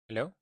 Hello?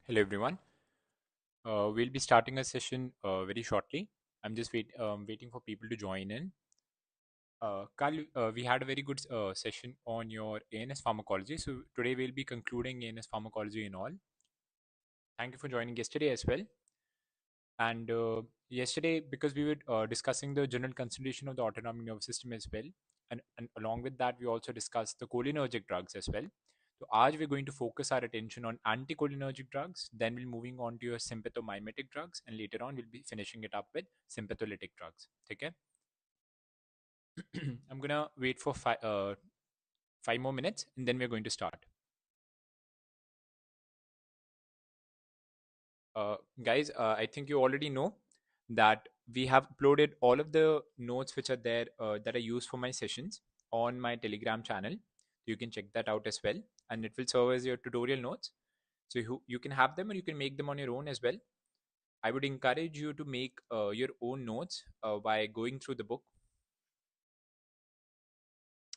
Hello everyone. We'll be starting a session very shortly. I'm just waiting for people to join in. Carl, we had a very good session on your ANS pharmacology. So today we'll be concluding ANS pharmacology and all. Thank you for joining yesterday as well. And yesterday, because we were discussing the general constitution of the autonomic nervous system as well, and along with that, we also discussed the cholinergic drugs as well. So, आज we're going to focus our attention on anticholinergic drugs. Then we'll moving on to your sympathomimetic drugs, and later on we'll be finishing it up with sympatholytic drugs. Okay. I'm gonna wait for 5 more minutes, and then we're going to start. Guys, I think you already know that we have uploaded all of the notes which are there that are used for my sessions on my Telegram channel. You can check that out as well, and it will serve as your tutorial notes. So you can have them or you can make them on your own as well. I would encourage you to make your own notes by going through the book.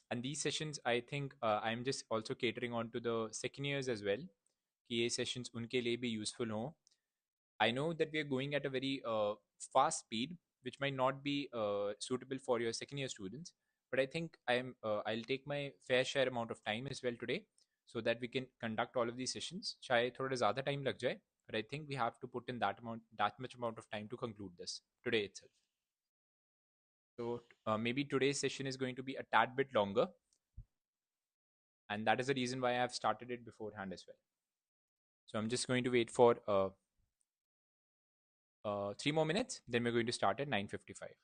And these sessions, I think I'm just also catering on to the second years as well. कि ये sessions उनके लिए भी useful हो. I know that we are going at a very fast speed, which might not be suitable for your second year students. But I think I'll take my fair share amount of time as well today, so that we can conduct all of these sessions. चाहे थोड़ा ज़्यादा time लग जाए, but I think we have to put in that much amount of time to conclude this today itself. So maybe today's session is going to be a tad bit longer, and that is the reason why I have started it beforehand as well. So I'm just going to wait for 3 more minutes. Then we're going to start at 9:55.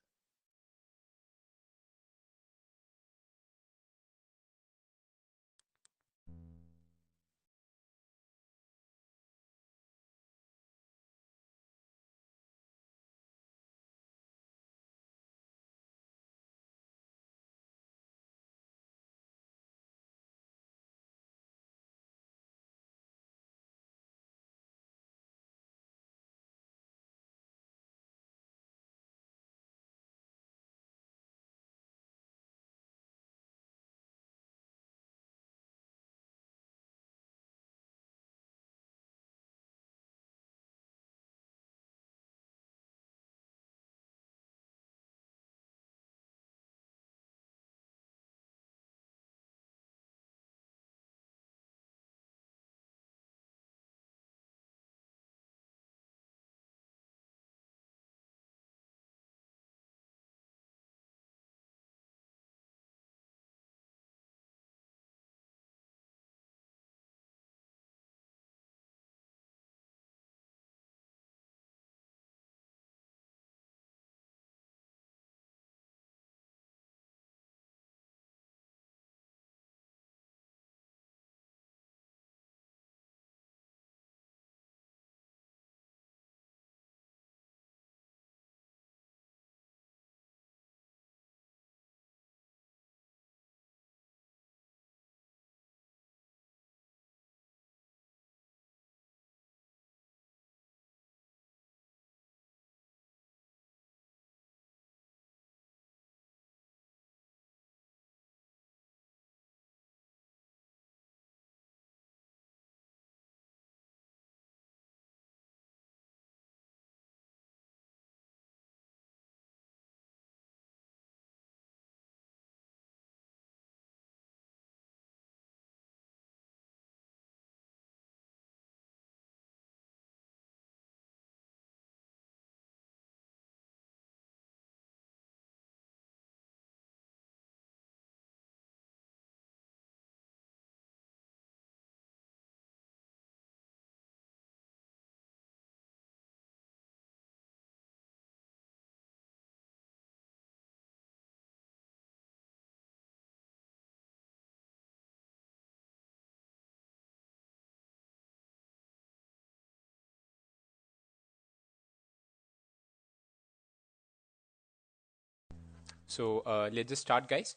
So let's just start, guys.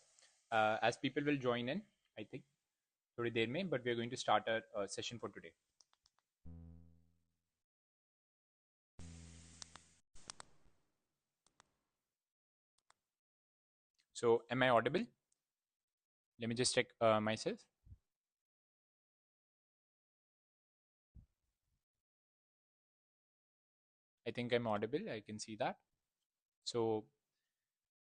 As people will join in, I think थोड़ी देर में, but we are going to start our session for today. So am I audible? Let me just check myself. I think I'm audible. I can see that. So,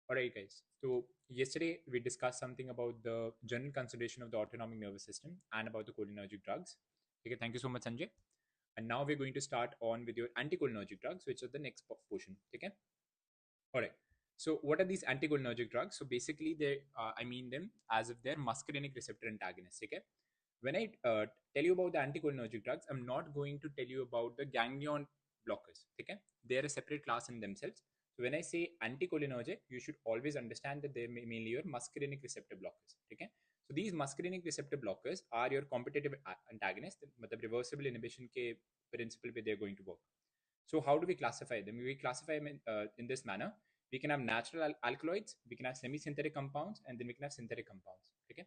all right, guys. So, yesterday we discussed something about the general consideration of the autonomic nervous system and about the cholinergic drugs. Okay, thank you so much, Sanjay. And now we're going to start on with your anticholinergic drugs, which are the next portion. Okay. All right. So, what are these anticholinergic drugs? So, basically, I mean them as if they're muscarinic receptor antagonists. Okay. When I tell you about the anticholinergic drugs, I'm not going to tell you about the ganglion blockers. Okay. They're a separate class in themselves. So, when I say anticholinergic, you should always understand that they're mainly your muscarinic receptor blockers. Okay. So, these muscarinic receptor blockers are your competitive antagonists, मतलब reversible inhibition के principle पे they're going to work. So how do we classify them? We classify them in this manner. We can have natural alkaloids, we can have semi-synthetic compounds, and then we can have synthetic compounds. Okay.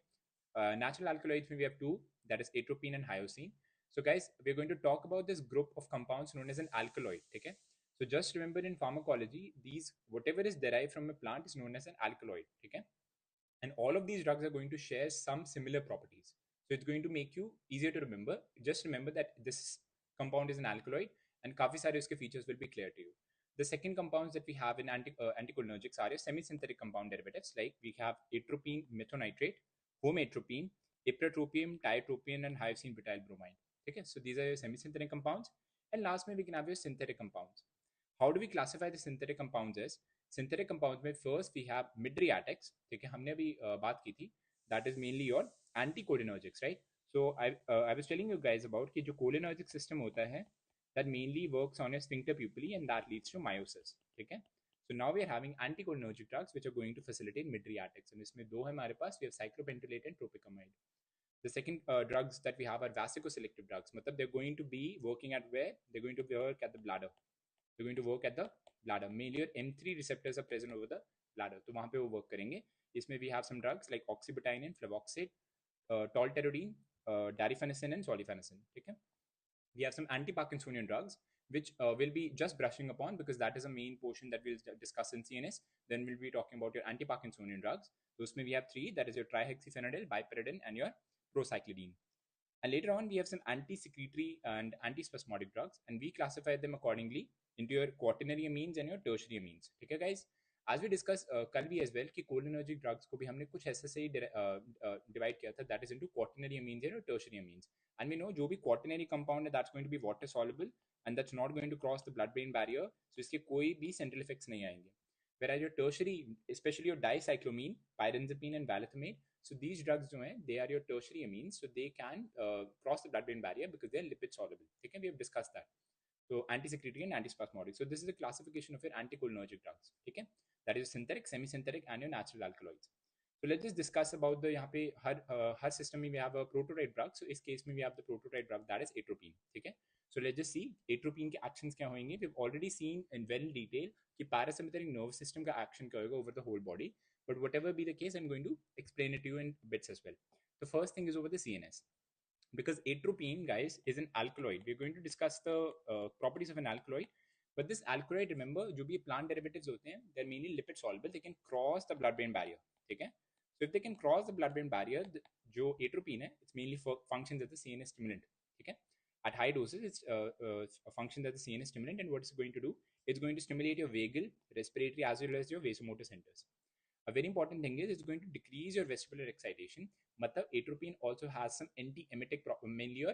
Natural alkaloids, we have two, that is atropine and hyoscine. So guys, we're going to talk about this group of compounds known as an alkaloid. Okay. So just remember in pharmacology, these whatever is derived from a plant is known as an alkaloid. Okay. And all of these drugs are going to share some similar properties. So it's going to make you easier to remember. Just remember that this compound is an alkaloid, and काफी सारे उसके features will be clear to you. The second compounds that we have in anticholinergics are semi-synthetic compound derivatives, like we have atropine methonitrate, homatropine, ipratropium, tiotropium, and hyoscine butyl bromide. Okay, so these are your semi-synthetic compounds. And last, we can have your synthetic compounds. How do we classify the synthetic compounds as? Synthetic compounds में first we have mydriatics, ठीक है, हमने अभी बात की थी, that is mainly your anticholinergics, right? So I was telling you guys about कि जो cholinergic system होता है that mainly works on a sphincter pupillae and that leads to meiosis, ठीक है? So now we are having anticholinergic drugs which are going to facilitate mydriatics, and इसमें दो है हमारे पास, we have cyclopentolate and tropicamide. The second drugs that we have are vasicoselective drugs, मतलब they're going to be working at where? They're going to work at the bladder. They're going to work at the bladder. Mainly your M3 receptors are present over the bladder, तो वहाँ पे वो work करेंगे. इसमें we have some drugs like oxybutynin, fluvoxate, tolterodine, dariphenacin and solifenacin. ठीक है? We have some anti-Parkinsonian drugs which we'll be just brushing upon because that is a main portion that we'll discuss in CNS. Then we'll be talking about your anti-Parkinsonian drugs. Those may we have three, that is your trihexyphenidyl, piperidine, and your procyclidine. And later on, we have some anti-secretory and antispasmodic drugs, and we classify them accordingly into your quaternary amines and your tertiary amines. ठीक है guys? As we discussed कल भी as well कि cholinergic drugs को भी हमने कुछ ऐसे से ही divide किया था, that is into quaternary amines and tertiary amines. And we know जो भी quaternary compound है that's going to be water soluble and that's not going to cross the blood-brain barrier, so इसके कोई भी central effects नहीं आएंगे. Whereas your tertiary, especially your dicyclomine, pyrazine and valethamate, so these drugs जो हैं, they are your tertiary amines, so they can cross the blood-brain barrier because they are lipid soluble. Okay, we have discussed that. So anti-secretory and antispasmodic. So this is the classification of your anticholinergic drugs. Okay, that is synthetic, semi-synthetic, and your natural alkaloids. So let's just discuss about the यहाँ पे हर system में we have a prototype drug. So इस case में we have the prototype drug that is atropine. ठीक है? So let's just see atropine के actions क्या होंगे. We've already seen in well detail कि parasympathetic nervous system का action क्या होगा over the whole body. But whatever be the case, I'm going to explain it to you in bits as well. The first thing is over the CNS. Because atropine, guys, is an alkaloid. We're going to discuss the properties of an alkaloid. But this alkaloid, remember, जो भी plant derivatives होते हैं, they're mainly lipid soluble. They can cross the blood-brain barrier. ठीक है? So if they can cross the blood-brain barrier, जो atropine है, it's mainly functions as a CNS stimulant. ठीक है? At high doses, it's functions as a CNS stimulant, and what it's going to do, it's going to stimulate your vagal, respiratory, as well as your vasomotor centers. A very important thing is it's going to decrease your vestibular excitation. Matlab atropine also has some anti-emetic mainly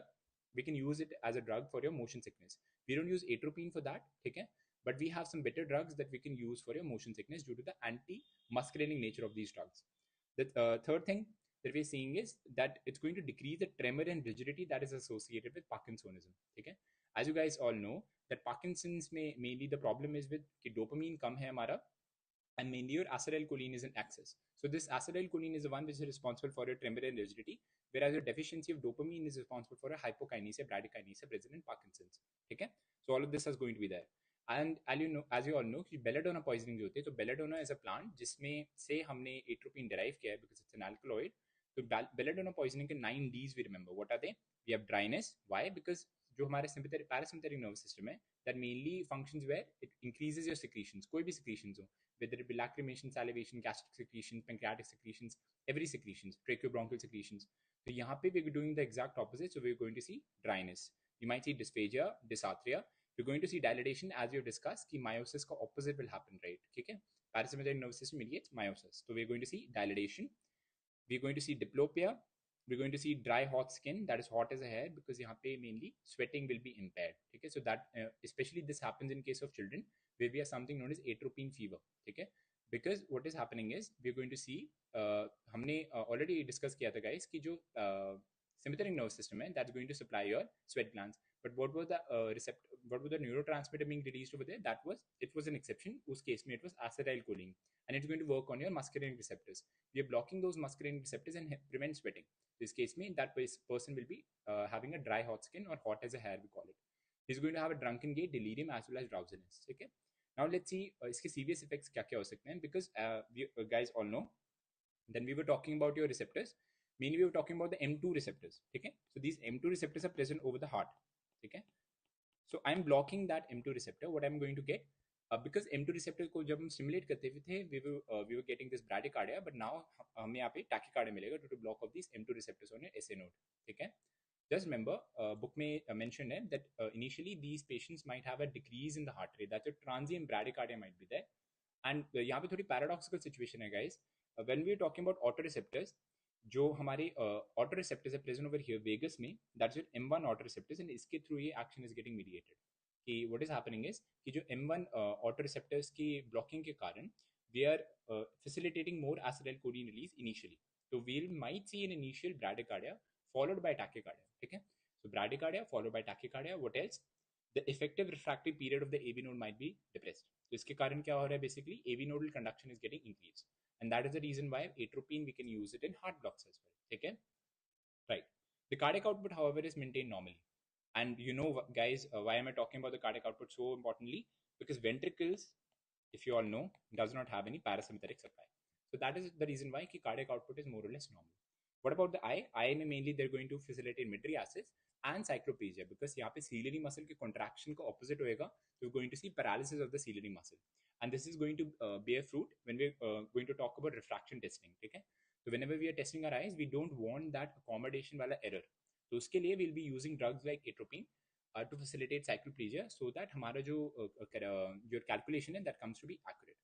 we can use it as a drug for your motion sickness. We don't use atropine for that, okay? But we have some better drugs that we can use for your motion sickness due to the anti-muscarinic nature of these drugs. The third thing that we're seeing is that it's going to decrease the tremor and rigidity that is associated with Parkinsonism. Okay? As you guys all know, that Parkinson's mainly the problem is with कि dopamine कम है हमारा, and mainly your acetylcholine is in excess. So this acetylcholine is the one which is responsible for your tremor and rigidity, whereas your deficiency of dopamine is responsible for a hypokinesia, bradykinesia present in Parkinson's. Okay? So all of this is going to be there. And as you all know, कि belladonna poisoning जो होती है, तो belladonna is a plant जिसमें से हमने atropine derive किया है because it's an alkaloid. So belladonna poisoning के 9 Ds we remember. What are they? We have dryness. Why? Because जो हमारे parasympathetic nervous system है, that mainly functions where it increases your secretions. कोई भी secretions हो, whether it be lacrimation, salivation, gastric secretion, pancreatic secretions, every secretions, tracheobronchial secretions. So यहाँ पे we're doing the exact opposite. So we're going to see dryness. You might see dysphagia, dysarthria. We're going to see dilatation as we have discussed कि meiosis का opposite will happen, right? ठीक है, parasympathetic nervous system mediates meiosis, so we're going to see dilatation. We're going to see diplopia. We're going to see dry hot skin, that is hot as a hair, because यहाँ पे mainly sweating will be impaired. ठीक है, so that especially this happens in case of children where we have something known as atropine fever. ठीक है, because what is happening is we're going to see हमने already discuss किया था guys कि जो sympathetic nervous system है that's going to supply your sweat glands, but what was the what was the neurotransmitter being released over there? That was, it was an exception. उस case में it was acetylcholine, and it's going to work on your muscarinic receptors. We are blocking those muscarinic receptors and prevent sweating. This case means that person will be having a dry hot skin, or hot as a hair we call it. He's going to have a drunken gait, delirium as well as drowsiness. Okay, now let's see इसके serious effects क्या क्या हो सकते हैं, because we guys all know then we were talking about your receptors. Mainly we were talking about the M2 receptors. Okay, so these M2 receptors are present over the heart. Okay, so I'm blocking that M2 receptor. What I'm going to get, because M2 receptor को जब हम stimulate करते थे, we were getting this bradycardia, but now हमें यहाँ पे tachycardia मिलेगा due to block of these M2 receptors on your SA node. ठीक है, just remember book में mentioned है that initially these patients might have a decrease in the heart rate, that's a transient bradycardia might be there, and यहाँ पे थोड़ी paradoxical situation है guys. When we are talking about autoreceptors, जो हमारे autoreceptors है present over here vagus में, that's your M1 autoreceptors, and इसके through ये एक्शन इज गेटिंग मीडिएटेड. कि व्हाट इज हैपनिंग इज कि जो M1 ऑटो रिसेप्टर्स की ब्लॉकिंग के कारण we are facilitating more acetylcholine release initially. So we might see an initial bradycardia followed by tachycardia. ठीक है, so bradycardia followed by tachycardia. What else? The effective refractory period of the AV node might be depressed. तो इसके कारण क्या हो रहा है, basically AV nodal conduction is getting increased, and that is the reason why atropine we can use it in heart blocks as well. Okay, right. The cardiac output however is maintained normally, and you know guys, why am I talking about the cardiac output so importantly? Because ventricles, if you all know, does not have any parasympathetic supply, so that is the reason why cardiac output is more or less normal. What about the eye? Eye में mainly they're going to facilitate mydriasis and cyclopegia, because यहाँ पे ciliary muscle के contraction का opposite होएगा, so we're going to see paralysis of the ciliary muscle, and this is going to bear fruit when we're going to talk about refraction testing. ठीक है, so whenever we are testing our eyes, we don't want that accommodation वाला error, तो उसके लिए we'll be using drugs like atropine to facilitate cyclopegia, so that हमारा जो your calculation है that comes to be accurate.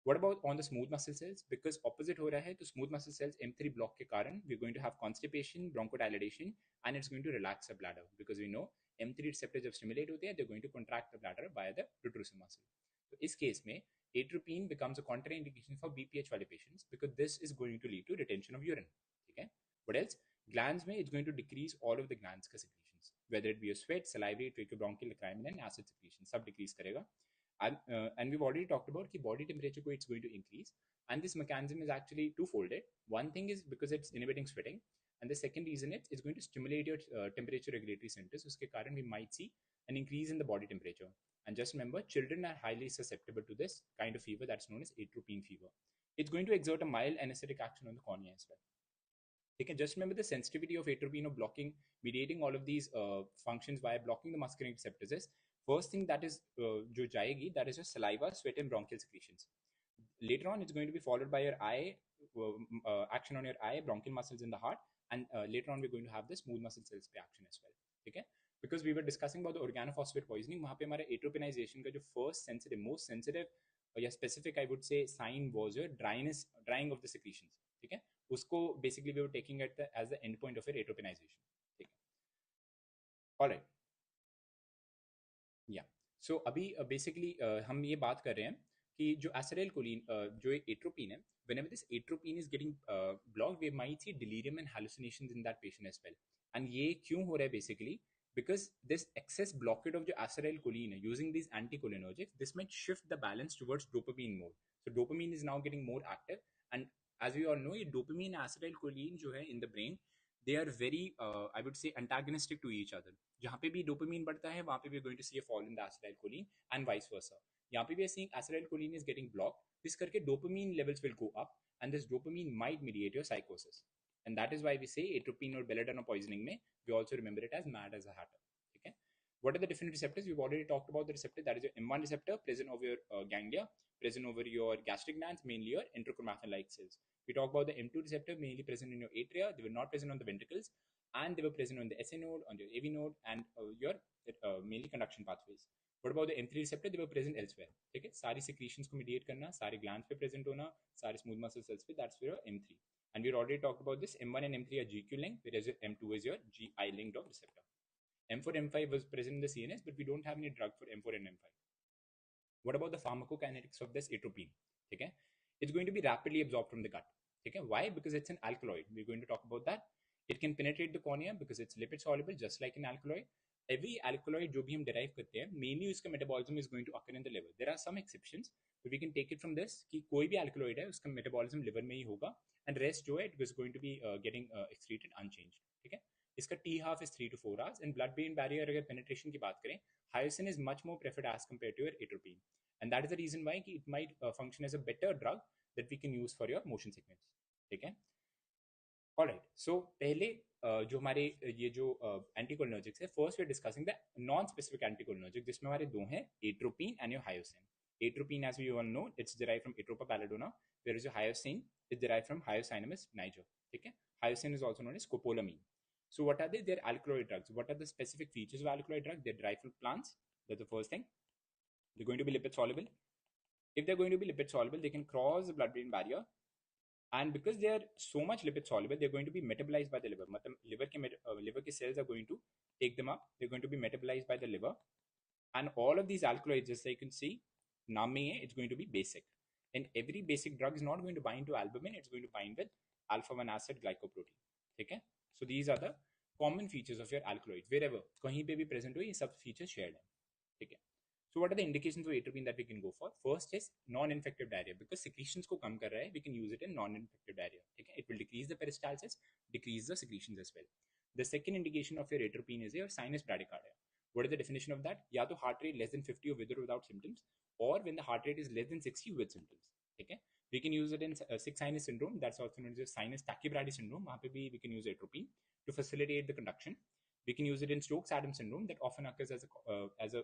What about on the smooth muscle cells? Because opposite हो रहा है, तो smooth muscle cells M3 block के कारण we're going to have constipation, bronchodilation, and it's going to relax the bladder, because we know M3 receptors जब stimulate होते हैं, they're going to contract the bladder via the protrusive muscle. तो इस case में atropine becomes a contraindication for BPH वाले patients, because this is going to lead to retention of urine. ठीक है, what else? Glands में it's going to decrease all of the glands का secretions, whether it be a sweat, salivary, tracheobronchial, lacrimal, and acid secretion, सब decrease करेगा. And we've already talked about कि body temperature को it's going to increase, and this mechanism is actually two-folded. One thing is because it's inhibiting sweating, and the second reason it's going to stimulate your temperature regulatory centers. उसके कारण we might see an increase in the body temperature. And just remember, children are highly susceptible to this kind of fever that's known as atropine fever. It's going to exert a mild anesthetic action on the cornea as well. Okay, just remember the sensitivity of atropine of blocking, mediating all of these functions via blocking the muscarinic receptors is, first thing that is जो जाएगी, that is your saliva, sweat, and bronchial secretions. Later on, it's going to be followed by your eye, action on your eye, bronchial muscles in the heart, and later on, we're going to have the smooth muscle cells पे action as well. Okay, because we were discussing about the organophosphate poisoning, वहाँ पे हमारा atropinization का जो first sensitive, most sensitive, या specific, I would say, sign was your drying of the secretions. ठीक है, उसको basically we were taking it as the endpoint of your atropinization. ठीक है, all right. Yeah. So अभी basically हम ये बात कर रहे हैं कि जो acetylcholine जो atropine है, whenever this atropine is getting blocked, we might see delirium and hallucinations in that patient as well. And ये क्यों हो रहा है basically? Because this excess blockade of the acetylcholine using these anticholinergics, this might shift the balance towards dopamine mode. So dopamine is now getting more active, and as we all know, ये dopamine and acetylcholine जो है in the brain, they are very I would say antagonistic to each other. जहाँ पे भी dopamine बढ़ता है, वहाँ पे we are going to see a fall in the acetylcholine, and vice versa. यहाँ पे we are seeing acetylcholine is getting blocked, this करके dopamine levels will go up, and this dopamine might mediate your psychosis. And that is why we say atropine or belladonna poisoning में we also remember it as mad as a hatter. Okay, what are the different receptors? We've already talked about the receptor, that is your M1 receptor, present over your ganglia, present over your gastric glands, mainly your enterochromaffin-like cells. We talk about the M2 receptor, mainly present in your atria. They were not present on the ventricles, and they were present on the SA node, on your AV node, and your mainly conduction pathways. What about the M3 receptor? They were present elsewhere. ठीक है, सारी secretions को mediate करना, सारे glands पे present होना, सारे smooth muscle cells पे, that's your M3. And we already talked about this. M1 and M3 are GQ linked, whereas your M2 is your GI linked of receptor. M4 M5 was present in the CNS, but we don't have any drug for M4 and M5. What about the pharmacokinetics of this atropine? Okay, it's going to be rapidly absorbed from the gut. Okay, why? Because it's an alkaloid. We're going to talk about that. It can penetrate the cornea because it's lipid soluble, just like an alkaloid. Every alkaloid जो भी हम derive करते हैं, mainly उसका metabolism is going to occur in the liver. There are some exceptions, but we can take it from this कि कोई भी alkaloid है, उसका metabolism liver में ही होगा, and rest जो है, it is going to be getting excreted unchanged. ठीक है? इसका T half is 3 to 4 hours, and blood-brain barrier अगर penetration की बात करें, hyoscine is much more preferred as compared to your atropine. And that is the reason why it might function as a better drug that we can use for your motion sickness. ठीक है? Alright, so पहले जो हमारे ये जो anticholinergics है, first we are discussing the non specific anticholinergic, जिसमें हमारे दो हैं, atropine and your hyoscine. Atropine, as we all know, it's derived from Atropa pallidona, whereas your hyoscine is derived from Hyoscyamus niger. Okay? Hyoscine is also known as scopolamine. So what are they? They're alkaloid drugs. What are the specific features of alkaloid drugs? They're derived from plants. That's the first thing. They're going to be lipid soluble. If they're going to be lipid soluble, they can cross the blood-brain barrier, and because they are so much lipid soluble, they're going to be metabolized by the liver. मतलब liver के cells are going to take them up. They're going to be metabolized by the liver, and all of these alkaloids, just like you can see, नाम में है, it's going to be basic. And every basic drug is not going to bind to albumin, it's going to bind with alpha 1 acid glycoprotein. ठीक है? So these are the common features of your alkaloids. Wherever कहीं पे भी present हो, ये सब features shared हैं. ठीक है? So what are the indications of atropine that we can go for? First is non-infective diarrhea. Because secretions को कम कर रहा है, we can use it in non-infective diarrhea. Okay? It will decrease the peristalsis, decrease the secretions as well. The second indication of your atropine is your sinus bradycardia. What is the definition of that? या तो heart rate less than 50 or with or without symptoms, or when the heart rate is less than 60 with symptoms. Okay? We can use it in sick sinus syndrome. That's also known as sinus tachybrady syndrome. वहाँ पे भी we can use atropine to facilitate the conduction. We can use it in Stokes-Adams syndrome that often occurs as a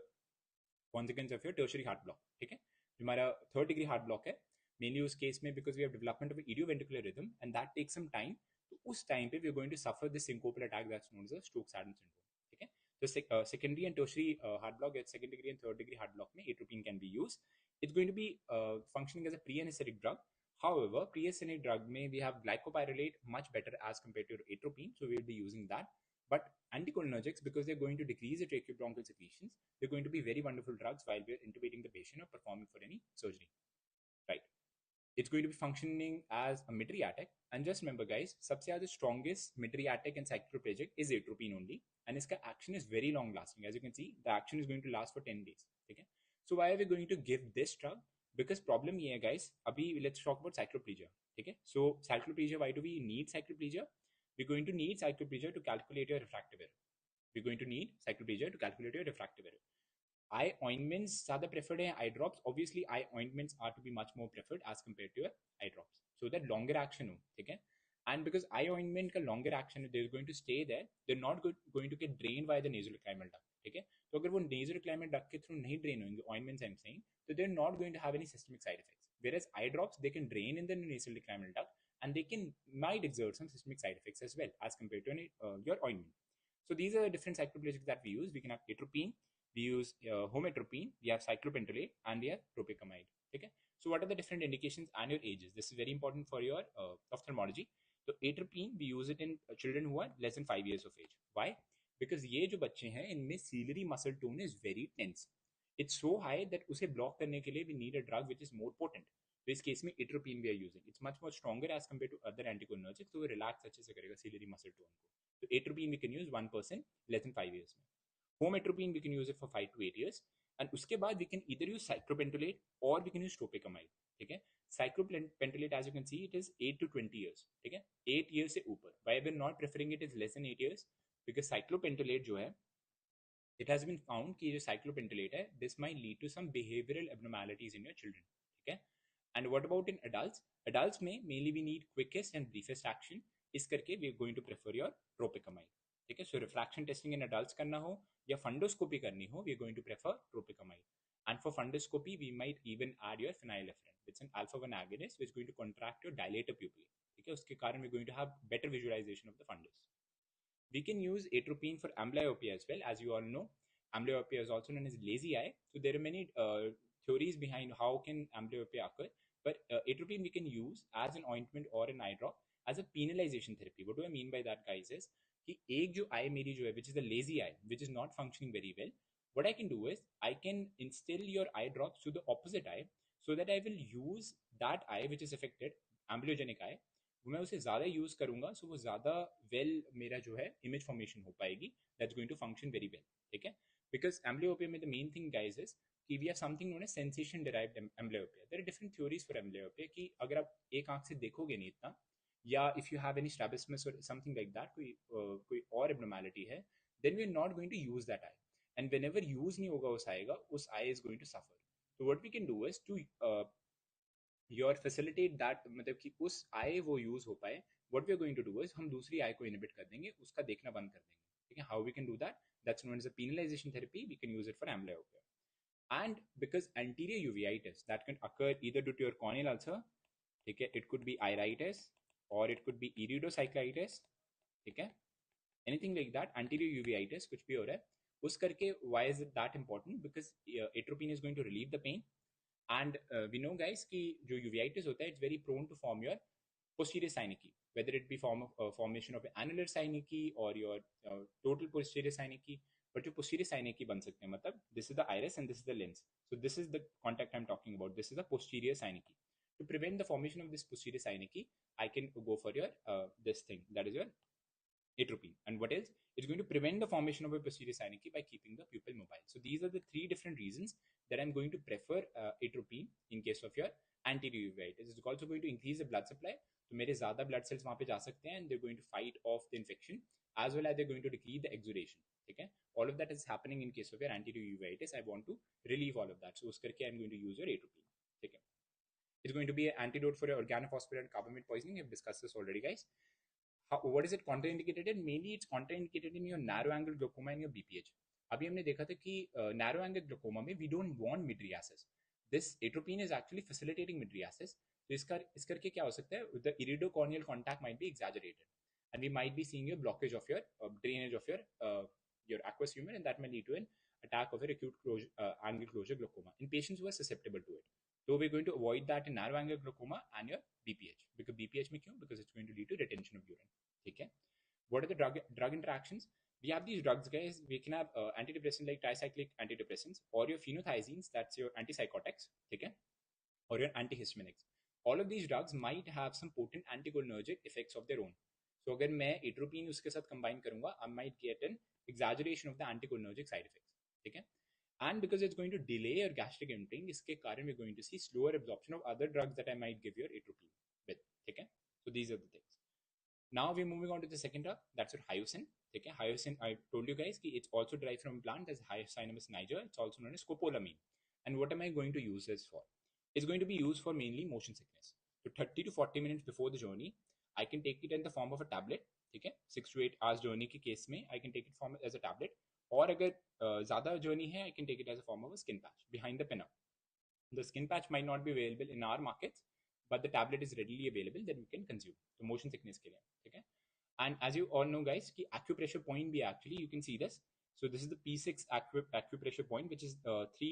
consequence of your tertiary heart block. ठीक है? जो हमारा third degree heart block है, mainly उस case में because we have development of idioventricular rhythm and that takes some time. तो उस time पे we are going to suffer this syncopal attack that's known as a Stokes-Adams syndrome. ठीक है? So secondary and tertiary heart block, second degree and third degree heart block में atropine can be used. It's going to be functioning as a pre-anesthetic drug. However, pre-anesthetic drug may we have glycopyrrolate much better as compared to atropine, so we will be using that. But anticholinergics, because they're going to decrease the tracheobronchial secretions, they're going to be very wonderful drugs while we're intubating the patient or performing for any surgery. Right? It's going to be functioning as a mydriatic. And just remember, guys, सबसे the strongest mydriatic and cycloplegic is atropine only, and its action is very long lasting. As you can see, the action is going to last for 10 days. Okay? So why are we going to give this drug? Because problem ये है, guys. अभी let's talk about cycloplegia. Okay? So cycloplegia, why do we need cycloplegia? We're going to need cycloplegia to calculate your refractive error. We're going to need cycloplegia to calculate your refractive error. Eye ointments ज़्यादा preferred है, eye drops. Obviously, eye ointments are to be much more preferred as compared to your eye drops, so that longer action हो, ठीक है? And because eye ointment का longer action, they're going to stay there. They're not going to get drained by the nasolacrimal duct, ठीक है? तो अगर वो nasolacrimal duct के through नहीं drain होंगे ointments, I'm saying, so they're not going to have any systemic side effects. Whereas eye drops, they can drain in the nasolacrimal duct, and they might exert some systemic side effects as well as compared to your ointment. So these are the different cycloplegics that we use. We can have atropine, we use hometropine, we have cyclopentolate, and we have tropicamide. Okay? So what are the different indications and your ages? This is very important for your ophthalmology. So atropine, we use it in children who are less than 5 years of age. Why? Because ये जो बच्चे हैं, इनमें ciliary muscle tone is very tense. It's so high that उसे block करने के लिए we need a drug which is more potent. तो इस केस में atropine we are using. It's much more stronger as compared to other anticholinergics, तो वो relax अच्छे से करेगा ciliary muscle tone को. So atropine we can use 1% less than 5 years में. Hometropine we can use it for 5 to 8 years, and उसके बाद we can either use cyclopentolate or we can use tropicamide. ठीक है? Cyclopentolate, as you can see, it is 8 to 20 years. ठीक है? 8 years से ऊपर. Why we're not preferring it is less than 8 years? Because cyclopentolate जो है, it has been found कि जो cyclopentolate है, this might lead to some behavioral abnormalities in your children. ठीक है? And what about in adults? Adults में mainly we need quickest and briefest action. इस करके we are going to prefer your tropicamide. ठीक है? So refraction testing in adults करना हो या fundoscopy करनी हो, we are going to prefer tropicamide. And for fundoscopy, we might even add your phenylephrine. It's an alpha-1 agonist which is going to contract your dilator pupil. ठीक है? उसके कारण we're going to have better visualization of the fundus. We can use atropine for amblyopia as well. As you all know, Amblyopia is also known as lazy eye. So there are many theories behind how can amblyopia occur. But atropine we can use as an ointment or an eye drop as a penalization therapy. What do I mean by that, guys? Is कि एक जो eye मेरी जो है, which is the lazy eye, which is not functioning very well, what I can do is I can instill your eye drops to the opposite eye, so that I will use that eye which is affected, amblyogenic eye, मैं उसे ज़्यादा use करूंगा, सो वो ज़्यादा well मेरा जो है image formation हो पाएगी, that's going to function very well. ठीक है, बिकॉज एम्ब्लियोपिया में the main thing guys is कि we have something known as sensation deprived amblyopia. There are different theories for amblyopia कि अगर आप एक आंख से देखोगे नहीं इतना, या if you have any strabismus और समथिंग लाइक दैट, कोई और एब्नॉर्मैलिटी है, then we are not going to use that eye, and whenever use नहीं होगा उस आएगा, उस eye is going to suffer. तो what we can do is to your facilitate that, मतलब कि उस आई वो यूज हो पाए, what we are going to do is हम दूसरी आई को इनहिबिट कर देंगे, उसका देखना बंद कर देंगे. ठीक है, how we can do that, that's known as a penalization therapy. We can use it for amblyopia. And because anterior uveitis that can occur either due to your corneal ulcer, ठीक है, it could be iritis or it could be iridocyclitis. ठीक है, anything like that, anterior uveitis कुछ भी हो रहा है उस करके, why is it that important? Because atropine is going to relieve the pain. And we know guys कि जो uveitis होता है, it's very prone to form your posterior synecdoche, whether it be formation of annular synecdoche or your total posterior synecdoche. But जो posterior synecdoche बन सकते हैं, मतलब this is the iris and this is the lens. So this is the contact I'm talking about. This is the posterior synecdoche. To prevent the formation of this posterior synecdoche, I can go for your this thing, that is your atropine. And what else? It's going to prevent the formation of a posterior synecdoche by keeping the pupil mobile. So these are the three different reasons that I'm going to prefer atropine in case of your anterior uveitis. It's also going to increase the blood supply. तो मेरे ज़्यादा blood cells वहाँ पे जा सकते हैं, and they're going to fight off the infection, as well as they're going to decrease the exudation. ठीक है, all of that is happening in case of your anterior uveitis. I want to relieve all of that, so उस करके I'm going to use your atropine. ठीक है, it's going to be an antidote for your organophosphorus and carbamide poisoning. I've discussed this already, guys. What is it contraindicated in? Mainly it's contraindicated in your narrow angle glaucoma and your BPH. अभी हमने देखा था कि narrow angle glaucoma में we don't want mydriasis. This atropine is actually facilitating mydriasis. तो इस करके क्या हो सकता है, the iridocorneal contact might be exaggerated, and we might be seeing a blockage of your drainage of your aqueous humor, and that may lead to an attack of your acute angle closure glaucoma in patients who are susceptible to it. So we're going to avoid that in narrow angle glaucoma and your BPH. Because BPH में क्यों? Because it's going to lead to retention of urine. ठीक है, what are the drug interactions? We have these drugs, guys. We can have antidepressants like tricyclic antidepressants, or your phenothiazines, that's your antipsychotics, okay, or your antihistaminics. All of these drugs might have some potent anticholinergic effects of their own. So अगर मैं atropine उसके साथ combine करूंगा, I might get an exaggeration of the anticholinergic side effects. ठीक है, and because it's going to delay your gastric emptying, इसके कारण we're going to see slower absorption of other drugs that I might give your atropine with. ठीक है, so these are the things. Now we're moving on to the second drug, that's your hyoscine. Okay, hyoscine, I told you guys कि it's also derived from a plant as Hyoscyamus niger. It's also known as scopolamine. And what am I going to use this for? It's going to be used for mainly motion sickness. So 30 to 40 minutes before the journey, I can take it in the form of a tablet. ठीक है, 6 to 8 hours journey के case में I can take it form as a tablet. और अगर ज़्यादा journey है, I can take it as a form of a skin patch behind the pinna. The skin patch might not be available in our markets, but the tablet is readily available that we can consume. So motion sickness के लिए, ठीक है. And as you all know, guys, कि acupressure point भी actually you can see this. So this is the P6 acupressure point, which is 3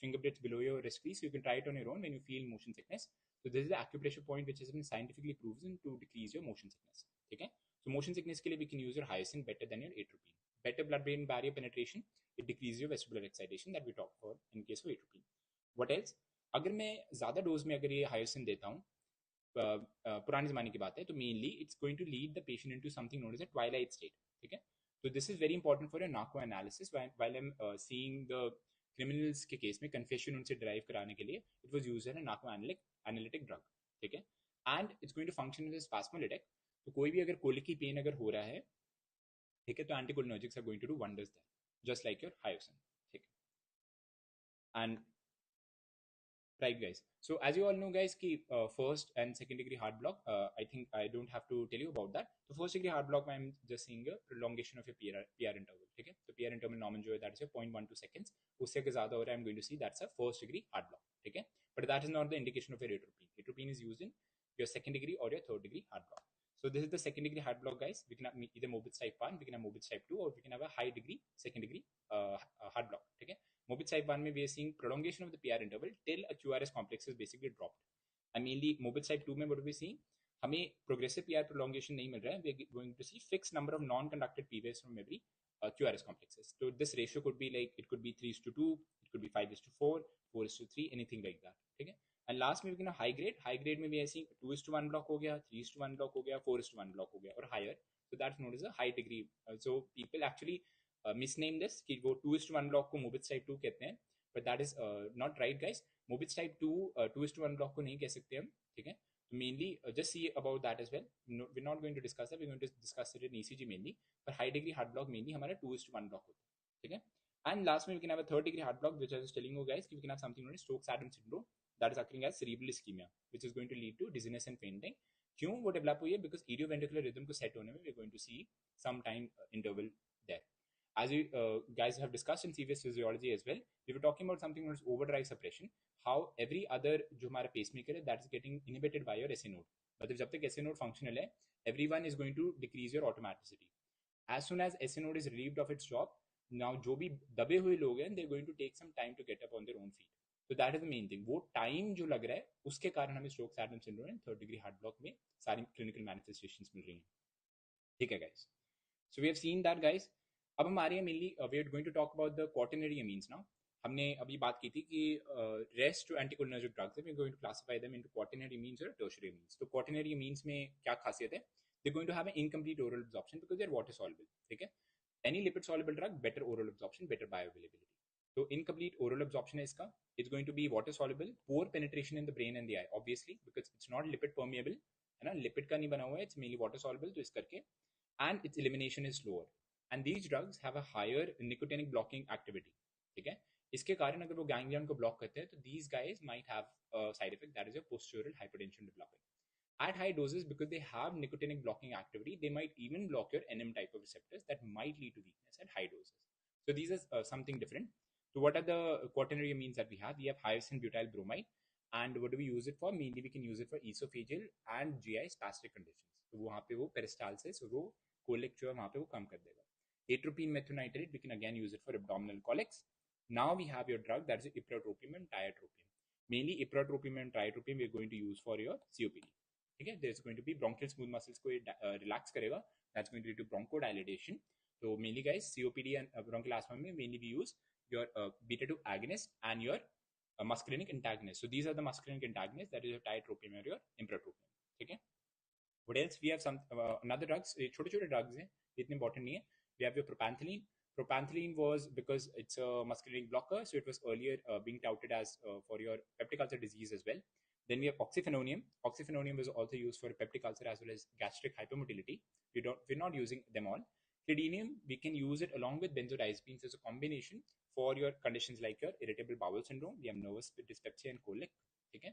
fingertips below your wrist crease. So you can try it on your own when you feel motion sickness. So this is the acupressure point which has been scientifically proven to decrease your motion sickness. ठीक है. So motion sickness के लिए we can use your hyoscine better than your atropine. Better blood-brain barrier penetration. It decreases your vestibular excitation that we talked about in case of atropine. What else? अगर मैं ज़्यादा dose में अगर ये hyoscine देता हूँ, पुराने ज़माने की बात है, तो mainly it's going to lead the patient into something known as a twilight state. ठीक है, तो this is very important for your narco analysis. While I am seeing the criminals के केस में कन्फेशन उनसे ड्राइव कराने के लिए it was used as a narco analytic drug. ठीक है, and it's going to function as a spasmolytic. तो कोई भी अगर कोलिकी पेन अगर हो रहा है, ठीक है, तो anticholinergics are going to do wonders there, just like your hyoscine. ठीक है, एंड right, guys, so as you all know, guys, ki first and second degree heart block, I think I don't have to tell you about that. So first degree heart block, I'm just seeing a prolongation of your PR interval. ठीक है, तो PR interval normal जो है that is your 0.12 seconds. उससे अगर ज़्यादा हो रहा है, I'm going to see that's a first degree heart block. ठीक है, but that is not the indication of your atropine. Atropine is used in your second degree or your third degree heart block. So this is the second degree heart block, guys. We can have either Mobitz type 1, we can have Mobitz type 2, or we can have a high degree, second degree heart block. Okay? Mobitz type 1 we are seeing prolongation of the PR interval till a QRS complex is basically dropped. And mainly Mobitz type 2 में what do we see? हमें progressive PR prolongation नहीं मिल रहा है. We are going to see fixed number of non-conducted P waves from every QRS complexes. So this ratio could be like, it could be 3:2, it could be 5:4, 4:3, anything like that. Okay? And last में भी ना high grade में भी ऐसी 2:1 block हो गया, 3:1 block हो गया, 4:1 block हो गया और higher. So that's known as a high degree. So people actually misname this कि वो 2:1 block को Mobitz type 2 कहते हैं, but that is not right, guys. Mobitz type 2 2:1 block को नहीं कह सकते हम, ठीक है? So mainly just see about that as well. No, we're not going to discuss that. We're going to discuss it in ECG mainly. But high degree heart block mainly हमारा 2:1 block होता है, ठीक है? And last में we can have a third degree heart block, which I was telling you guys, we can have something known as Stokes-Adams syndrome that is occurring as cerebral ischemia, which is going to lead to dizziness and fainting. क्यों वो develop हुई है? Because idioventricular rhythm को set होने में we're going to see some time interval there. As you guys have discussed in CVS physiology as well, we were talking about something known as overdrive suppression. How every other जो हमारा pacemaker है, that is getting inhibited by your SA node. मतलब जब तक SA node functional है, everyone is going to decrease your automaticity. As soon as SA node is relieved of its job, now जो भी दबे हुए लोग हैं, they're going to take some time to get up on their own feet. So that is the main thing. वो time जो लग रहा है उसके कारण हमें Stokes-Adams syndrome एंड थर्ड डिग्री हार्ट ब्लॉक में सारी क्लिनिकल मैनिफेस्टेशंस मिल रही हैं, ठीक है guys? So we have seen that guys. अब हम आ रहे हैं mainly we are going to talk about the quaternary amines now. हमने अभी बात की थी कि रेस्ट टू एंटीकोलिनर्जिक ड्रग्स है, we are going to classify them into quaternary amines और टर्शियरी अमीन्स. तो क्वाटरनरी अमीन्स में क्या खासियत है? They going to have an incomplete oral absorption because they are water soluble, ठीक है? Any lipid soluble drug, better oral absorption, better bioavailability. So incomplete oral absorption है इसका. It's going to be water soluble, poor penetration in the brain and the eye, obviously because it's not lipid permeable, है ना? Lipid का नहीं बना हुआ है, it's mainly water soluble, तो इस करके, and its elimination is slower. And these drugs have a higher nicotinic blocking activity, ठीक है? इसके कारण अगर वो ganglion को block करते हैं तो these guys might have a side effect, that is a postural hypertension developing. At high doses, because they have nicotinic blocking activity, they might even block your NM type of receptors that might lead to weakness at high doses. So these are something different. So what are the quaternary amines that we have? We have hyoscine butyl bromide. And what do we use it for? Mainly we can use it for esophageal and GI spastic conditions. So वहाँ पे वो peristalsis और वो colic जो है वहाँ पे वो कम कर देगा. Atropine methylnitrate, we can again use it for abdominal colics. Now we have your drug that is ipratropium and tiotropium. Mainly ipratropium and tiotropium we are going to use for your COPD. ठीक है? There's going to be bronchial smooth muscles को relax करेगा. That's going to lead to bronchodilation. So mainly guys, COPD and bronchial asthma में mainly we use your beta 2 agonist and your muscarinic antagonist. So these are the muscarinic antagonists, that is your tiotropium or your ipratropium. ठीक है? What else? We have some another drugs. छोटे छोटे drugs हैं, इतने important नहीं है. We have your propanthyline. Propanthyline was because it's a muscarinic blocker, so it was earlier being touted as for your peptic ulcer disease as well. Then we have oxyphenonium. Oxyphenonium was also used for peptic ulcer as well as gastric hypermotility. We're not using them all. Clidinium, we can use it along with benzodiazepines as a combination for your conditions like your irritable bowel syndrome. We have nervous dyspepsia and colic. Okay?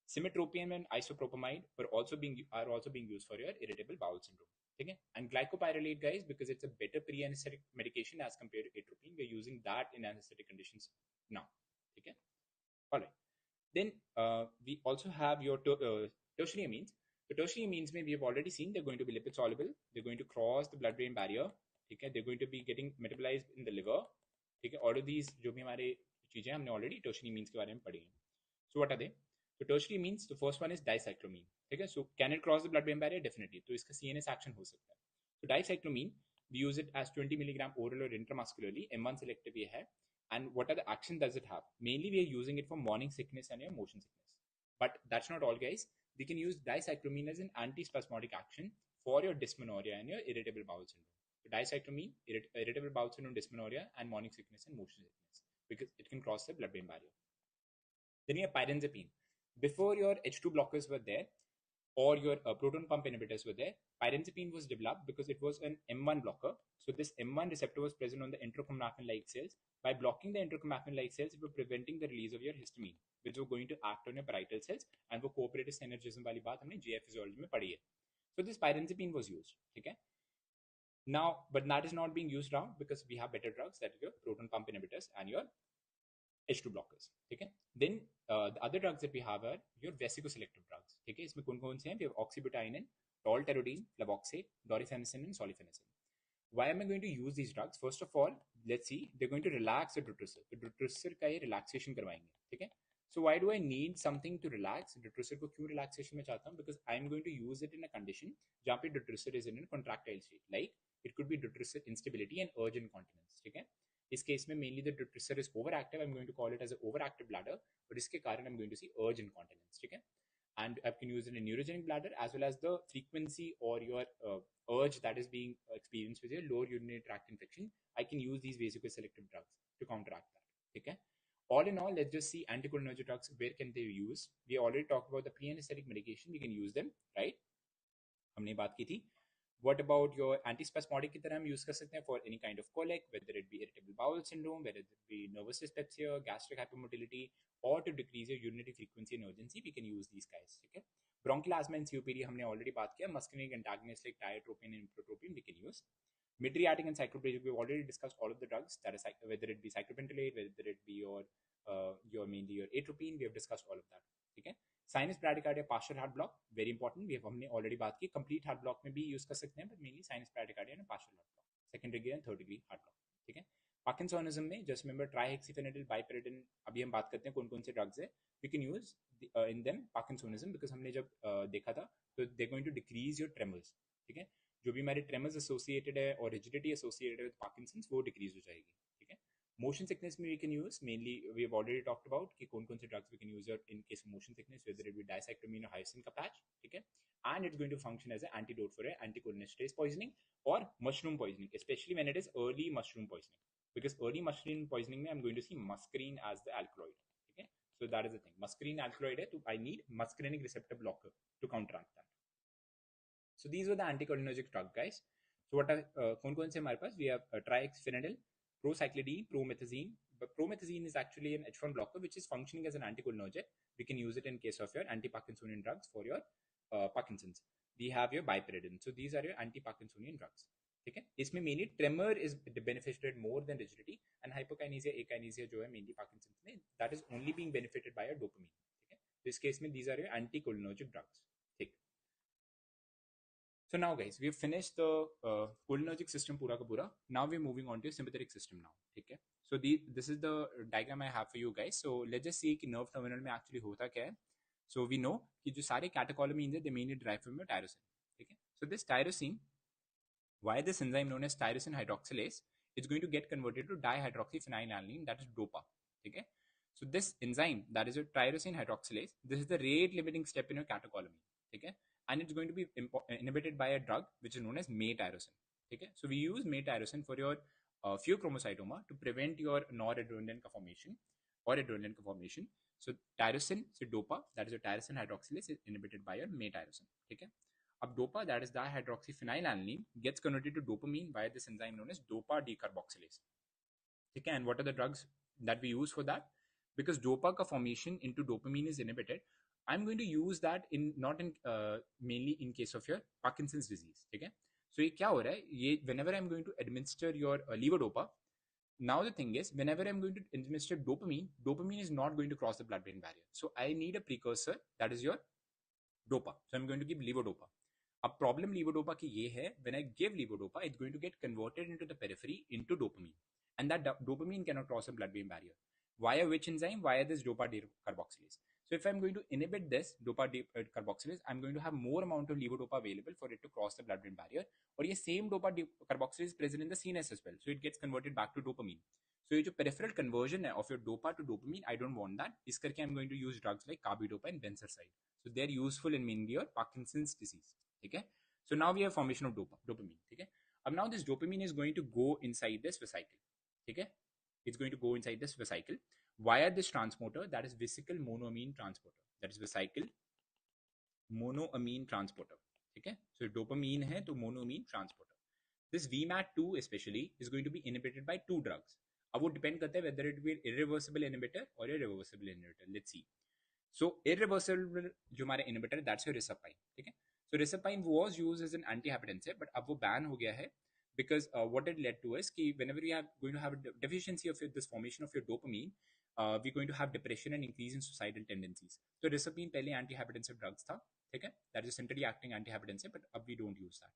Simetropium and isopropamide are also being used for your irritable bowel syndrome. Okay? And glycopyrrolate, guys, because it's a better pre-anesthetic medication as compared to atropine, we're using that in anesthetic conditions now. Okay? All right. Then we also have your tertiary amines. The tertiary amines we have already seen they're going to be lipid soluble. They're going to cross the blood-brain barrier. Okay? They're going to be getting metabolized in the liver. Okay? All of these जो भी हमारे चीजें हमने already tertiary amines के बारे में पढ़ी हैं. So what are they? So tertiary amines, the first one is dicyclomine. Okay? So can it cross the blood-brain barrier? Definitely. तो इसका CNS action हो सकता है. So dicyclomine, we use it as 20 milligram oral or intramuscularly. M1 selective ये है. And what are the action does it have? Mainly we are using it for morning sickness and your motion sickness. But that's not all, guys. We can use dicyclomine as an antispasmodic action for your dysmenorrhea and your irritable bowel syndrome. So dicyclomine, irritable bowel syndrome, dysmenorrhea, and morning sickness and motion sickness, because it can cross the blood-brain barrier. Then you have pirenzepine. Before your H2 blockers were there, or your proton pump inhibitors were there, pirenzepine was developed because it was an M1 blocker. So this M1 receptor was present on the enterochromatin-like cells. By blocking the enterochromatin-like cells, it was preventing the release of your histamine, which was going to act on your parietal cells. And वो cooperative synergism वाली बात हमने GI physiology में पढ़ी है. So this pirenzepine was used. Okay? Now, but that is not being used now because we have better drugs, that is your proton pump inhibitors and your H2 blockers. ठीक है? Then the other drugs that we have are your vesicoselective drugs. ठीक है? इसमें कौन कौन से हैं? We have oxybutynin, tolterodine, flavoxate, dorifenacin, and solifenacin. Why am I going to use these drugs? First of all, let's see, they're going to relax the detrusor. The detrusor का ये relaxation करवाएंगे, ठीक है? So why do I need something to relax? Detrusor को क्यों relaxation में चाहता हूँ? Because I'm going to use it in a condition जहाँ पे detrusor is in a contractile state. Like it could be detrusor instability and urge incontinence, ठीक है? इस केस में mainly the detrusor is overactive. I'm going to call it as an overactive bladder. और इसके कारण I'm going to see urge incontinence, ठीक है? And I can use it in neurogenic bladder as well as the frequency or your urge that is being experienced with your lower urinary tract infection. I can use these vasoconstrictive drugs to counteract that. Okay. All in all, let's just see anticholinergic drugs. Where can they be used? We already talked about the pre-anesthetic medication. We can use them, right? हमने बात की थी. What about your antispasmodic की तरह हम use कर सकते हैं for any kind of colic, whether it be irritable bowel syndrome, whether it be nervous dyspepsia, gastric hypermotility, or to decrease your urinary frequency and urgency, we can use these guys. ठीक है? Bronchial asthma and COPD हमने already बात किया. Muscarinic antagonists like tiotropium and ipratropium we can use. Mydriatic and cycloplegic, we've already discussed all of the drugs. That is, whether it be cyclopentolate, whether it be your mainly your atropine, we have discussed all of that. ठीक है? Sinus bradycardia partial heart block very important, we हमने already बात की. Complete heart block में भी use कर सकते हैं, but mainly sinus bradycardia and partial heart block, second degree and third degree heart block. ठीक है. पार्किंसोनिज्म में जस्ट रिमेंबर ट्राइहेक्सिफेनिडिल, बाइपेरिडिन, अभी हम बात करते हैं कौन कौन से ड्रग्स है we can use in them parkinsonism, because हमने जब देखा था तो they going to decrease your tremors. ठीक है. जो भी हमारे ट्रेमर्स एसोसिएटेड है और रिजिडिटी एसोसिएटेड है विद पार्किंसंस वो डिक्रीज हो जाएगी. ठीक है. मोशन सिकनेस में we can use mainly we have already talked about कि कौन कौन से drugs we can use in case of motion sickness, whether it B dicyclomine और हाइसिन का पैच. ठीक है. And it's going to function as an antidote for anticholinesterase poisoning और mushroom poisoning, especially when it is early mushroom poisoning, because early mushroom poisoning में I am going to see muscarine as the alkaloid. ठीक है. So that is the thing, muscarine alkaloid है तो I need muscarinic receptor blocker to counteract that. So these were the anticholinergic drug guys. So what are कौन से हमारे पास? We have triaxphenadil, procyclidine, promethazine. But promethazine is actually an H1 blocker which is functioning as an anticholinergic. We can use it in case of your anti-Parkinsonian drugs for your Parkinson's. We have your biperidine. So these are your anti-Parkinsonian drugs. ठीक है. इसमें mainly tremor is benefited more than rigidity and hypokinesia, akinesia जो है mainly Parkinson's में that is only being benefited by your dopamine. ठीक है. तो इस केस में these are your anticholinergic drugs. ठीक. So now guys, we have finished the cholinergic system पूरा का पूरा. Now we are moving on to sympathetic system now. ठीक है. So this is the diagram I have for you guys. So let's just see कि nerve terminal में actually होता क्या है. So we know कि जो सारे catecholamines है they mainly derive from tyrosine. ठीक है. So this tyrosine, why this enzyme known as tyrosine hydroxylase is going to get converted to dihydroxyphenylalanine, that is DOPA. ठीक है. So this enzyme, that is your tyrosine hydroxylase, this is the rate limiting step in your catecholamine. ठीक है. And it's going to be inhibited by a drug which is known as May-tyrosine. Okay? So we use May-tyrosine for your pheochromocytoma to prevent your noradrenaline formation or adrenaline formation. So tyrosine, so DOPA, that is your tyrosine hydroxylase, is inhibited by your May-tyrosine. Okay? Ab DOPA, that is dihydroxyphenylalanine, gets converted to dopamine by this enzyme known as DOPA decarboxylase. Okay? And what are the drugs that we use for that? Because DOPA ka formation into dopamine is inhibited, I'm going to use that in not in mainly in case of your Parkinson's disease. ठीक है. So ये क्या हो रहा है? ये whenever I'm going to administer your levodopa, now the thing is whenever I'm going to administer dopamine, dopamine is not going to cross the blood-brain barrier. So I need a precursor that is your dopa. So I'm going to give levodopa. A problem levodopa की ये है, when I give levodopa, it's going to get converted into the periphery into dopamine, and that dopamine cannot cross the blood-brain barrier. Via which enzyme? Via this DOPA decarboxylase. So if I'm going to inhibit this DOPA decarboxylase, I'm going to have more amount of levodopa available for it to cross the blood-brain barrier. और ये same DOPA decarboxylase is present in the CNS as well. So it gets converted back to dopamine. So ये जो peripheral conversion है of your DOPA to dopamine, I don't want that. इस करके I'm going to use drugs like carbidopa and benzerside. So they're useful in mainly your Parkinson's disease. ठीक है. So now we have formation of dopamine. ठीक है. अब now this dopamine is going to go inside this vesicle. ठीक है. It's going to go inside this vesicle via this transporter, that is vesicle monoamine transporter. That is vesicle monoamine transporter. Okay? So dopamine hai to monoamine transporter. This VMAT2 especially is going to be inhibited by two drugs. अब वो depend करता है whether it be irreversible inhibitor or a reversible inhibitor. Let's see. So irreversible जो हमारे inhibitor, that's your risapine. ठीक है? So risapine was used as an antihypertensive, but अब वो ban हो गया है. Because what it led to is कि whenever you are going to have a deficiency of this formation of your dopamine, we're going to have depression and increase in suicidal tendencies. So risperidone पहले antihypertensive drugs था, ठीक है? That is centrally acting antihypertensive, but अब we don't use that.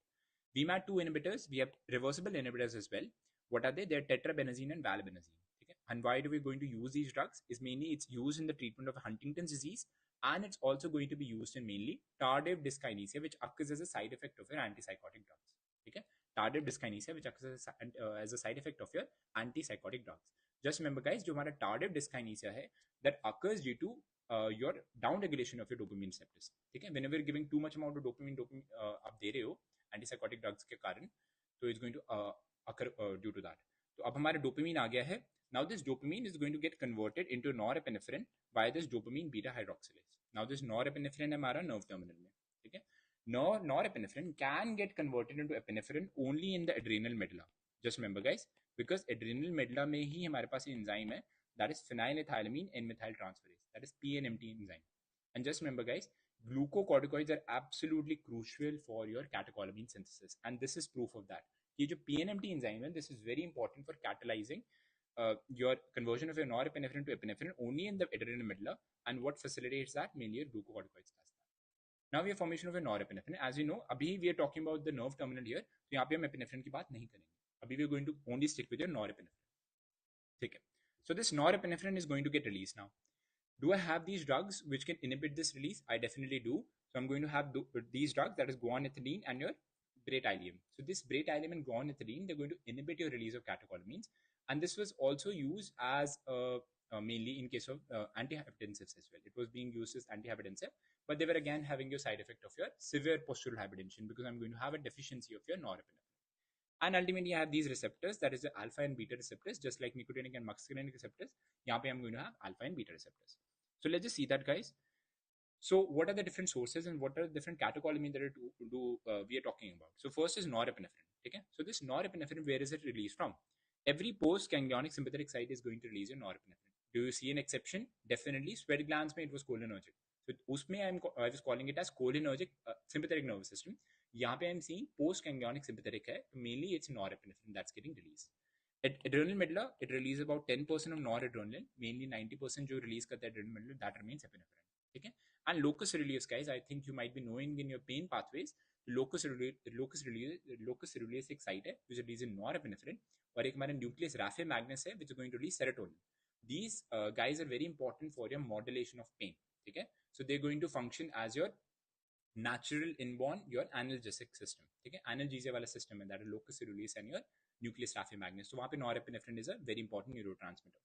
VMAT2 inhibitors, we have reversible inhibitors as well. What are they? They're tetrabenazine and valbenazine. Okay? And why do we going to use these drugs? Is mainly it's used in the treatment of Huntington's disease, and it's also going to be used in mainly tardive dyskinesia, which occurs as a side effect of your antipsychotic drugs. Okay? Tardive dyskinesia, which occurs as a side effect of your antipsychotic drugs. Just remember, guys, जो हमारा tardive dyskinesia है, that occurs due to your down regulation of your dopamine receptors. ठीक है? Whenever you're giving too much amount of dopamine आप दे रहे हो antipsychotic drugs के कारण, तो it's going to occur due to that. तो अब हमारा dopamine आ गया है. Now this dopamine is going to get converted into norepinephrine by this dopamine beta hydroxylase. Now this norepinephrine है हमारा nerve terminal में, ठीक है? Norepinephrine can get converted into epinephrine only in the adrenal medulla. Just remember, guys, because adrenal medulla में ही हमारे पास enzyme है, that is phenylethylamine N-methyl transferase, that is PNMT enzyme. And just remember, guys, glucocorticoids are absolutely crucial for your catecholamine synthesis, and this is proof of that. ये जो PNMT enzyme है, this is very important for catalyzing your conversion of your norepinephrine to epinephrine only in the adrenal medulla, and what facilitates that? Mainly your glucocorticoids does that. Now we have formation of a norepinephrine. As you know, अभी we are talking about the nerve terminal here, तो यहाँ पे हम epinephrine की बात नहीं करेंगे. अभी we are going to only stick with your norepinephrine. ठीक है? So this norepinephrine is going to get released now. Do I have these drugs which can inhibit this release? I definitely do. So I'm going to have these drugs, that is guanethidine and your bratilyum. So this bratilyum and guanethidine, they're going to inhibit your release of catecholamines, and this was also used as mainly in case of antihypertensives as well. It was being used as antihypertensive, but they were again having your side effect of your severe postural hypertension, because I'm going to have a deficiency of your norepinephrine. And ultimately I have these receptors, that is the alpha and beta receptors, just like nicotinic and muscarinic receptors. Here I'm going to have alpha and beta receptors. So let's just see that, guys. So what are the different sources and what are the different catecholamines that we are talking about? So first is norepinephrine. Okay? So this norepinephrine, where is it released from? Every postganglionic sympathetic site is going to release your norepinephrine. Do you see an exception? Definitely. Sweat glands, it was cholinergic. So usme I was calling it as cholinergic sympathetic nervous system. यहाँ पे I'm seeing postganglionic sympathetic है, mainly it's norepinephrine that's getting released. At adrenal medulla, it releases about 10% of noradrenaline, mainly 90% जो release करता है adrenal medulla, that remains epinephrine. ठीक है? And locus coeruleus, guys, I think you might be knowing in your pain pathways, locus coeruleus एक site है which releases norepinephrine, और एक हमारा nucleus raphe magnus है which is going to release serotonin. These guys are very important for your modulation of pain. ठीक है? So they're going to function as your natural inborn your analgesic system. ठीक है? Analgesia वाला system है, that is locus coeruleus and your nucleus raphe magnus. So वहाँ पे norepinephrine is a very important neurotransmitter.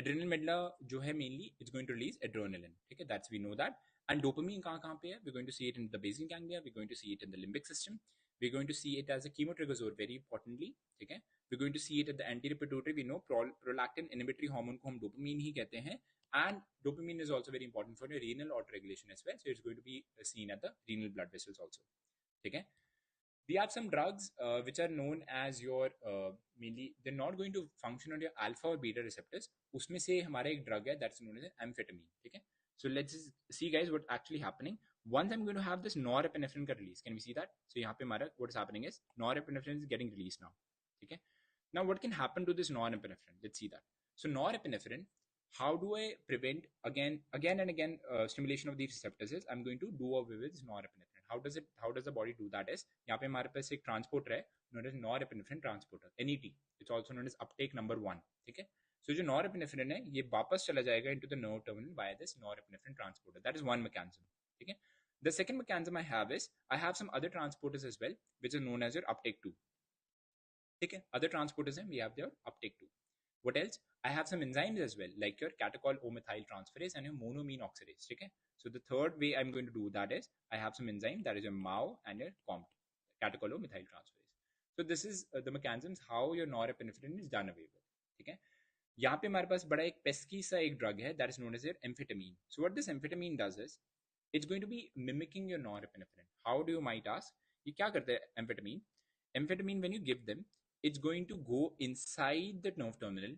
Adrenal medulla जो है mainly it's going to release adrenaline. ठीक है? That's we know that. And dopamine कहाँ पे है? We're going to see it in the basal ganglia. We're going to see it in the limbic system. We're going to see it as a chemotrigosaur very importantly. ठीक है? We're going to see it at the anterior pituitary. We know prolactin inhibitory hormone को हम dopamine ही कहते हैं. And dopamine is also very important for your renal autoregulation as well. So it's going to be seen at the renal blood vessels also. Okay? We have some drugs which are known as your mainly they're not going to function on your alpha or beta receptors. उसमें से हमारा एक drug है that's known as amphetamine. Okay? So let's see, guys, what's actually happening. Once I'm going to have this norepinephrine release. Can we see that? So यहाँ पे हमारा what is happening is norepinephrine is getting released now. Okay? Now what can happen to this norepinephrine? Let's see that. So norepinephrine, how do I prevent again and again stimulation of these receptors is I'm going to do away with this norepinephrine. How does the body do that is यहाँ पे हमारे पास एक transporter है known as norepinephrine transporter, NET. It's also known as uptake number 1. ठीक है? So जो norepinephrine है ये वापस चला जाएगा into the nerve terminal via this norepinephrine transporter. That is one mechanism. ठीक है? The second mechanism I have is I have some other transporters as well which is known as your uptake 2. ठीक है? Other transporters we have their uptake 2. What else? I have some enzymes as well, like your catechol O-methyl transferase and your monoamine oxidase. Okay? So the third way I'm going to do that is I have some enzyme that is your MAO and your COMT, catechol O-methyl transferase. So this is the mechanisms how your norepinephrine is done away with. Okay? यहाँ पे हमारे पास बड़ा एक pesky सा एक drug है that is known as your amphetamine. So what this amphetamine does is it's going to be mimicking your norepinephrine. How do you might ask? ये क्या करता है amphetamine? Amphetamine when you give them, it's going to go inside the nerve terminal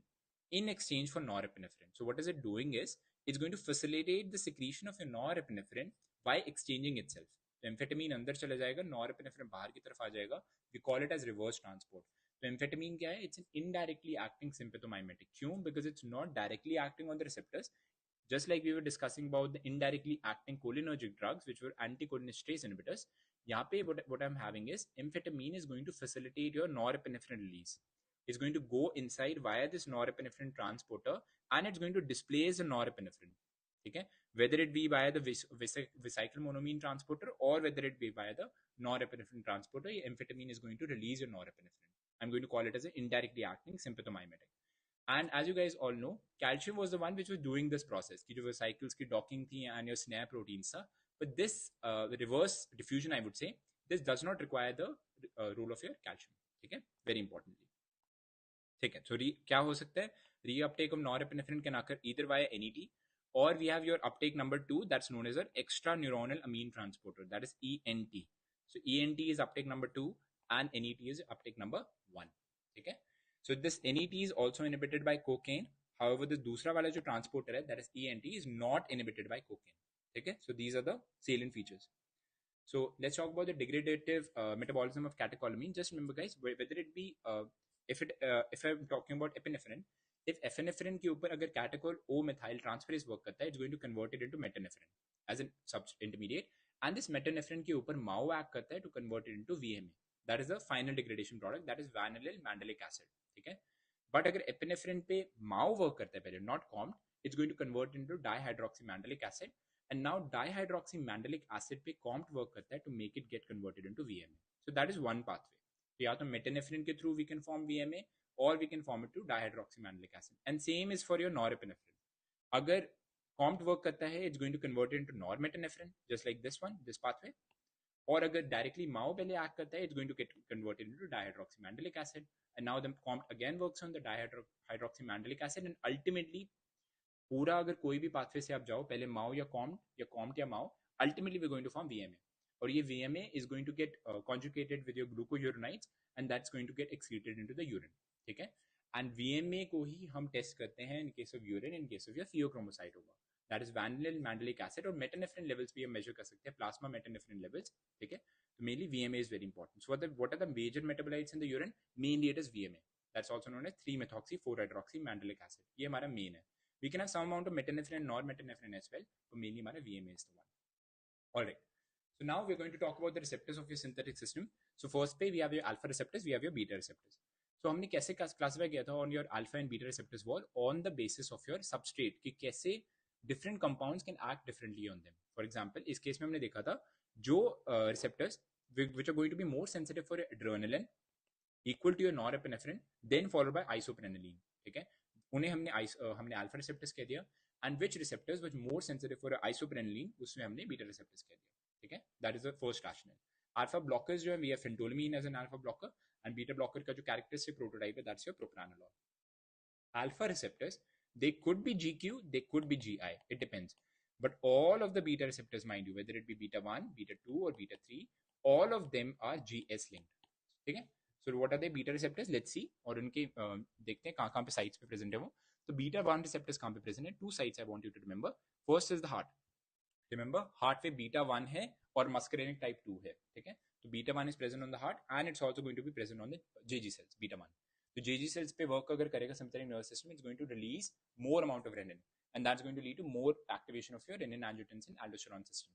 in exchange for norepinephrine. So what is it doing is it's going to facilitate the secretion of your norepinephrine by exchanging itself. So amphetamine अंदर चला जाएगा, norepinephrine बाहर की तरफ आ जाएगा. We call it as reverse transport. तो amphetamine क्या है? It's an indirectly acting sympathomimetic. क्यों? Because it's not directly acting on the receptors. Just like we were discussing about the indirectly acting cholinergic drugs, which were anticholinesterase inhibitors, यहाँ पे what I'm having is amphetamine is going to facilitate your norepinephrine release. It's going to go inside via this norepinephrine transporter, and it's going to displace the norepinephrine. ठीक है? Whether it be via the vesicylmonoamine transporter or whether it be via the norepinephrine transporter, amphetamine is going to release your norepinephrine. I'm going to call it as an indirectly acting sympathomimetic. And as you guys all know, calcium was the one which was doing this process. कि जो vesicles की docking थी and your snare proteins था. But this the reverse diffusion, I would say, this does not require the role of your calcium. ठीक है? Very importantly. ठीक है? So क्या हो सकता है? Reuptake of norepinephrine can occur either via NET, or we have your uptake number 2, that's known as an extra neuronal amine transporter, that is ENT. So ENT is uptake number 2 and NET is uptake number 1. ठीक है? So this NET is also inhibited by cocaine. However, the दूसरा वाला जो transporter है, that is ENT, is not inhibited by cocaine. ठीक है? So these are the salient features. So let's talk about the degradative metabolism of catecholamine. Just remember, guys, whether it be if I'm talking about epinephrine, if epinephrine के ऊपर अगर catechol O methyl transferase work करता है, it's going to convert it into metanephrine as an intermediate, and this metanephrine के ऊपर MAO act करता है to convert it into VMA. That is the final degradation product, that is vanillyl mandelic acid. ठीक है? But अगर epinephrine पे MAO work करता है पहले, not COMT, it's going to convert into dihydroxymandelic acid. And now dihydroxymandelic acid पे COMT work करता है to make it get converted into VMA. So that is one pathway. तो या तो metanephrine के through we can form VMA, or we can form it to dihydroxymandelic acid. And same is for your norepinephrine. अगर COMT work करता है, it's going to convert it into normetanephrine, just like this one, this pathway. और अगर directly माओ पहले act करता है, it's going to get converted into dihydroxymandelic acid, and now the COMT again works on the dihydroxymandelic acid, and ultimately पूरा अगर कोई भी pathway से आप जाओ, पहले माओ या कॉम्ट या MAO, ultimately we going to form VMA, और ये VMA is going to get conjugated with your glucuronides, and that's going to get excreted into the urine. ठीक है? एंड वीएमए को ही हम टेस्ट करते हैं in case of urine, in case of your pheochromocytoma होगा, that is vanillyl mandelic acid, और metanephrine levels भी हम मेजर कर सकते हैं, प्लाज्मा मेटानेफ्रिन लेवल्स. ठीक है? तो mainly VMA is very important. So what are the major metabolites in the urine? Mainly it is VMA. That's also known as 3-methoxy 4-hydroxy mandelic acid. ये हमारा main है. We can have some amount of metanephrine and normetanephrine as well, but mainly हमारा VMA is the one. Alright. So now we're going to talk about the receptors of your synthetic system. So first पे we have your alpha receptors, we have your beta receptors. So हमने कैसे classify किया था on your alpha and beta receptors were on the basis of your substrate कि कैसे different compounds can act differently on them. For example, इस case में हमने देखा था जो receptors which are going to be more sensitive for adrenaline equal to your norepinephrine, then followed by isoprenaline. ठीक है? उन्हें हमने alpha receptors कह दिया, and which receptors which more sensitive for isoprenaline, उसमें हमने beta receptors कह दिया. ठीक है? That is the first rationale. Alpha blockers जो है, we have phentolamine as an alpha blocker, and beta blocker का जो characteristic prototype है, that's your propranolol. Alpha receptors, they could be GQ, they could be GI, it depends. But all of the beta receptors, mind you, whether it be beta 1, beta 2 or beta 3, all of them are GS linked. ठीक है? So what are the beta receptors? Let's see. और उनके देखते हैं कहाँ पे sites पे present है वो. तो beta 1 receptors कहाँ पे present है? Two sites I want you to remember. First is the heart. Remember, heart पे beta 1 है और muscarinic type 2 है. ठीक है? तो beta 1 is present on the heart, and it's also going to be present on the JG cells, beta 1. तो JG cells पे work अगर करेगा sympathetic nervous system, it's going to release more amount of renin, and that's going to lead to more activation of your renin, angiotensin, aldosterone system.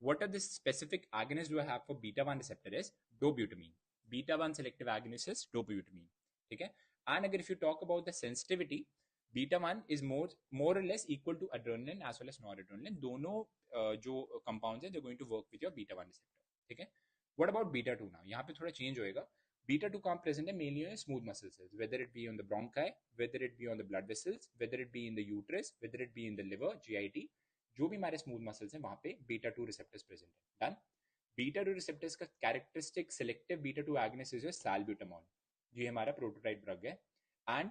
What are the specific agonists do I have for beta 1 receptor is dobutamine. Beta 1 selective agonist is dobutamine. ठीक है? And अगर if you talk about the sensitivity, beta 1 is more or less equal to adrenaline as well as noradrenaline. दोनों जो compounds हैं, they're going to work with your beta 1 receptor. ठीक है? What about beta 2 now? यहाँ पे थोड़ा change होएगा. Beta 2 कहाँ present है? Mainly on smooth muscle cells, whether it be on the bronchi, whether it be on the blood vessels, whether it be in the uterus, whether it be in the liver, GIT. जो भी हमारे smooth muscles हैं वहां पे beta 2 receptors present है. Done. Beta 2 receptors का characteristic selective beta 2 agonist is salbutamol, ये हमारा प्रोटोटाइप ड्रग है. And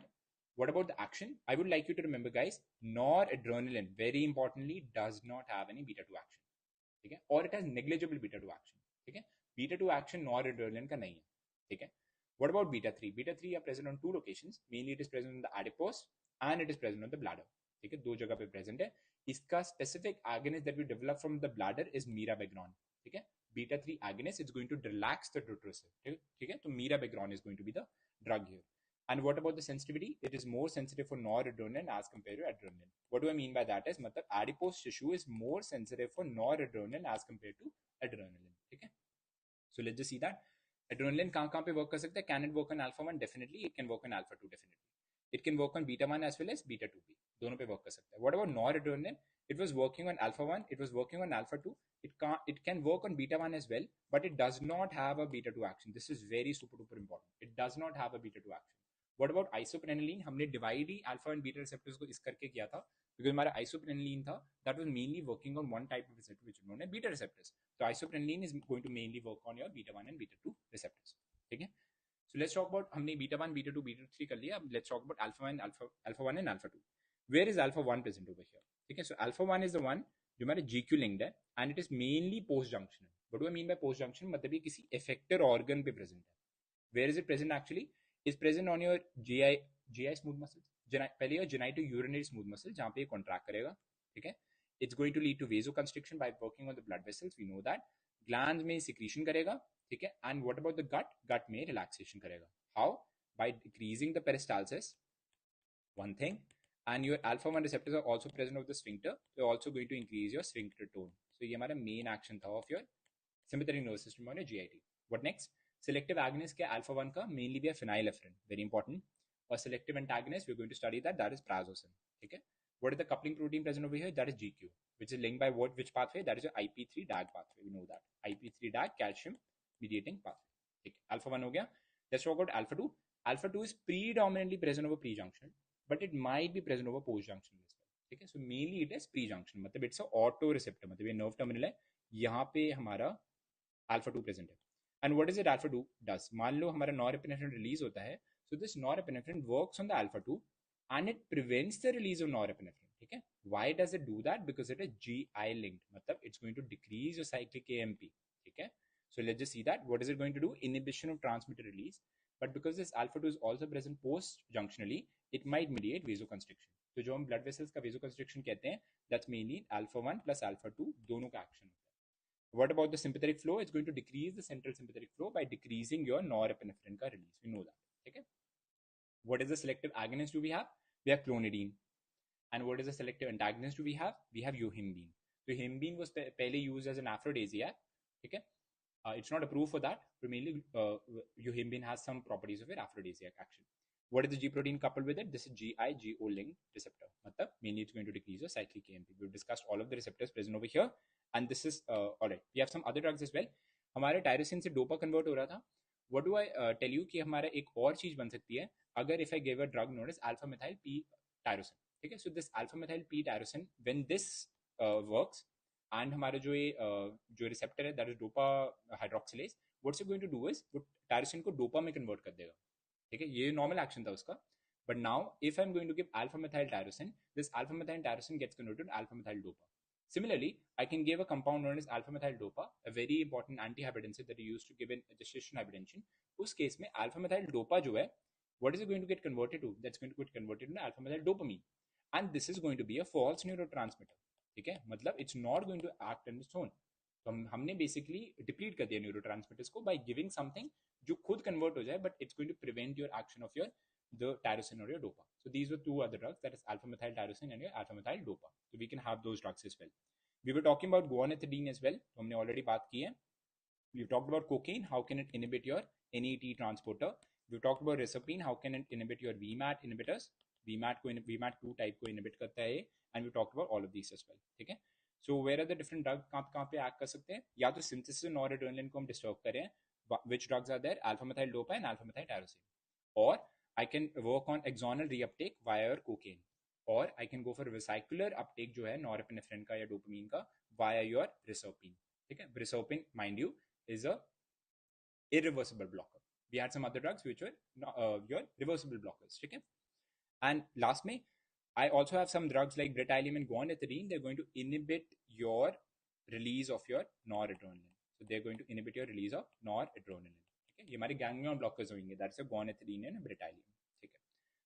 what about the action? I would like you to remember guys, noradrenaline very importantly does not have any beta 2 action. ठीक है? और it has negligible beta 2 action. ठीक है? Beta 2 action noradrenaline का नहीं है. ठीक है? What about beta 3? Beta 3 are present on two locations. Mainly it is present on the adipose and it is present on the bladder. ठीक है? दो जगह पे present है. इसका specific agonist that we develop from the bladder is mirabegron. ठीक है? beta 3 agonist, it's going to relax the receptor. Okay, so mirabegron is going to be the drug here. And what about the sensitivity? It is more sensitive for noradrenaline as compared to adrenaline. What do I mean by that is, matlab adipose tissue is more sensitive for noradrenaline as compared to adrenaline. Okay, so let's just see that. Adrenaline कहाँ पे work कर सकता है? Can it work on alpha 1? Definitely. It can work on alpha 2. Definitely. It can work on beta 1 as well as beta 2 भी. दोनों पे work कर सकता है. What about noradrenaline? It was working on alpha 1. It was working on alpha 2. It can work on beta 1 as well, but it does not have a beta 2 action. This is very super duper important. It does not have a beta 2 action. What about isoprenaline? हमने divide he alpha and beta receptors को इस करके किया था, because हमारा isoprenaline था, that was mainly working on one type of receptor which is known as beta receptors. So isoprenaline is going to mainly work on your beta 1 and beta 2 receptors. ठीक है? So let's talk about, हमने beta 1, beta 2, beta 3 कर लिया. अब let's talk about alpha 1 and alpha 2. Where is alpha 1 present over here? ठीक है? So alpha 1 is the one जो हमारे GQ linked है, and it is mainly post junctional. What do I mean by post junction? मतलब ये किसी effector organ पे present है. Where is it present actually? Is present on your GI smooth muscles. पहले your genitourinary smooth muscle जहाँ पे ये contract करेगा. ठीक है? It's going to lead to vasoconstriction by working on the blood vessels. We know that. Glands में secretion करेगा. ठीक है? And what about the gut? Gut में relaxation करेगा. How? By decreasing the peristalsis. One thing. And your alpha 1 receptors are also present of the sphincter. They're also going to increase your sphincter tone. So ये हमारा main action था of your sympathetic nervous system on your GIT. What next? Selective agonist के alpha 1 का mainly भी है phenylephrine. Very important. Or selective antagonist, we're going to study that. That is prazosin. Okay. What is the coupling protein present over here? That is GQ, which is linked by what? Which pathway? That is your IP3 DAG pathway. We know that. IP3 DAG, calcium mediating pathway. Okay. Alpha 1 हो गया. Let's talk about alpha 2. Alpha 2 is predominantly present over pre-junction, but it might be present over post-junction as well. Okay. So mainly it is pre-junction. मतलब it's a auto receptor. मतलब ये nerve terminal है. यहाँ पे हमारा alpha 2 present है. And what is it alpha 2 does? मान लो हमारा norepinephrine release होता है. So this norepinephrine works on the alpha 2 and it prevents the release of norepinephrine. ठीक है? Why does it do that? Because it is GI linked. मतलब it's going to decrease your cyclic AMP. ठीक है? So let's just see that. What is it going to do? Inhibition of transmitter release. But because this alpha 2 is also present post junctionally, it might mediate vasoconstriction. तो जो हम blood vessels का vasoconstriction कहते हैं, that's mainly alpha 1 plus alpha 2 दोनों का action होता है. What about the sympathetic flow? It's going to decrease the central sympathetic flow by decreasing your norepinephrine ka release. We know that. Okay. What is the selective agonist do we have? We have clonidine. And what is the selective antagonist do we have? We have yohimbine. So yohimbine was pehले used as an aphrodisiac. Okay. It's not approved for that. But mainly yohimbine has some properties of an aphrodisiac action. What is the G protein coupled with it? This is GI-GO linked receptor. Matlab, mainly it's going to decrease your cyclic AMP. We've discussed all of the receptors present over here. And this is alright. We have some other drugs as well. हमारे tyrosine से dopa convert हो रहा था. What do I tell you कि हमारा एक और चीज बन सकती है अगर if I give a drug known as alpha methyl p tyrosine. ठीक है? So this alpha methyl p tyrosine, when this works, and हमारा जो ये जो receptor है, that is dopa hydroxylase, what's it going to do is वो tyrosine को dopa में convert कर देगा. ठीक है? ये normal action था उसका. But now if I'm going to give alpha methyl tyrosine, this alpha methyl tyrosine gets converted to alpha methyl dopa. Similarly, I can give a compound known as alpha methyl dopa, a very important antihypertensive that you use to give in gestation hypertension. उस case में alpha methyl dopa जो है, what is it going to get converted to? That's going to get converted into alpha methyl dopamine, and this is going to be a false neurotransmitter. ठीक है? मतलब it's not going to act on its own. तो हमने basically deplete कर दिया neurotransmitters को by giving something जो खुद convert हो जाए, but it's going to prevent your action of your the tyrosine or your dopa. So these were two other drugs, that is alpha methyl tyrosine and your alpha methyl dopa. So we can have those drugs as well. We were talking about guanethidine as well. तो हमने already बात की है. We've talked about cocaine. How can it inhibit your NET transporter? We've talked about reserpine. How can it inhibit your VMAT inhibitors? VMAT 2 type को inhibit करता है. And we talked about all of these as well. ठीक है? So where are the different drugs कहाँ पे act कर सकते हैं? या तो synthesis of noradrenaline को हम disturb करें. Which drugs are there? Alpha methyl dopa and alpha methyl tyrosine. Or I can work on axonal reuptake via your cocaine. Or I can go for vesicular uptake जो है norepinephrine का या dopamine का via your reserpine. ठीक है? Reserpine, mind you, is a irreversible blocker. We had some other drugs which were your reversible blockers. ठीक है? And last में, I also have some drugs like bretalumin and guanethidine. They're going to inhibit your release of your noradrenaline. So they're going to inhibit your release of noradrenaline. Okay? ये हमारे ganglion blockers होंगे. That's a guanethidine and bretalumin. ठीक है?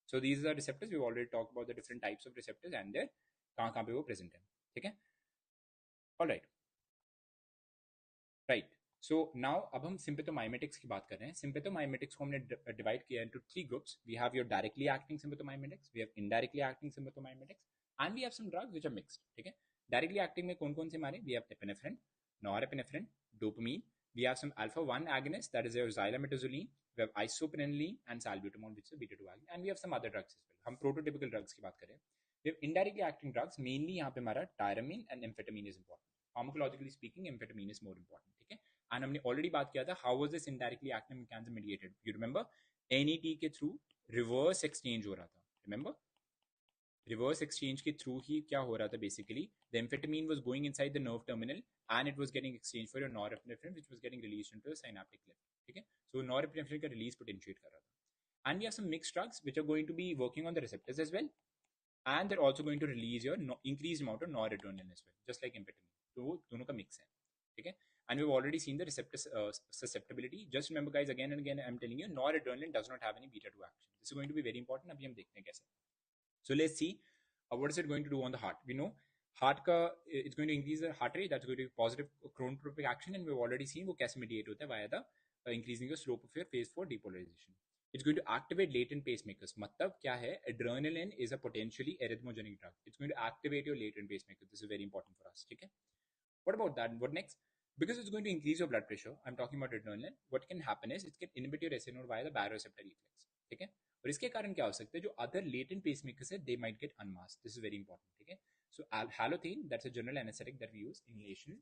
So these are the receptors. We've already talked about the different types of receptors and their कहाँ पे वो present है. ठीक है? All right. Right. So now अब हम सिम्पेथोमाइमेटिक्स की बात कर रहे हैं. सिम्पेथोमाइमेटिक्स को हमने डिवाइड किया into 3 groups. We have your directly acting sympathomimetics, we have indirectly acting sympathomimetics, and we have some drugs which are mixed. ठीक है. डायरेक्टली एक्टिंग में कौन कौन से हमारे? We have epinephrine, norepinephrine, dopamine. We have some alpha 1 agonist, that is your xylamidozoline. We have isoprenaline and salbutamol, which is a beta 2 agonist, and we have some other drugs as well. हम prototypical drugs की बात करें. We have indirectly acting drugs, mainly यहाँ पे हमारा tyramine and amphetamine is important. Pharmacologically speaking, amphetamine is more important. ठीक है. And हमने ऑलरेडी बात किया था how was this indirectly active mechanism mediated. You remember NET के थ्रू रिवर्स एक्सचेंज हो रहा था. रिमेंबर रिवर्स एक्सचेंज के थ्रू ही क्या हो रहा था? Basically the amphetamine was going inside the nerve terminal and it was getting exchange for your norepinephrine which was getting released into the synaptic cleft. ठीक है. सो नॉरएपिनेफ्रिन का रिलीज पोटेंशिएट कर रहा था. And we have some mixed drugs which are going to be working on the receptors as well, and they're also going to release your increased amount of noradrenaline as well, just like amphetamine. तो वो दोनों का mix है. ठीक है. And we've already seen the receptor susceptibility. Just remember guys, again and again I'm telling you, noradrenaline does not have any beta 2 action. This is going to be very important. अभी हम देखते हैं कैसे. So let's see what is it going to do on the heart. We know heart का it's going to increase the heart rate. That's going to be positive chronotropic action, and we've already seen वो कैसे mediate होता है via the increasing the slope of your phase 4 depolarization. It's going to activate latent pacemakers. मतलब क्या है? Adrenaline is a potentially arrhythmogenic drug. It's going to activate your latent pacemaker. This is very important for us. ठीक है. What about that? What next? Because it's going to increase your blood pressure. I'm talking about adrenaline. What can happen is it can inhibit your SA node via the baroreceptor reflex. ठीक है. और इसके कारण क्या हो सकता है? जो other latent pacemakers है, they might get unmasked. This is very important. ठीक है. So halothane, that's a general anesthetic that we use, inhalation.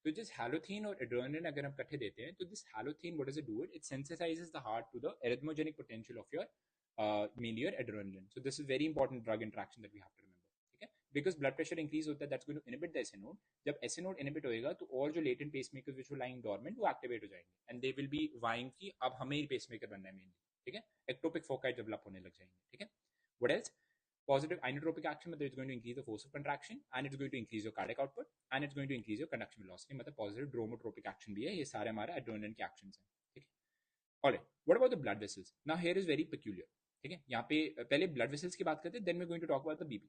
तो जिस हैलोथीन और एड्रेनलिन अगर हम इकट्ठे देते हैं तो this halothane what does it do? It sensitises the heart to the arrhythmogenic potential of your mainly your adrenaline. So this is very important drug interaction that we have to remember. ठीक है. Because blood pressure increase होता है, that's going to inhibit the SA node. जब SA node inhibit होएगा तो और जो latent pacemakers which were lying dormant वो activate हो जाएंगे, and they will be vying कि अब हमें ही pacemaker बनना है mainly. ठीक है. Ectopic foci develop होने लग जाएंगे. ठीक है. What else? Positive inotropic action, it's going to increase the force of contraction, and it's going to increase your cardiac output, and it's going to increase your conduction velocity. मतलब positive dromotropic action भी है. ये सारे हमारे adrenaline के actions हैं. ठीक है. Alright. What about the blood vessels? Now here is very peculiar. ठीक है. यहाँ पे पहले blood vessels की बात करते हैं, then we're going to talk about the BP.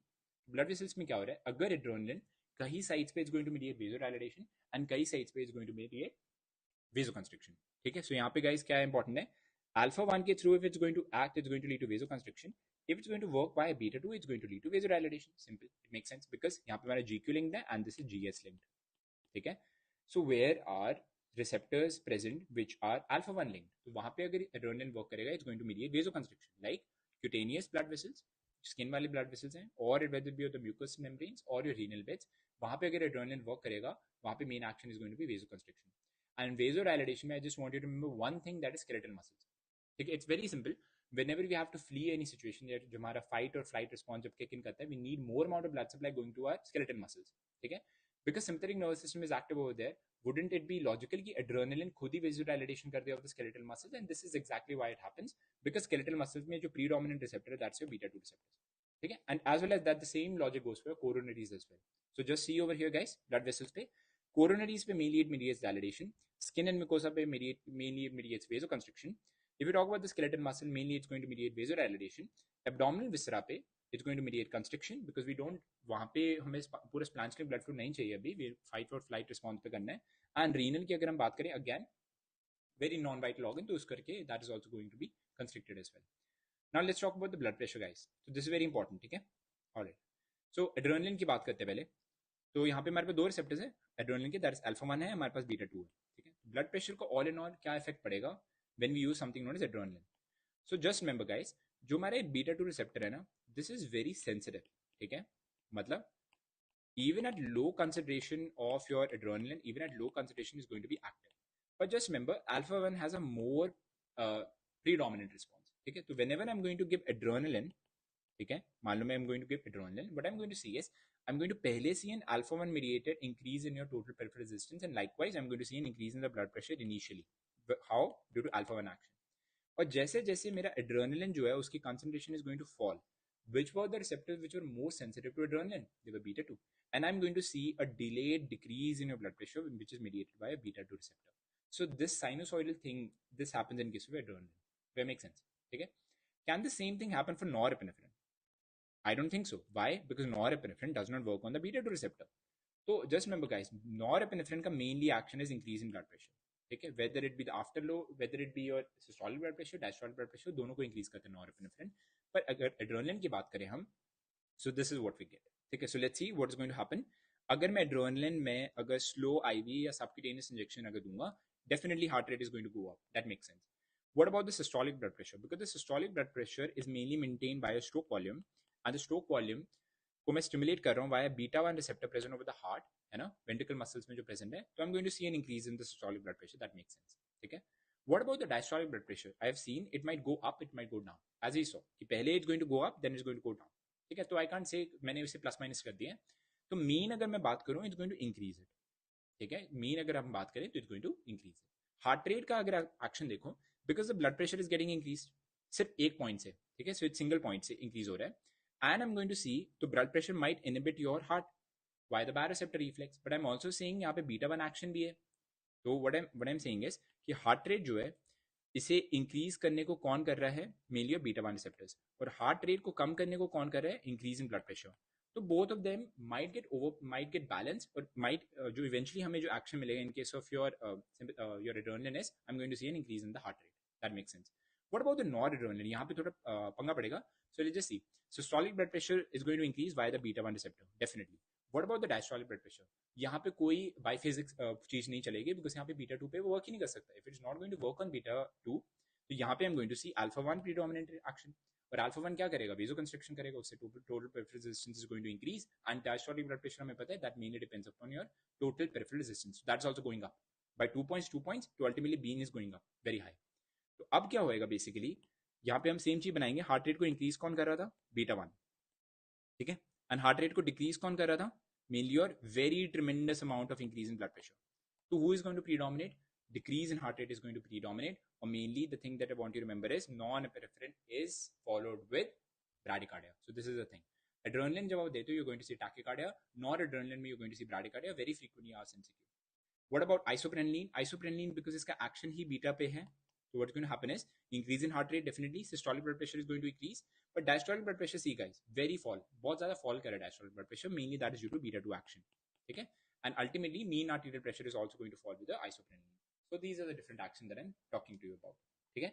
Blood vessels में क्या हो रहा है? अगर adrenaline कई sites पे it's going to mediate vasodilation, and कई sites पे it's going to mediate vasoconstriction. ठीक है. So यहाँ पे guys क्या important है? Alpha 1 के through, if it's going to act, it's going to lead to vasoconstriction. If it's going to work via beta 2, it's going to lead to vasodilation. Simple. It makes sense because यहाँ पे हमारा GQ linked है and this is GS linked. ठीक है. So where are receptors present which are alpha 1 linked? तो वहाँ पे अगर adrenaline work करेगा, it's going to mediate vasoconstriction, like cutaneous blood vessels, skin वाले blood vessels हैं, or whether it be the mucous membranes or your renal beds. वहाँ पे अगर adrenaline work करेगा, वहाँ पे main action is going to be vasoconstriction. And vasodilation में I just want you to remember one thing, that is skeletal muscles. ठीक है. It's very simple. whenever we have to flee any situation, जो हमारा fight और flight response जब kick in करता है, we need more amount of blood supply going to our skeletal muscles. ठीक है. because sympathetic nervous system is active over there, wouldn't it be logical कि adrenaline खुद ही vasodilation कर दे of the skeletal muscles, and this is exactly why it happens, because skeletal muscles में जो predominant receptor है, that's your beta 2 receptors. ठीक है. and as well as that, the same logic goes for coronaries as well. so just see over here guys, blood vessels पे coronaries पे mainly it mediates dilation, skin and mucosa पे mainly it mediates vasoconstriction. If you talk about the skeletal muscle, mainly it's going to mediate vasodilation. Abdominal viscera पे it's going to mediate constriction, because we don't, वहाँ पे हमें पूरा splanchnic blood flow नहीं चाहिए अभी, we fight or flight response पे करना है. And renal की अगर हम बात करें, again very non-vital organ, तो उस करके that is also going to be constricted as well. Now let's talk about the blood pressure guys. So this is very important. ठीक है. Alright. So adrenaline की बात करते हैं पहले. तो यहाँ पे हमारे पास दो रिसेप्टर्स है एड्रेनलिन के, दैट इज अल्फा 1 है, हमारे पास बीटा 2 है. ठीक है. ब्लड प्रेशर को ऑल इन ऑल क्या इफेक्ट पड़ेगा when we use something known as adrenaline? So just remember guys, जो हमारे बीटा 2 रिसेप्टर है ना, दिस इज वेरी सेंसिटिव. ठीक है. मतलब even at low concentration of your adrenaline, even at low concentration is going to be active. But just remember, alpha 1 has a more predominant response. ठीक है. तो whenever I'm going to give adrenaline, ठीक है, मान लो मैं I'm going to give adrenaline, what I'm going to see is I'm going to पहले see an alpha 1 mediated increase in your total peripheral resistance, and likewise I'm going to see an increase in the blood pressure initially. How? Due to alpha 1 action. और जैसे जैसे मेरा adrenaline जो है उसकी concentration is going to fall, which were the receptors which were more sensitive to adrenaline? They were beta 2. And I'm going to see a delayed decrease in your blood pressure, which is mediated by a beta 2 receptor. So this sinusoidal thing, this happens in case of adrenaline. Does that make sense? Okay? Can the same thing happen for norepinephrine? I don't think so. Why? Because norepinephrine does not work on the beta 2 receptor. So just remember guys, norepinephrine का mainly action is increase in blood pressure. ठीक है, weather it be the after low, weather it be your systolic blood pressure, diastolic blood pressure, दोनों को increase करते हैं norepinephrine. पर अगर adrenaline की बात करें हम, so this is what we get. ठीक है, so let's see what is going to happen. अगर मैं एड्रेनलिन में अगर स्लो आईवी या सबक्यूटेनियस इंजेक्शन अगर दूंगा, definitely heart rate is going to go up. That makes sense. What about the systolic blood pressure? Because the systolic blood pressure is mainly maintained by a stroke volume, and the stroke volume को मैं stimulate कर रहा हूँ via beta 1 receptor present over the heart, है ना, ventricle muscles में जो present है, तो I'm going to see an increase in the systolic blood pressure. That makes sense. ठीक है. What about the diastolic blood pressure? I have seen it might go up, it might go down. As we saw कि पहले it's going to go up, then it's going to go down. ठीक है, तो I can't say मैंने उसे plus minus कर दिया है. तो मीन अगर मैं बात करूँ, it's going to increase it. ठीक है, मीन अगर हम बात करें तो it's going to increase. Heart rate का अगर एक्शन देखो, because the blood pressure is getting increase सिर्फ एक पॉइंट से, ठीक है, सो इट्स सिंगल पॉइंट से इंक्रीज हो रहा है, and I am going to see तो blood pressure might inhibit your heart via the baroreceptor reflex, but I am also saying यहाँ पे बीटा 1 एक्शन भी है। तो what I am saying is कि हार्ट रेट जो है इसे इंक्रीज करने को कौन कर रहा है, मेनली बीटा 1 रिसेप्टर्स, और हार्ट रेट को कम करने को कौन कर रहा है, इंक्रीज इन ब्लड प्रेशर। तो both of them might get balance, और माइट जो इवेंचुअली हमें जो एक्शन मिलेगा in case of your adrenaline is I am going to see an increase in the heart rate. That makes sense. What about the noradrenaline, यहाँ पे थोड़ा पंगा पड़ेगा। So let's just see, systolic blood pressure is going to increase by the beta 1 receptor definitely. What about the diastolic blood pressure, यहाँ पे कोई biophysics चीज नहीं चलेगी, बिकॉज यहाँ पे बीटा 2 पे वो वर्क ही नहीं कर सकता। If it is not going to work on beta 2, तो यहाँ पे I am going to see alpha 1 predominant action, और अल्फा 1 क्या करेगा, वेसोकंस्ट्रिक्शन करेगा, उससे total peripheral resistance is going to increase, and diastolic blood pressure हमें पता है that mainly depends upon your total peripheral resistance, that's also going up by 2 points to ultimately being is going up very high. तो अब क्या होएगा basically, यहाँ पे हम सेम चीज बनाएंगे, हार्ट रेट को इंक्रीज कौन कर रहा था, बीटा 1, ठीक है, एंड हार्ट रेट को डिक्रीज कौन कर रहा था, mainly your very tremendous amount of increase in blood pressure. तो who is going to predominate, decrease in heart rate is going to predominate, or mainly the thing that I want you to remember is non-epinephrine is followed with bradycardia. So this is the thing. Adrenaline जब आप देते हो, you're going to see tachycardia. Noradrenaline में you're going to see bradycardia. Very frequently asked MCQ. What about isoprenaline? Isoprenaline because इसका action ही beta पे है. So what's going to happen is increase in heart rate definitely. Systolic blood pressure is going to increase, but diastolic blood pressure, see guys, very fall. बहुत ज़्यादा fall कर रहा है diastolic blood pressure. Mainly that is due to beta 2 action. ठीक है? And ultimately mean arterial pressure is also going to fall with the isoprenaline. So these are the different actions that I'm talking to you about. ठीक है?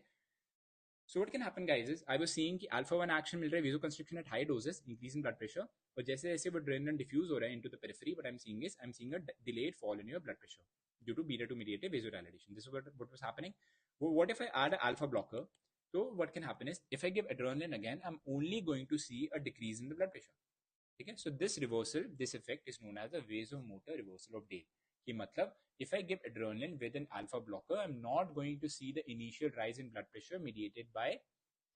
So what can happen guys is I was seeing कि alpha 1 action मिल रहा है vasoconstriction at high doses, increase in blood pressure, और जैसे जैसे वो adrenaline diffuse हो रहा है into the periphery, what I'm seeing is I'm seeing a delayed fall in your blood pressure due to beta 2 mediated vasodilation. This is what was happening. What if I add an alpha blocker? So what can happen is if I give adrenaline again, I'm only going to see a decrease in the blood pressure. ठीक है, so this reversal, this effect is known as the vasomotor reversal of Dale. कि मतलब if I give adrenaline with an alpha blocker, I'm not going to see the initial rise in blood pressure mediated by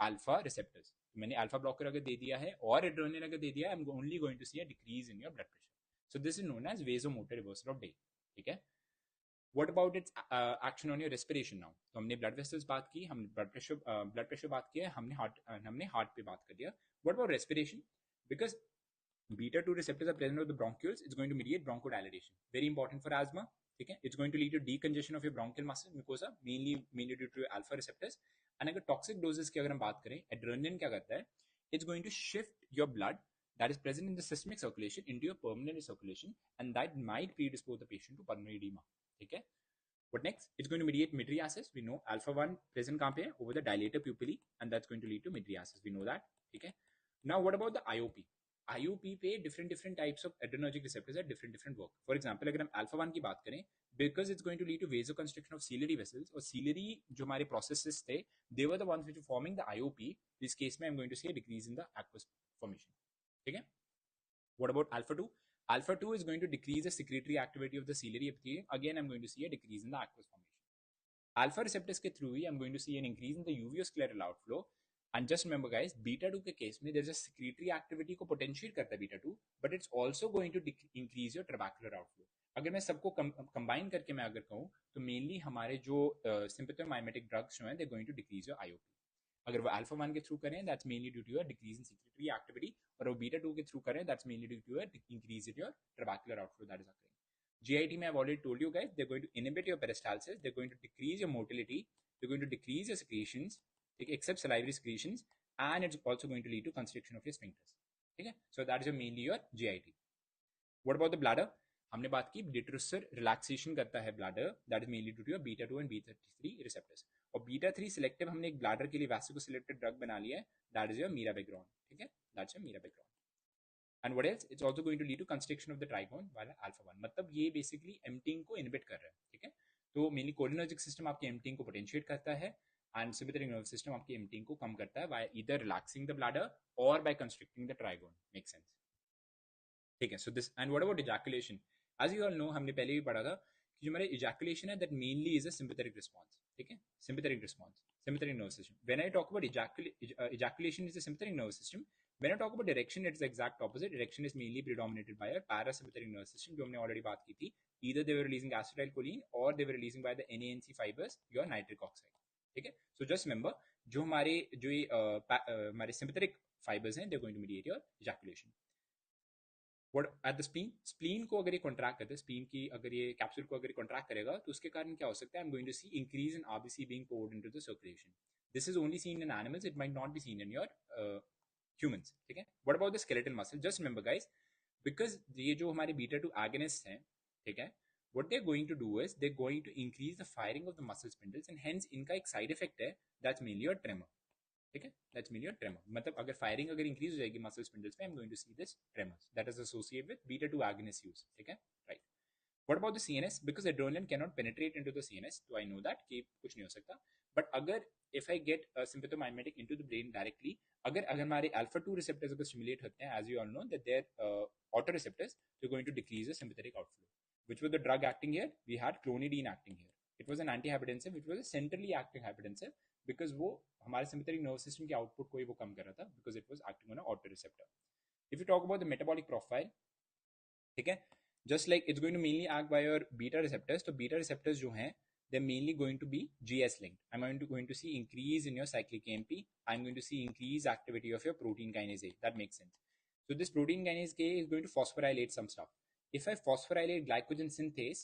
alpha receptors. तो मैंने alpha blocker अगर दे दिया है और adrenaline अगर दे दिया है, I'm only going to see a decrease in your blood pressure. So this is known as vasomotor reversal of Dale. ठीक है. What about its action on your respiration now? तो हमने blood vessels बात की, हमने blood pressure बात किया, हमने heart पे बात कर दिया. What about respiration? Because beta 2 receptors are present on the bronchioles, it's going to mediate bronchodilation, very important for asthma. ठीक है, it's going to lead to decongestion of your bronchial muscle mucosa, mainly due to alpha receptors. And अगर toxic doses की अगर हम बात करें, adrenaline क्या करता है, it's going to shift your blood that is present in the systemic circulation into your pulmonary circulation, and that might predispose the patient to pulmonary edema. ठीक है. What next? It's going to mediate mydriasis. We know alpha 1 present कहाँ पे है, over the dilator pupillae, and that's going to lead to mydriasis. We know that. ठीक है. Now what about the IOP? IOP पे different types of adrenergic receptors are different work. For example, अगर हम alpha 1 की बात करें, because it's going to lead to vasoconstriction of ciliary vessels, और ciliary जो हमारे processes थे, they were the ones which were forming the IOP. This case में I'm going to see a decrease in the aqueous formation. ठीक है? What about alpha 2? Alpha 2 is going to decrease the secretory activity of the ciliary epithelium. Again, I'm going to see a decrease in the aqueous formation. Alpha receptors के through he I'm going to see an increase in the uveoscleral outflow. And just remember guys, beta 2 के case में there's a secretory activity को potentiate करता है beta 2, but it's also going to increase your trabecular outflow. अगर मैं सबको combine करके मैं अगर कहूँ, तो mainly हमारे जो sympathomimetic drugs जो हैं, they're going to decrease your IOP. अगर वो alpha 1 के through करें, that's mainly due to a decrease in secretory activity, और वो beta 2 के through करें, that's mainly due to a increase in your trabecular outflow that is occurring. GIT में I've already told you guys, they're going to inhibit your peristalsis, they're going to decrease your motility, they're going to decrease your secretions, except salivary secretions, and it's also going to lead to constriction of your sphincters. Okay, so that is mainly your GIT. What about the bladder? हमने बात की detrusor relaxation करता है bladder, that is mainly due to beta 2 and beta 3 receptors. और beta 3 selective हमने एक bladder के लिए वैसिकोसिलेटेड ड्रग बना लिया है, दैट इज योर मीराबेग्रॉन, ठीक है, that's your mirabegron. And what else, it's also going to lead to constriction of the trigone वाला अल्फा 1, मतलब ये बेसिकली एम्प्टिंग को इनहिबिट कर रहा है, ठीक है। तो मेनली कोलिनर्जिक सिस्टम आपके एम्प्टिंग को पोटेंशिएट करता है एंड सिम्पैथेटिक नर्वस सिस्टम आपकी एम्प्टिंग को कम करता है by either relaxing the bladder और by constricting the trigone, make sense, ठीक है। So this and what about ejaculation, as you all know हमने पहले भी पढ़ा था कि जो हमारा इजैकुलेशन है that mainly is a sympathetic response, ठीक है, sympathetic response, sympathetic nervous system. When I talk about ejaculation is a sympathetic nervous system. When I talk about erection, it's the exact opposite. Erection is mainly predominated by a parasympathetic nervous system, जो हमने already बात की थी. Either they were releasing acetylcholine or they were releasing by the NANC fibers, your nitric oxide. ठीक है. So just remember, जो हमारे sympathetic fibers हैं, they're going to mediate your ejaculation. What at the spleen? Spleen को अगर ये contract करते हैं, spleen की अगर ये capsule को अगर contract करेगा, तो उसके कारण क्या हो सकता है? I'm going to see increase in RBC being poured into the circulation. This is only seen in animals. It might not be seen in your humans. ठीक है? What about the skeletal muscle? Just remember, guys, because ये जो हमारे beta 2 agonists हैं, ठीक है? What they're going to do is they're going to increase the firing of the muscle spindles, and hence इनका एक side effect है, that's mainly your tremor. ठीक है, दैट्स मीन योर ट्रेमर, मतलब अगर फायरिंग अगर इंक्रीज हो जाएगी मसल स्पिंडल्स पे, I am going to see this tremors that is associated with beta 2 agonist use, ठीक है, right. What about the CNS? Because adrenaline can not penetrate into the CNS, तो I know that कि कुछ नहीं हो सकता, but अगर if I get sympathomimetic into the brain directly, अगर हमारे अल्फा 2 रिसेप्टर्स अगर स्टिमुलेट होते हैं, as you all know that there auto receptors, they are going to decrease the sympathetic outflow. Which was the drug acting here? We had clonidine acting here. It was an antihypertensive, which was a centrally acting hypertensive, because वो हमारे sympathetic nervous system के output को ही वो कम कर रहा था, because it was acting on an autoreceptor. If you talk about the metabolic profile, ठीक है, just like it's going to mainly act by your beta receptors, तो beta receptors जो हैं, they're mainly going to be GS linked. I'm going to see increase in your cyclic AMP. I'm going to see increased activity of your protein kinase A. That makes sense. So this protein kinase A is going to phosphorylate some stuff. If I phosphorylate glycogen synthase,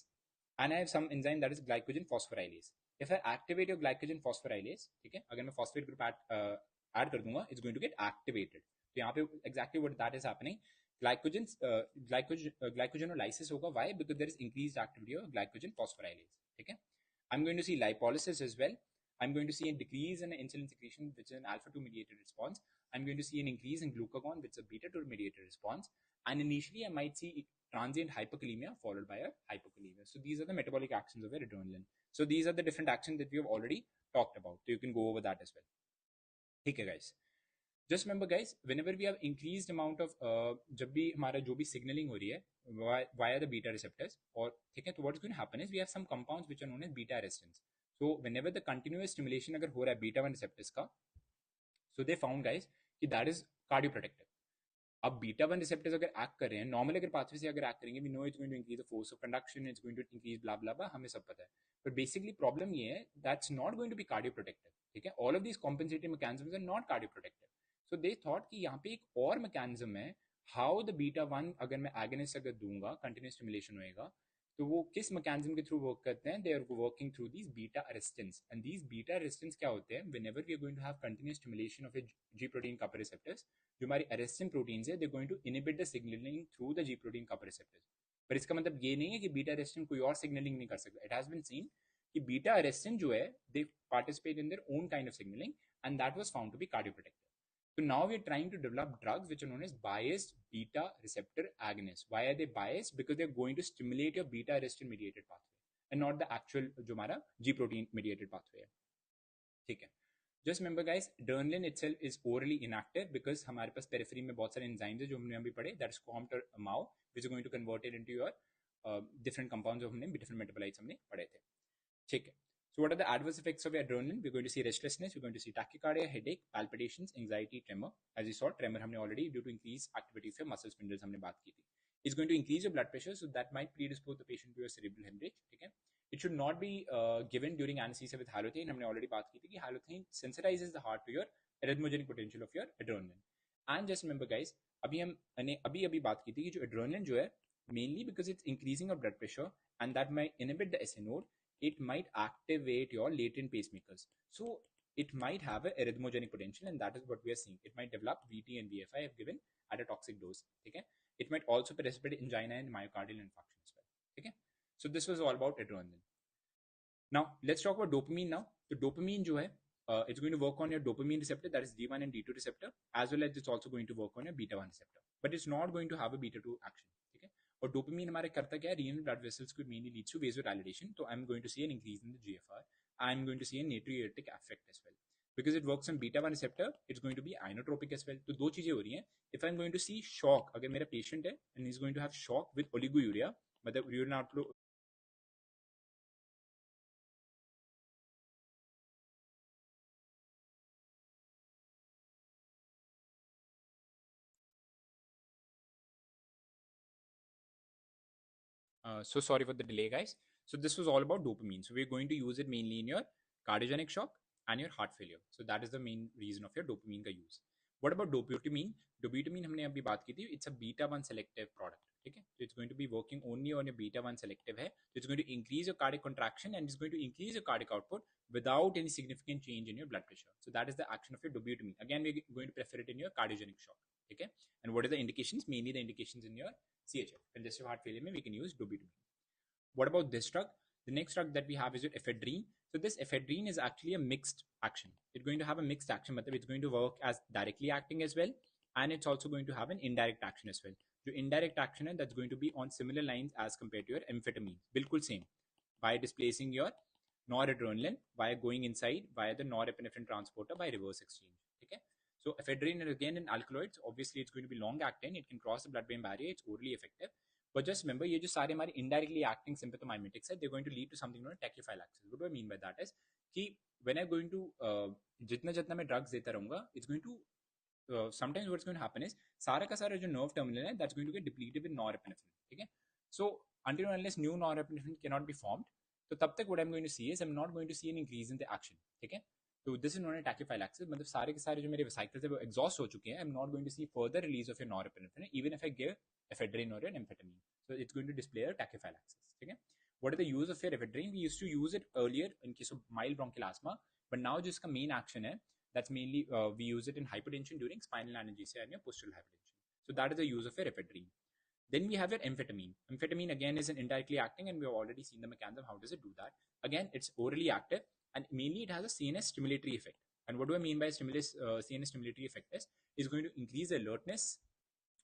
and I have some enzyme that is glycogen phosphorylase, if I activate your glycogen phosphorylase, ठीक है, अगर मैं phosphate group add कर दूंगा, it's going to get activated. तो यहाँ पे exactly what that is happening, glycogenolysis होगा. Why? Because there is increased activity of glycogen phosphorylase. ठीक है, I'm going to see lipolysis as well. I'm going to see a decrease in insulin secretion, which is an alpha 2 mediated response. I'm going to see an increase in glucagon, which is a beta 2 mediated response. And initially, I might see transient hypokalemia followed by a hypokalemia. So these are the metabolic actions of your adrenaline. So these are the different actions that we have already talked about. So you can go over that as well. Okay, guys. Just remember, guys, whenever we have increased amount of जब भी हमारा जो भी signaling हो रही है via the beta receptors, और ठीक है, तो what's going to happen is we have some compounds which are known as beta arrestins. So whenever the continuous stimulation अगर हो रहा है beta 1 receptors का, so they found, guys, कि that is cardioprotective. अब बीटा 1 रिसेप्टर्स अगर act कर रहे हैं, नॉर्मल अगर पाथवे से अगर एक्ट करेंगे, we know it's going to increase the force of conduction, it's going to increase blah blah blah, हमें सब पता है, बट बेसिकली प्रॉब्लम ये है that's not going to be cardio protective. ठीक है, all of these compensative mechanisms are not cardio protective. So they thought कि यहाँ पे एक और मैकेनिज्म है, हाउ द बीटा 1 अगर मैं एगोनिस्ट अगर दूंगा, कंटिन्यूस स्टिमुलेशन होएगा, तो वो किस मैकेनिज्म के थ्रू वर्क करते हैं? They are working through these beta arrestins. And these beta arrestins क्या होते हैं? Whenever we are going to have continuous stimulation of a G protein coupled receptors, जो हमारी अरेस्टिन प्रोटीन्स है, they going to inhibit the signalling through the G protein coupled receptors. पर इसका मतलब ये नहीं है कि बीटा अरेस्टिन कोई और सिग्नलिंग नहीं कर सकता. इट हैज बीन सीन कि बीटा अरेस्टिन जो है, they participate in their own kind of signalling, and that was found to be cardioprotective. So now we are trying to develop drugs which are known as biased beta receptor agonists. Why are they biased? Because they are going to stimulate your beta arrestin mediated pathway and not the actual जो हमारा G protein mediated pathway है. ठीक है. Just remember, guys, adrenaline itself is orally inactive because हमारे पास periphery में बहुत सारे enzymes हैं जो हमने अभी पढ़े, that is COMT और MAO, which are going to convert it into your different compounds जो हमने different metabolites हमने पढ़े थे. ठीक है. So what are the adverse effects of adrenaline? We're going to see restlessness, we're going to see tachycardia, headache, palpitations, anxiety, tremor. As you saw, tremor हमने already due to increased activity of your muscle spindles हमने बात की थी. It's going to increase your blood pressure, so that might predispose the patient to a cerebral hemorrhage. ठीक है? It should not be given during anesthesia with halothane. हमने already बात की थी कि halothane sensitizes the heart to your arrhythmogenic potential of your adrenaline. And just remember, guys, अभी बात की थी कि जो adrenaline जो है, mainly because it's increasing your blood pressure and that might inhibit the SA node, it might activate your latent pacemakers. So it might have a arrhythmogenic potential, and that is what we are seeing. It might develop VT and VFI if given at a toxic dose. Okay? It might also precipitate angina and myocardial infarction as well. Okay, so this was all about adrenaline. Now let's talk about dopamine now. So dopamine जो है, it's going to work on your dopamine receptor, that is D1 and D2 receptor, as well as it's also going to work on your beta 1 receptor, but it's not going to have a beta 2 action. ठीक है, और dopamine हमारे करता क्या है, renal blood vessels could mainly leads to vasodilation, so I'm going to see an increase in the GFR. I'm going to see a natriuretic effect as well. Because it works on beta 1 receptor, it's going to be inotropic as well. तो दो चीजें हो रही हैं. If I'm going to see shock, अगर मेरा patient है and he's going to have shock with oliguria, मतलब urine outflow. So sorry for the delay, guys. So this was all about dopamine. So we're going to use it mainly in your cardiogenic shock and your heart failure. So that is the main reason of your dopamine ka use. What about dobutamine? Dobutamine हमने अभी बात की थी. It's a beta 1 selective product. ठीक है? So it's going to be working only on your beta 1 selective है. So it's going to increase your cardiac contraction and it's going to increase your cardiac output without any significant change in your blood pressure. So that is the action of your dobutamine. Again, we're going to prefer it in your cardiogenic shock. Okay? And what are the indications? Mainly the indications in your CHF, congestive heart failure, we can use dobutamine. What about this drug? The next drug that we have is ephedrine. So this ephedrine is actually a mixed action. It's going to have a mixed action, but it's going to work as directly acting as well, and it's also going to have an indirect action as well. The indirect action है, that's going to be on similar lines as compared to your amphetamine. बिल्कुल same. By displacing your noradrenaline via going inside via the norepinephrine transporter by reverse exchange. Okay. So ephedrine is again an alkaloid. So obviously it's going to be long acting. It can cross the blood-brain barrier. It's orally effective. But just remember, ये जो सारे हमारे indirectly acting sympathomimetics है, they're going to lead to something known as tachyphylaxis. What do I mean by that is कि when I'm going to जितना जितना मैं drugs देता रहूँगा, it's going to sometimes what's going to happen is सारा का सारा जो nerve terminal है, that's going to get depleted with norepinephrine. ठीक है? So until and unless new norepinephrine cannot be formed, तो तब तक what I'm going to see is I'm not going to see an increase in the action. ठीक है? तो this is known as tachyphylaxis. मतलब सारे के सारे जो मेरे cycles है वो exhaust हो चुके हैं. I'm not going to see further release of your norepinephrine even if I give ephedrine or an amphetamine. So it's going to display a tachyphylaxis. ठीक है? What are the use of your ephedrine? We used to use it earlier in case of mild bronchial asthma, but now जिसका main action है, that's mainly we use it in hypertension during spinal analgesia and your postural hypertension. So that is the use of your ephedrine. Then we have your amphetamine. Amphetamine again is an indirectly acting, and we have already seen the mechanism. How does it do that? Again, it's orally active, and mainly it has a CNS stimulatory effect. And what do I mean by CNS stimulatory effect is, it's going to increase the alertness,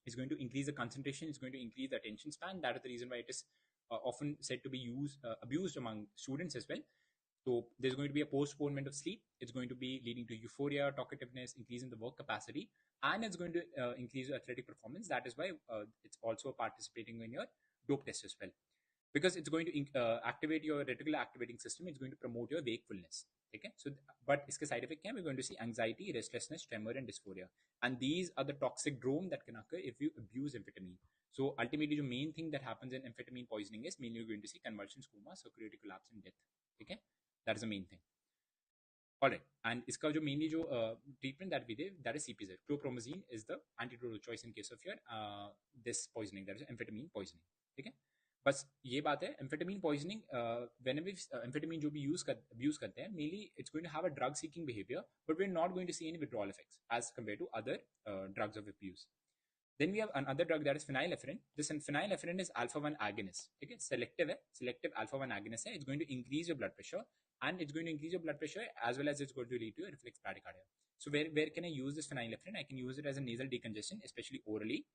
it's going to increase the concentration, it's going to increase the attention span. That is the reason why it is often said to be abused among students as well. So there's going to be a postponement of sleep. It's going to be leading to euphoria, talkativeness, increasing the work capacity, and it's going to increase your athletic performance. That is why it's also participating in your dope test as well. Because it's going to activate your reticular activating system. It's going to promote your wakefulness. Okay, so but इसके side effect क्या है? We're going to see anxiety, restlessness, tremor, and dysphoria. And these are the toxic drome that can occur if you abuse amphetamine. So ultimately, the main thing that happens in amphetamine poisoning is mainly you're going to see convulsions, coma, circulatory collapse, and death. Okay, that is the main thing. All right, and इसका जो mainly जो treatment that we did, that is CPZ. Chlorpromazine is the antidote of choice in case of your this poisoning, that is amphetamine poisoning. ठीक है? बस ये बात है, amphetamine poisoning, whenever amphetamine जो भी abuse करते हैं, mainly it's going to have a drug seeking behavior, but we're not going to see any withdrawal effects as compared to other drugs of abuse. Then we have another drug that is phenylephrine. This phenylephrine is alpha-1 agonist. Okay, selective alpha-1 agonist. It's going to increase your blood pressure, and it's going to increase your blood pressure as well as it's going to lead to a reflex bradycardia. So where can I use this phenylephrine? I can use it as a nasal decongestion, especially orally,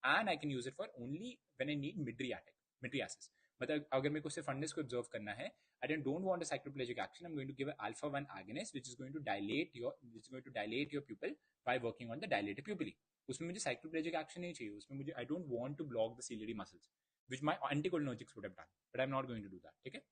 and I can use it for only when I need mydriasis. But अगर मेरे को सिर्फ funds को observe करना है, I don't want a cycloplegic action. I'm going to give an alpha-1 agonist, which is going to dilate your pupil by working on the dilated pupillae. उसमें मुझे cycloplegic action नहीं चाहिए. उसमें मुझे I don't want to block the ciliary muscles, which my anticholinergics would have done, but I'm not going to do that. Okay.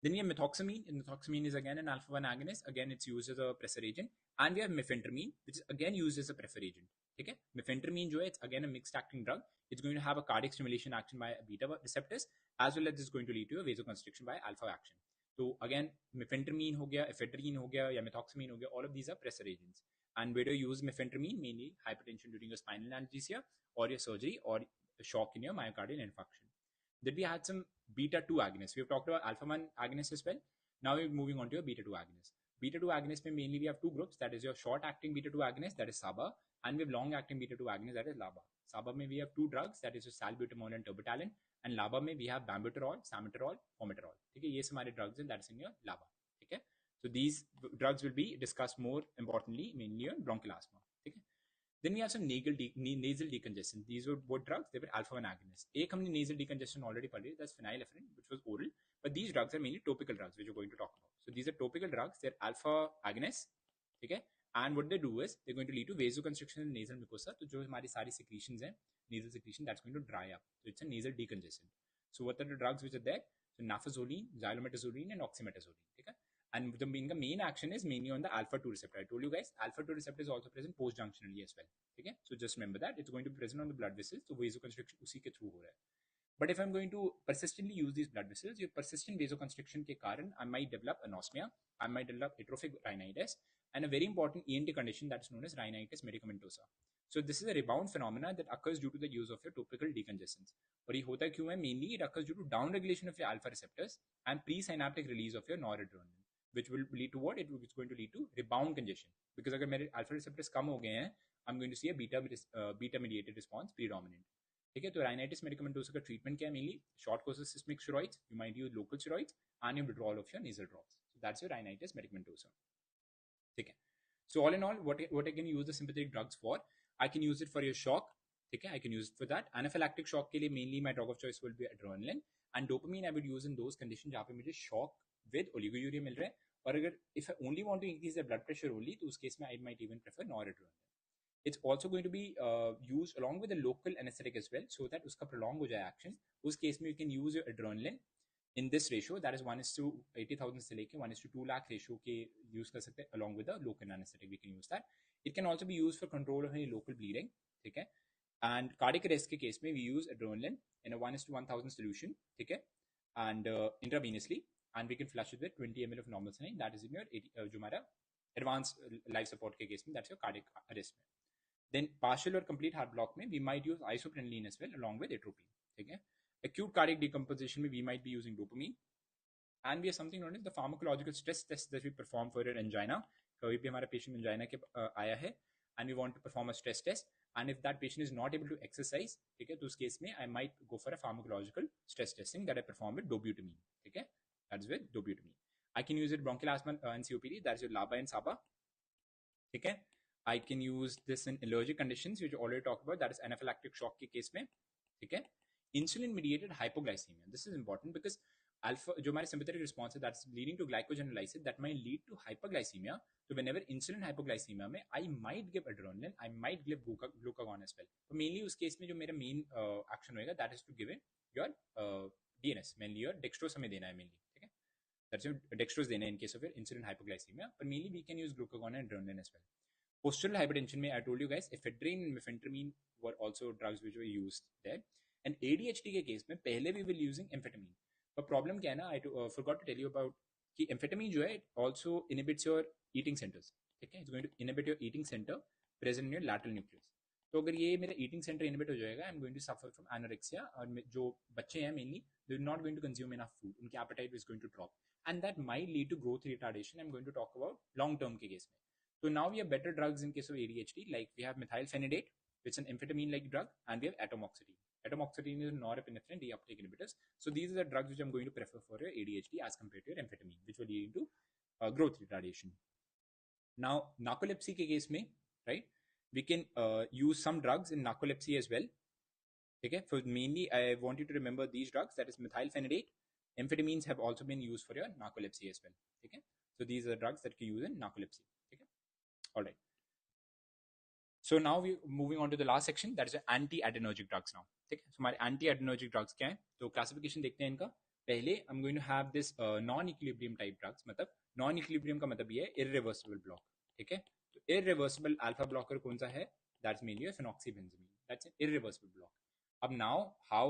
Then we have methoxamine. And methoxamine is again an alpha-1 agonist. Again, it's used as a pressor agent. And we have mephentermine, which is again used as a pressor agent. Okay. Mephentermine जो है, it's again a mixed acting drug. It's going to have a cardiac stimulation action by beta receptors, as well as it's going to lead to a vasoconstriction by alpha action. So again, mephentermine हो गया, ephedrine हो गया, या methoxamine हो गया, all of these are pressor agents. And where do you use mephentermine? Mainly hypertension during your spinal analgesia, or your surgery, or shock in your myocardial infarction. Then we had some beta 2 agonists. We have talked about alpha 1 agonists as well. Now we're moving on to a beta 2 agonist. Beta 2 agonist mainly we have two groups. That is your short acting beta 2 agonist, that is SABA, and we have long acting beta 2 agonist, that is LABA. SABA we have two drugs, that is your salbutamol and terbutaline, and लाबा में we have बैम्बुटेरॉल, सामिटेरॉल, फॉर्मेटेरॉल, ठीक है, ये हमारे drugs हैं that's in your लाबा, ठीक है. So these drugs will be discussed more importantly mainly on bronchial asthma, ठीक है. Then we have some nasal decongestion. These were both drugs. They were alpha-1 agonists. एक हमने nasal decongestion already पढ़ी, that's phenylephrine, which was oral. But these drugs are mainly topical drugs, which we're going to talk about. So these are topical drugs. They're alpha agonists, ठीक है. And what they do is they're going to lead to vasoconstriction in nasal mucosa. तो जो हमारी सारी secretions हैं, nasal secretion, that's going to dry up. So it's a nasal decongestant. So what are the drugs which are there? So nafazoline, xylometazoline, and oxymetazoline, ठीक है. And the main action is mainly on the alpha-2 receptor. I told you guys, alpha-2 receptor is also present post-junctionally as well. Okay? So just remember that. It's going to be present on the blood vessels. So vasoconstriction usi ke through ho raha hai. But if I'm going to persistently use these blood vessels, your persistent vasoconstriction ke karan, I might develop anosmia, I might develop atrophic rhinitis, and a very important ENT condition that's known as rhinitis medicamentosa. So this is a rebound phenomena that occurs due to the use of your topical decongestants. और ये होता क्यों है? Mainly it occurs due to down regulation of your alpha receptors and presynaptic release of your noradrenaline, which will lead to what? It's going to lead to rebound congestion. Because अगर मेरे alpha receptors कम हो गए हैं, I'm going to see a beta mediated response predominant. ठीक है, तो rhinitis medicamentosa का treatment क्या है? Mainly short course of systemic steroids. You might use local steroids and your withdrawal of your nasal drops. So that's your rhinitis medicamentosa. ठीक है. So all in all, what I can use the sympathetic drugs for? I can use it for your shock. ठीक है, I can use it for that. Anaphylactic shock के लिए mainly my drug of choice will be adrenaline, and dopamine I would use in those conditions जहाँ पे मुझे shock with oligouria मिल रहा है. और अगर if I only want to increase the blood pressure only, तो उस case में I might even prefer noradrenaline. It's also going to be used along with a local anesthetic as well, so that उसका prolong हो जाए action. उस case में you can use your adrenaline in this ratio, that is 1:80,000 से लेके 1:2 lakh ratio के use कर सकते हैं, along with a local anesthetic we can use that. It can also be used for control of any local bleeding, ठीक है. And cardiac arrest के case में we use adrenaline in a 1:1000 solution, ठीक है, and intravenously, and we can flush it with 20 ml of normal saline. That is in your जो हमारा advanced life support के case में, that's your cardiac arrest में. Then partial or complete heart block में we might use isoprenaline as well along with atropine, ठीक है. Acute cardiac decomposition में we might be using dopamine, and we have something known as the pharmacological stress test that we perform for your angina. कभी भी हमारा patient angina के आया है and we want to perform a stress test, and if that patient is not able to exercise, ठीक है, तो उस case में I might go for a pharmacological stress testing that I perform with dobutamine, ठीक है, that is with dobutamine. I can use it bronchial asthma and COPD, that is your LABA and SABA, ठीक है. I can use this in allergic conditions which we already talked about, that is anaphylactic shock के case में, ठीक है. Insulin mediated hypoglycemia, this is important because alpha जो हमारे sympathetic response है that's leading to glycogenolysis that might lead to hypoglycemia. So whenever insulin hypoglycemia में I might give adrenaline, I might give glucagon as well. तो mainly उस case में जो मेरा main action होएगा that is to give it your DNS, mainly your dextrose हमें देना है mainly, ठीक है, that's your dextrose देना है in case of your insulin hypoglycemia, but mainly we can use glucagon and adrenaline as well. Postural hypertension में I told you guys ephedrine and mefentermine were also drugs which were used there. And ADHD के case में पहले we will using amphetamine. But problem क्या है ना, I forgot to tell you about कि amphetamine जो है it also inhibits your eating centers, ठीक है, it's going to inhibit your eating center present in your lateral nucleus. तो अगर ये मेरा eating center inhibit हो जाएगा, I'm going to suffer from anorexia, और जो बच्चे हैं mainly they're not going to consume enough food, उनकी appetite is going to drop, and that might lead to growth retardation. I'm going to talk about long term के case में. So now we have better drugs in case of ADHD, like we have methylphenidate, which is an amphetamine-like drug, and we have atomoxetine. Atomoxetine is norepinephrine reuptake inhibitors. So these are the drugs which I'm going to prefer for your ADHD as compared to your amphetamine, which will lead to growth retardation. Now, narcolepsy के case में, right, we can use some drugs in narcolepsy as well. Okay, so mainly I want you to remember these drugs, that is methylphenidate. Amphetamines have also been used for your narcolepsy as well. Okay, so these are drugs that you use in narcolepsy. Okay. All right. So now we're moving on to the last section, that is anti-adrenergic drugs now. ठीक है, so हमारे anti-adrenergic drugs क्या हैं? तो classification देखते हैं इनका. पहले I'm going to have this non-equilibrium type drugs. मतलब non-equilibrium का मतलब ये है irreversible block. ठीक है, तो irreversible alpha blocker कौन सा है? That's mainly a phenoxybenzamine. That's an irreversible block. अब now how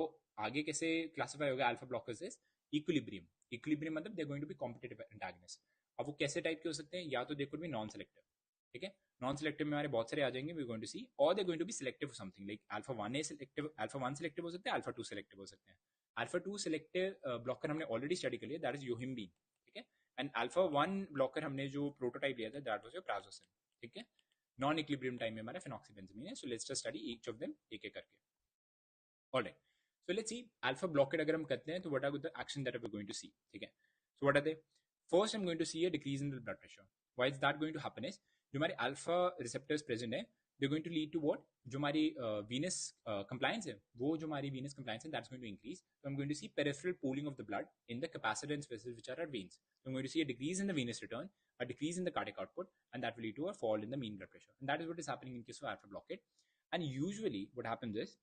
आगे कैसे classify होगा alpha blockers is equilibrium. Equilibrium मतलब they're going to be competitive antagonists. अब वो कैसे टाइप के हो सकते हैं? या तो they could be non-selective. ठीक है, नॉन सिलेक्टिव में हमारे बहुत सारे आ जाएंगे, वी गोइंग टू सी, और they going to be selective for something like alpha 1 selective, alpha 1 selective हो सकते हैं, अल्फा 2 सिलेक्टिव हो सकते हैं. अल्फा 2 सिलेक्टिव ब्लॉकर हमने ऑलरेडी स्टडी कर लिया, दैट इज योहिम्बीन, ठीक है, एंड अल्फा 1 ब्लॉकर हमने जो प्रोटोटाइप लिया था दैट वाज योर प्राजोसिन, ठीक है. नॉन इक्विलिब्रियम टाइम में हमारा फेनॉक्सीबेंजामीन है. So let's just study each of them एक एक करके. Alright, So let's see alpha blockade अगर हम करते हैं तो what are the action that we're going to see, ठीक है? So what are they? First I'm going to see a decrease in the blood pressure. Why is that going to happen is जो हमारे alpha receptors present है they're going to lead to what? जो हमारी venous compliance है वो जो हमारी venous compliance है that's going to increase. So I'm going to see peripheral pooling of the blood in the capacitance vessels which are our veins. So I'm going to see a decrease in the venous return, a decrease in the cardiac output, and that will lead to a fall in the mean blood pressure. And that is what is happening in case of alpha blockade. And usually what happens is,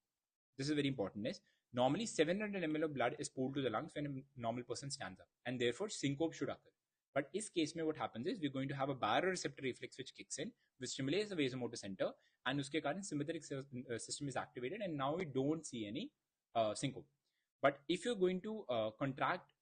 this is very important, is normally 700 ml of blood is pooled to the lungs when a normal person stands up, and therefore syncope should occur. But in this case, what happens is we're going to have a baroreceptor reflex which kicks in, which stimulates the vasomotor center, and uske karan sympathetic system is activated, and now we don't see any syncope. But if you're going to contract,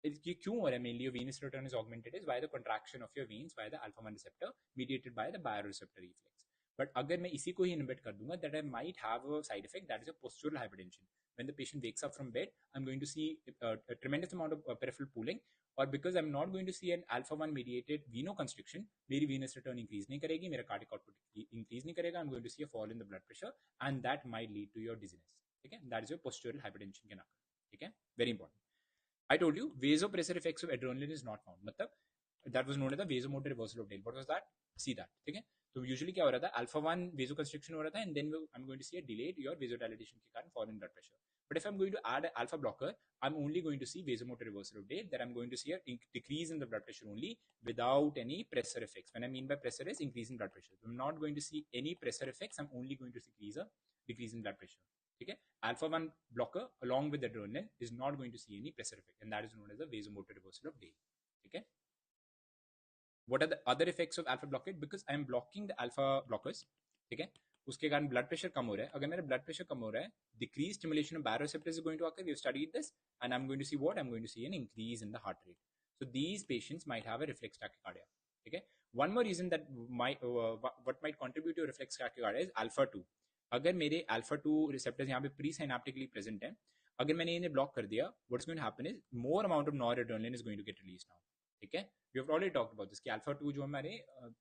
ये क्यों हो रहा है? Mainly your venous return is augmented is by the contraction of your veins by the alpha 1 receptor mediated by the baroreceptor reflex. But अगर मैं इसी को ही inhibit कर दूंगा, that I might have a side effect, that is a postural hypertension. When the patient wakes up from bed, I'm going to see a tremendous amount of peripheral pooling, or because I'm not going to see an alpha 1 mediated venoconstriction, मेरी venous return increase नहीं करेगी, मेरा cardiac output increase नहीं करेगा, I'm going to see a fall in the blood pressure, and that might lead to your dizziness. ठीक है? That is your postural hypertension can occur. ठीक है? Very important. I told you vasopressor effects of adrenaline is not found. मतलब that was known as the vasomotor reversal of Dale. What was that? See that. ठीक है? तो usually क्या हो रहा था? Alpha 1 vasoconstriction हो रहा था, and then I'm going to see a delayed your vasodilatation के कारण fall in blood pressure. But if I'm going to add an alpha blocker, I'm only going to see vasomotor reversal of Dale. That I'm going to see a decrease in the blood pressure only without any pressor effects. When I mean by pressure is increase in blood pressure. So I'm not going to see any pressure effects. I'm only going to see a decrease in blood pressure. ठीक है? Alpha 1 blocker along with adrenaline is not going to see any pressure effect, and that is known as the vasomotor reversal of Dale. ठीक है? What are the other effects of alpha blockade? Because I am blocking the alpha blockers, ठीक है? उसके कारण blood pressure कम हो रहा है. अगर मेरा blood pressure कम हो रहा है, decreased stimulation of baroreceptors is going to occur. We have studied this, and I'm going to see what? I'm going to see an increase in the heart rate. So these patients might have a reflex tachycardia. ठीक है? One more reason that what might contribute to reflex tachycardia is alpha 2. अगर मेरे alpha 2 receptors यहाँ पे pre साइनेप्टिकली present है, अगर मैंने इन्हें ब्लॉक कर दिया, what's going to happen is more amount of noradrenaline is going to get release now. ठीक है? We have already talked about this कि अल्फा 2 जो हमारे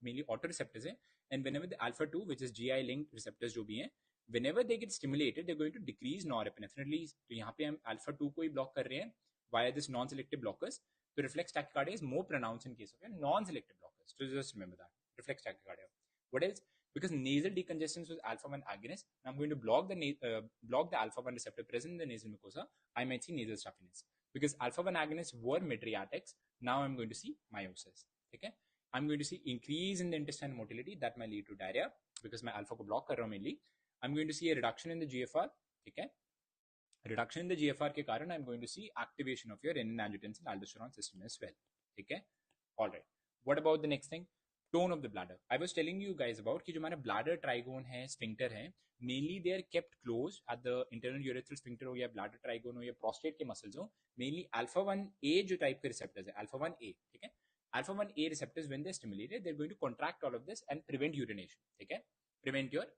मेनली ऑटो रिसेप्टर्स हैं, and whenever the alpha 2 which is GI linked receptors जो भी हैं, whenever they get stimulated they are going to decrease norepinephrine. तो यहाँ पे हम अल्फा 2 को ही ब्लॉक कर रहे हैं via this non selective blockers. तो reflex tachycardia is more pronounced in case of non selective blockers. So just remember that. Reflex tachycardia. What else? Because nasal decongestants with alpha 1 agonist, I'm going to block the alpha 1 receptor present in the nasal mucosa. I might see nasal stuffiness. Because alpha 1 agonists were mydriatics, now I'm going to see meiosis. Okay? I'm going to see increase in the intestinal motility that might lead to diarrhea because my alpha को block कर रहा हूँ mainly. I'm going to see a reduction in the GFR. Okay? Reduction in the GFR के कारण I'm going to see activation of your renin-angiotensin aldosterone system as well. Okay? All right. What about the next thing? Tone of the bladder. I was telling you guys about कि जो हमारा bladder trigone है, sphincter है, mainly they are kept closed at the internal urethral sphincter हो या bladder trigone हो या prostate के muscles हो, mainly alpha 1A जो type के receptors है, alpha 1A, ठीक है? Alpha 1A receptors when they're stimulated, they're going to contract all of this and prevent urination, ठीक है? Prevent your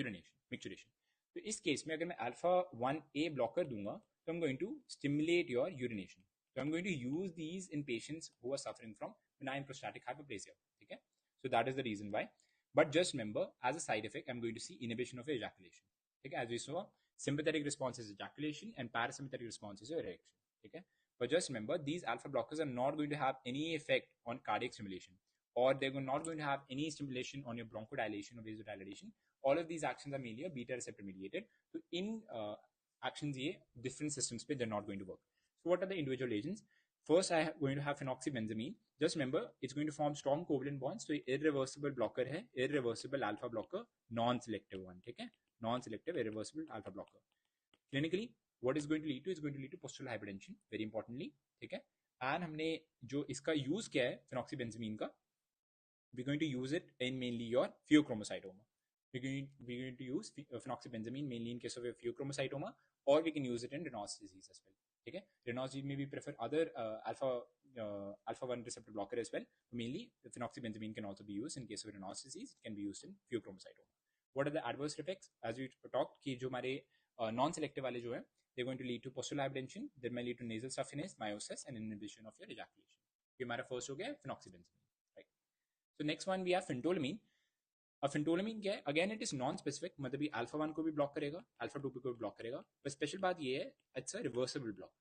urination, micturition. तो इस केस में अगर मैं alpha 1A blocker दूंगा, तो I'm going to stimulate your urination. So I'm going to use these in patients who are suffering from benign prostatic hyperplasia. Okay? So that is the reason why. But just remember, as a side effect, I'm going to see inhibition of ejaculation. Okay? As we saw, sympathetic response is ejaculation and parasympathetic response is erection. Okay? But just remember, these alpha blockers are not going to have any effect on cardiac stimulation, or they're not going to have any stimulation on your bronchodilation or vasodilation. All of these actions are mainly beta receptor mediated. So in actions, different systems, they're not going to work. So what are the individual agents? First, I'm going to have phenoxybenzamine. Just remember, it's going to form strong covalent bonds. So irreversible blocker है, irreversible alpha blocker, non-selective one. ठीक है? Non-selective irreversible alpha blocker. Clinically, what is going to lead to? It's going to lead to postural hypertension. Very importantly, ठीक है? And हमने जो इसका use किया है phenoxybenzamine का, we're going to use it in mainly your pheochromocytoma. We're going to use phenoxybenzamine mainly in case of your pheochromocytoma, or we can use it in Raynaud's disease as well. Okay? Raynaud's disease maybe prefer other alpha 1 receptor blocker as well. Mainly, phenoxybenzamine can also be used in case of Raynaud's disease. It can be used in pheochromocytoma. What are the adverse effects? As we talked, कि जो हमारे non-selective वाले जो हैं, they're going to lead to postural hypertension. They may lead to nasal stuffiness, meiosis, and inhibition of your ejaculation. ये हमारा first हो गया phenoxybenzamine. Right? So next one we have phentolamine. अब फेंटोलामीन क्या है, again it is non specific, मतलब ये alpha 1 को भी ब्लॉक करेगा, अल्फा 2 को भी ब्लॉक करेगा, पर स्पेशल बात ये है it's a reversible block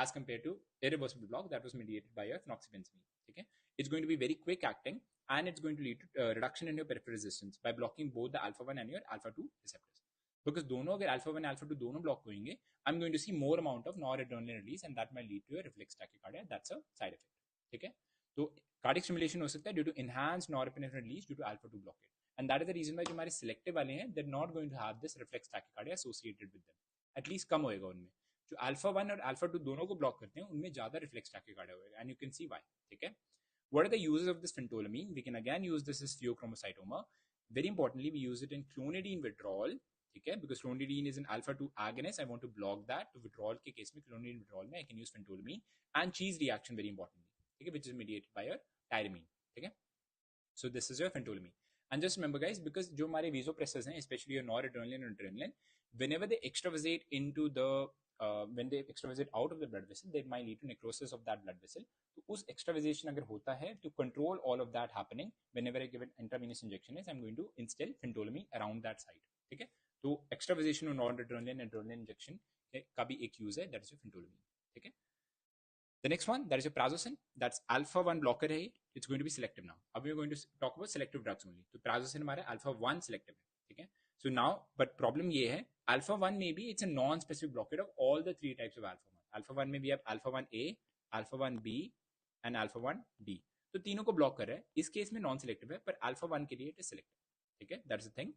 as compared to irreversible block that was mediated by a phenoxybenzamine. Okay, it's going to be very quick acting and it's going to lead to reduction in your peripheral resistance by blocking both the alpha 1 and your alpha 2 receptors. Because दोनों अगर alpha 1 alpha 2 दोनों block होंगे, I'm going to see more amount of noradrenaline release and that might lead to a reflex tachycardia. That's a side effect. ठीक है, तो cardiac stimulation हो सकता है due to enhanced norepinephrine release due to alpha 2 blockade. And that is the reason why जो हमारे selective वाले हैं, they're not going to have this reflex tachycardia associated with them. At least कम होएगा उनमें. जो अल्फा 1 और अल्फा 2 दोनों को ब्लॉक करते हैं उनमें ज्यादा रिफ्लेक्स टैकिकार्डिया होगा, and you can see why. ठीक है, what are the uses of this phentolamine? We can again use this is pheochromocytoma. Very importantly we use it in clonidine withdrawal. ठीक है, because clonidine is an alpha 2 agonist. I want to block that. तो withdrawal के case में, clonidine withdrawal में I can use phentolamine. And cheese reaction very importantly, ठीक है, which is mediated by tyramine. ठीक है, so this is your phentolamine. And just remember guys, because जो हमारे vasopressors हैं, especially your noradrenaline and adrenaline, whenever they extravasate into the when they extravasate out of the blood vessel, they might lead to necrosis of that blood vessel. तो उस extravasation अगर होता है, to control all of that happening, whenever I give an intravenous injection is, I'm going to instill phentolamine around that site. ठीक है, तो extravasation of noradrenaline and adrenaline injection का भी एक use है, that is your phentolamine. ठीक है, the next one, that is your prazosin. That's alpha 1 blocker है. It's going to be selective now. अब we are going to talk about selective drugs only. तो prazosin हमारा alpha 1 selective है. ठीक है, so now but problem ये है, alpha 1 में भी it's a non-specific blockade of all the three types of alpha 1. alpha 1 में भी आप alpha 1A, alpha 1B and alpha 1D. तो तीनों को ब्लॉक कर रहा है. इस केस में नॉन सिलेक्टिव है, पर alpha 1 के लिए it is selective. ठीक है, that's the thing.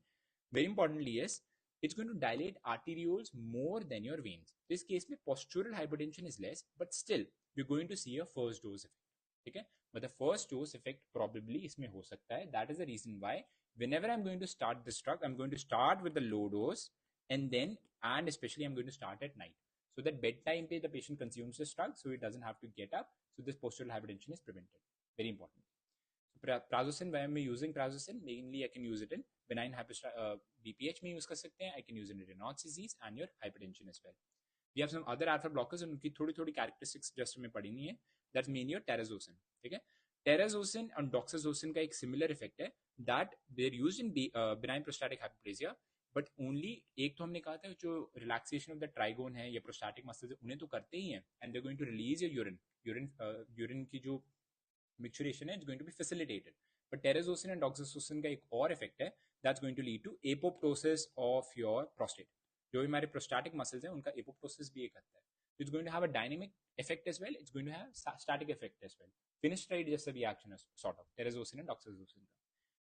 Very importantly is it's going to dilate arterioles more than your veins. This case में postural hypertension is less, but still we're going to see a first dose effect. ठीक है, but the first dose effect probably इसमें हो सकता है. That is the reason why whenever I'm going to start this drug, I'm going to start with the low dose and especially I'm going to start at night, so that bedtime पे the patient consumes this drug, so it doesn't have to get up, so this postural hypertension is prevented. Very important. Prazosin, why am I using prazosin? Mainly I can use it in benign BPH में use कर सकते हैं. I can use it in Raynaud's disease and your hypertension as well. We have some other alpha blockers and उनकी थोड़ी थोड़ी characteristics just हमें पढ़ी नहीं है. That's mainly your terazosin. ठीक है, terazosin और doxazosin का एक similar effect है, that they're used in benign prostatic hyperplasia, but only एक तो हमने कहा था जो relaxation of the trigone है या prostatic muscles उन्हें तो करते ही हैं, and they're going to release your urine की जो micturiation है, it's going to be facilitated. But terazosin and doxazosin का एक और effect है, that's going to lead to apoptosis of your prostate. जो हमारे prostatic muscles हैं उनका apoptosis भी एक आता है. It's going to have a dynamic effect as well. It's going to have static effect as well. Finasteride जैसा भी action है sort of terazosin and doxazosin का.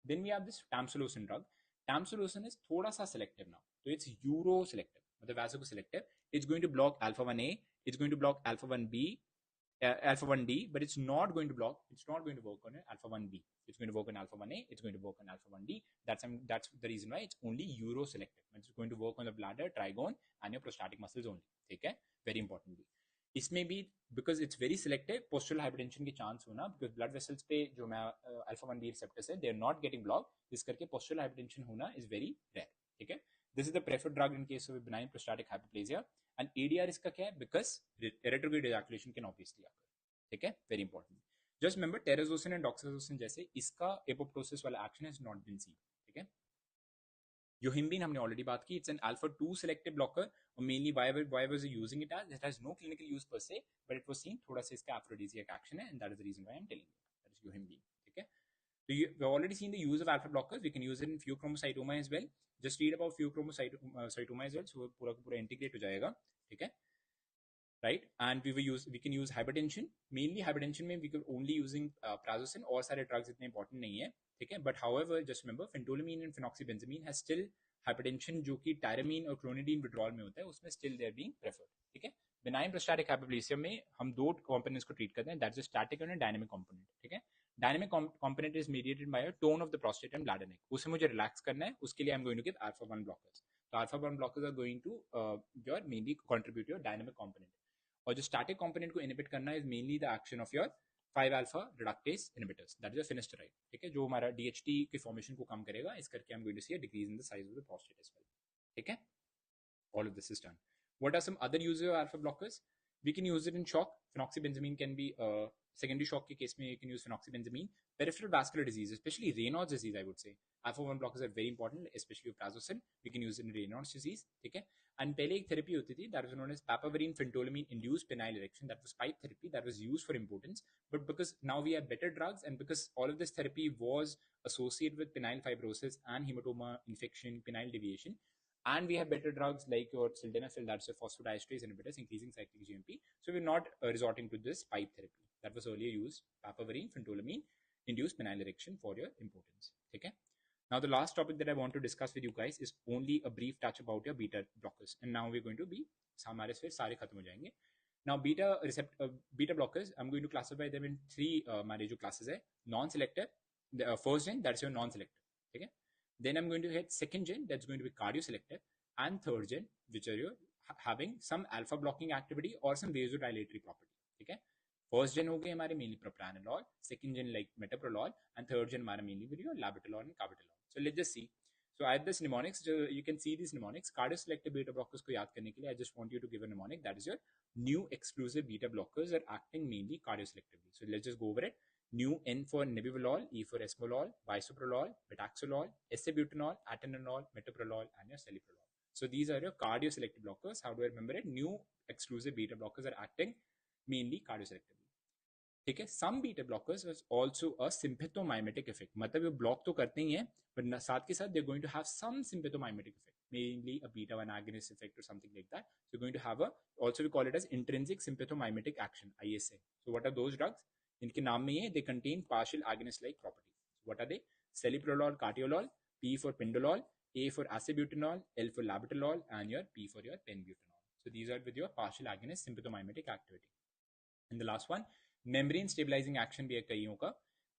Then we have this tamsulosin drug. Tamsulosin is थोड़ा सा selective now. So it's uroselective, मतलब vasoselective. It's going to block alpha 1A. It's going to block alpha 1B. Alpha 1D, but it's not going to work on alpha 1B. It's going to work on alpha 1A. It's going to work on alpha 1D. That's the reason why it's only uroselective. It's going to work on the bladder, trigone, and your prostatic muscles only. ठीक है, very importantly. इसमें भी because it's very selective, postural hypertension के chance होना, because blood vessels पे जो मैं alpha 1B receptors है, they are not getting blocked, जिस करके postural hypertension होना is very rare. ठीक है, this is the preferred drug in case of benign prostatic hyperplasia. And ADR इसका क्या है? Because retrograde ejaculation can obviously occur. ठीक है, very important. Just remember terazosin and doxazosin जैसे इसका apoptosis वाला action has not been seen. ठीक है, yohimbine हमने already बात की. It's an alpha 2 selective blocker. और mainly why was it using it as? It has no clinical use per se, but it was seen थोड़ा सा इसका aphrodisiac action है, and that is the reason why I'm telling you. That is yohimbine. ठीक है, so we've already seen the use of alpha blockers. We can use it in pheochromocytoma as well. Just read about pheochromocytoma as well, so पूरा का पूरा integrate हो जाएगा. ठीक है, right? And we can use hypertension. Mainly hypertension में we can only using prazosin. और सारे drugs इतने important नहीं है. ठीक है, but however just remember phentolamine and phenoxybenzamine has still hypertension जो कि tyramine और clonidine withdrawal में होता है, उसमें still they are being preferred. ठीक है, benign prostatic hyperplasia में हम दो components को treat करते हैं, that's a static and a dynamic component. ठीक है, dynamic component is mediated by a tone of the prostate and bladder neck. उसे मुझे relax करना है, उसके लिए I'm going to give alpha 1 blockers. So alpha 1 blockers are going to your mainly contribute to your dynamic component. और जो static component को inhibit करना है is mainly the action of your 5 alpha reductase inhibitors, that is a finasteride. ठीक है, जो हमारा DHT की formation को कम करेगा, इस करके I'm going to see a decrease in the size of the prostate as well. ठीक है, all of this is done. What are some other uses of alpha blockers? We can use it in shock. Phenoxybenzamine can be secondary shock ke case mein you can use phenoxybenzamine. Peripheral vascular disease, especially Raynaud's disease, I would say. Alpha 1 blockers are very important, especially prazosin. We can use it in Raynaud's disease. Okay? And pehle ek therapy hoti thi, that was known as papaverine phentolamine induced penile erection. That was pipe therapy that was used for impotence. But because now we have better drugs, and because all of this therapy was associated with penile fibrosis and hematoma infection, penile deviation, and we have better drugs like your sildenafil, that's a phosphodiesterase inhibitors, increasing cyclic GMP. So we're not resorting to this pipe therapy that was earlier used, papaverine phentolamine induced penile erection for your impotence. Okay. Now the last topic that I want to discuss with you guys is only a brief touch about your beta blockers, and now we're going to be हमारे फिर सारे खत्म हो जाएंगे. Now beta blockers, I'm going to classify them in three हमारे जो classes है. Non-selective, the first gen, that's your non-selective. Okay. Then I'm going to hit second gen, that's going to be cardio-selective, and third gen, which are your having some alpha blocking activity or some vasodilatory property. Okay. First gen हो गए हमारे mainly propranolol, second gen like metoprolol, and third gen हमारा mainly video labetalol and carvedilol. So let's just see. So I have this mnemonics. You can see these mnemonics. Cardio-selective beta blockers को याद करने के लिए I just want you to give a mnemonic. That is your new exclusive beta blockers are acting mainly cardio-selectively. So let's just go over it. New N for nebivolol, E for esmolol, bisoprolol, betaxolol, S-butanol, atenolol, metoprolol, and your celiprolol. So these are your cardio-selective blockers. How do I remember it? New exclusive beta blockers are acting mainly cardio-selectively. ठीक है. Some beta blockers is also a sympathomimetic effect. मतलब ये block तो करते ही हैं, but साथ के साथ they're going to have some sympathomimetic effect, mainly a beta 1 agonist effect or something like that. So you're going to have also we call it as intrinsic sympathomimetic action, ISA. So what are those drugs? इनके नाम में ये they contain partial agonist like properties. What are they? Celiprolol, cartiolol, P for pindolol, A for acetbutanol, L for labetalol, and your P for your penbutanol. So these are with your partial agonist sympathomimetic activity. And the last one, membrane stabilizing action भी है कईयों का,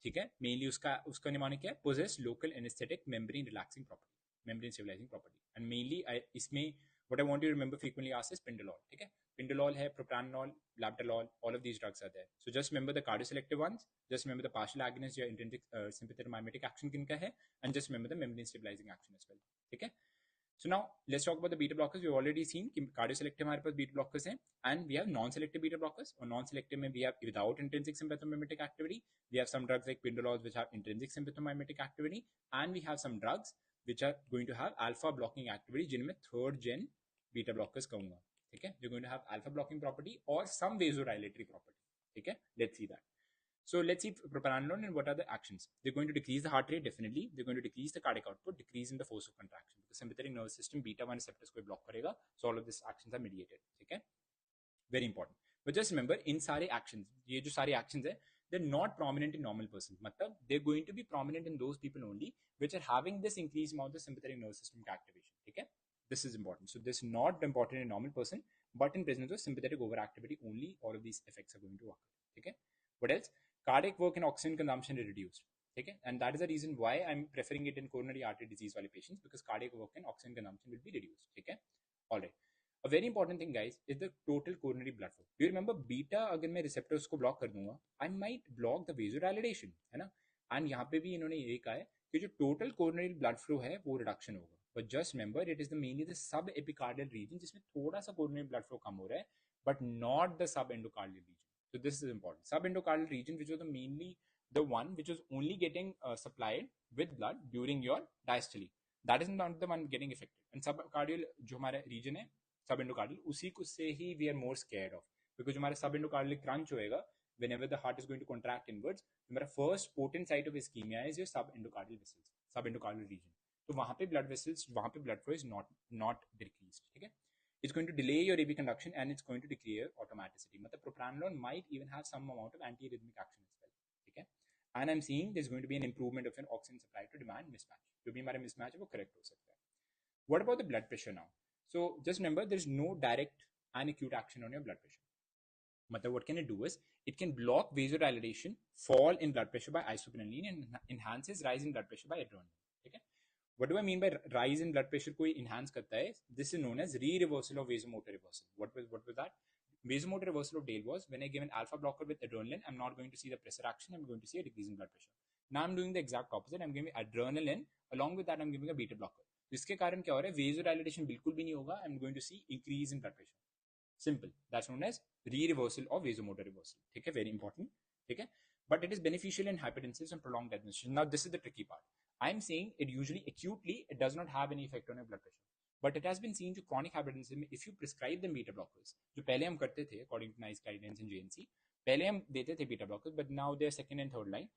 ठीक है. Mainly उसका निमानिक क्या है? Possess local anesthetic membrane relaxing property, membrane stabilizing property. And mainly इसमें what I want you to remember frequently asked is pindolol, ठीक है. Pindolol है, propranolol, labetalol, all of these drugs are there. So just remember the cardio-selective ones, just remember the partial agonist, your intrinsic sympathomimetic action किनका है, and just remember the membrane stabilizing action as well, ठीक है. So now let's talk about the beta blockers. We've already seen कि cardio-selective हमारे पास beta blockers हैं, and we have non-selective beta blockers. और non-selective में we have without intrinsic sympathomimetic activity. We have some drugs like pindolols which have intrinsic sympathomimetic activity, and we have some drugs which are going to have alpha blocking activity, जिनमें third gen beta blockers कहूँगा. ठीक है. They're going to have alpha blocking property or some vasodilatory property. ठीक है. Let's see that. So let's see propranolol and what are the actions. They're going to decrease the heart rate, definitely. They're going to decrease the cardiac output, decrease in the force of contraction. Because sympathetic nervous system beta 1 receptors को block करेगा, so all of these actions are mediated. Okay, very important. But just remember, in सारे actions, ये जो सारे actions है, they're not prominent in normal person. मतलब they're going to be prominent in those people only which are having this increased amount of sympathetic nervous system activation. Okay, this is important. So this is not important in normal person, but in presence of sympathetic overactivity only, all of these effects are going to occur. Okay, what else? Cardiac work and oxygen consumption is reduced. Okay, and that is the reason why I'm preferring it in coronary artery disease वाले patients, because cardiac work and oxygen consumption will be reduced. Okay, all right. A very important thing, guys, is the total coronary blood flow. Do you remember beta अगर मैं receptors को block कर दूंगा, I might block the vasodilation, है ना? And यहाँ पे भी इन्होंने ये कहा है कि जो total coronary blood flow है वो reduction होगा. But just remember, it is mainly the subepicardial region जिसमें थोड़ा सा coronary blood flow कम हो रहा है, but not the subendocardial region. So this is important. Subendocardial region, which was mainly the one which was only getting supplied with blood during your diastole, that is not the one getting affected. And subcardial जो हमारा region है, subendocardial, उसी को से ही we are more scared of, because जो हमारा subendocardial crunch होएगा, whenever the heart is going to contract inwards, हमारा first potent site of ischemia is your subendocardial vessels, subendocardial region. तो वहाँ पे blood vessels, वहाँ पे blood flow is not decreased. ठीक है? It's going to delay your AV conduction and it's going to declare automaticity. मतलब propranolol might even have some amount of antiarrhythmic action as well. ठीक है? And I'm seeing there's going to be an improvement of an oxygen supply to demand mismatch. जो भी हमारा mismatch है वो correct हो सकता है. What about the blood pressure now? So just remember, there's no direct and acute action on your blood pressure. मतलब what can it do is, it can block vasodilation, fall in blood pressure by isoprenaline, and enhances rise in blood pressure by adrenaline. ठीक है? What do I mean by rise in blood pressure कोई enhance करता है? This is known as re-reversal of vasomotor reversal. What was that? Vasomotor reversal of Dale was when I give an alpha blocker with adrenaline, I'm not going to see the pressure action, I'm going to see a decrease in blood pressure. Now I'm doing the exact opposite. I'm giving adrenaline, along with that I'm giving a beta blocker. जिसके कारण क्या हो रहा है? Vasodilation बिल्कुल भी नहीं होगा. I'm going to see increase in blood pressure. Simple. That's known as re-reversal of vasomotor reversal. ठीक है, very important. ठीक है, but it is beneficial in hypertensive and prolonged administration. Now this is the tricky part. I'm saying it usually acutely it does not have any effect on your blood pressure, but it has been seen to chronic hypertension में if you prescribe them beta blockers, जो पहले हम करते थे according to NICE guidelines in JNC, पहले हम देते थे beta blockers, but now they're second and third line.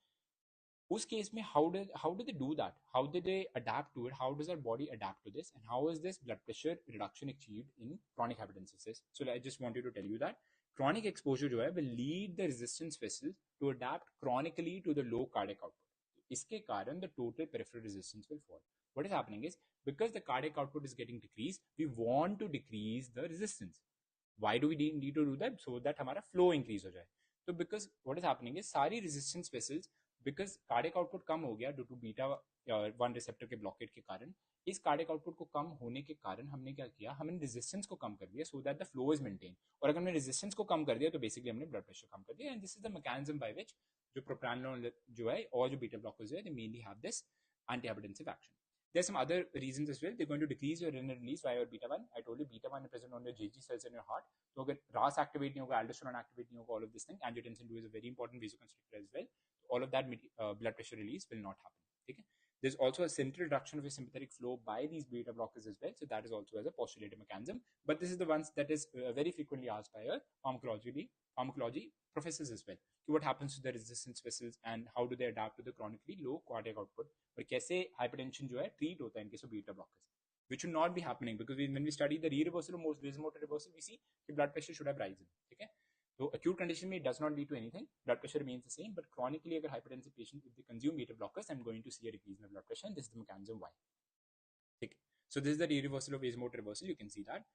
उस केस में how do they do that? How did they adapt to it? How does our body adapt to this? And how is this blood pressure reduction achieved in chronic hypertension? So I just wanted to tell you that chronic exposure जो है will lead the resistance vessels to adapt chronically to the low cardiac output. इसके कारण the total peripheral resistance will fall. What is happening is because the cardiac output is getting decreased, we want to decrease the resistance. Why do we need to do that? So that हमारा flow increase हो जाए. So because what is happening is सारी resistance vessels because cardiac output कम हो गया due to beta 1 receptor के blockade के कारण, इस कार्डियक आउटपुट को कम होने के कारण हमने क्या किया, हमने रेजिस्टेंस को कम कर दिया so that the flow is maintain. और अगर हमने रेजिस्टेंस को कम कर दिया तो बेसिकली हमने ब्लड प्रेशर कम कर दिया. And this is the mechanism by which जो प्रोप्रानोल जो है और जो बीटा ब्लॉकर्स है दे mainly have this anti-hypertensive action. There's some other reasons as well. They're going to decrease your renal release via your beta 1. I told you beta 1 is present on your JG cells in your heart. So अगर RAS activate नहीं होगा, aldosterone activate नहीं होगा, all of this thing, angiotensin 2 is a very important vasoconstrictor as well. So all of that blood pressure release will not happen. Okay? There's also a central reduction of your sympathetic flow by these beta blockers as well. So that is also as a postulated mechanism. But this is the ones that is very frequently asked by your pharmacology professors as well. So what happens to the resistance vessels and how do they adapt to the chronically low cardiac output? और कैसे hypertension जो है treat होता है in case of beta blockers, which should not be happening because when we study the re-reversal of vasomotor reversal, we see the blood pressure should have risen. Okay, so acute condition में it does not lead to anything, blood pressure remains the same, but chronically अगर hypertensive patient if they consume beta blockers, I'm going to see a decrease in the blood pressure, and this is the mechanism why. Okay, so this is the re-reversal of vasomotor reversal. You can see that.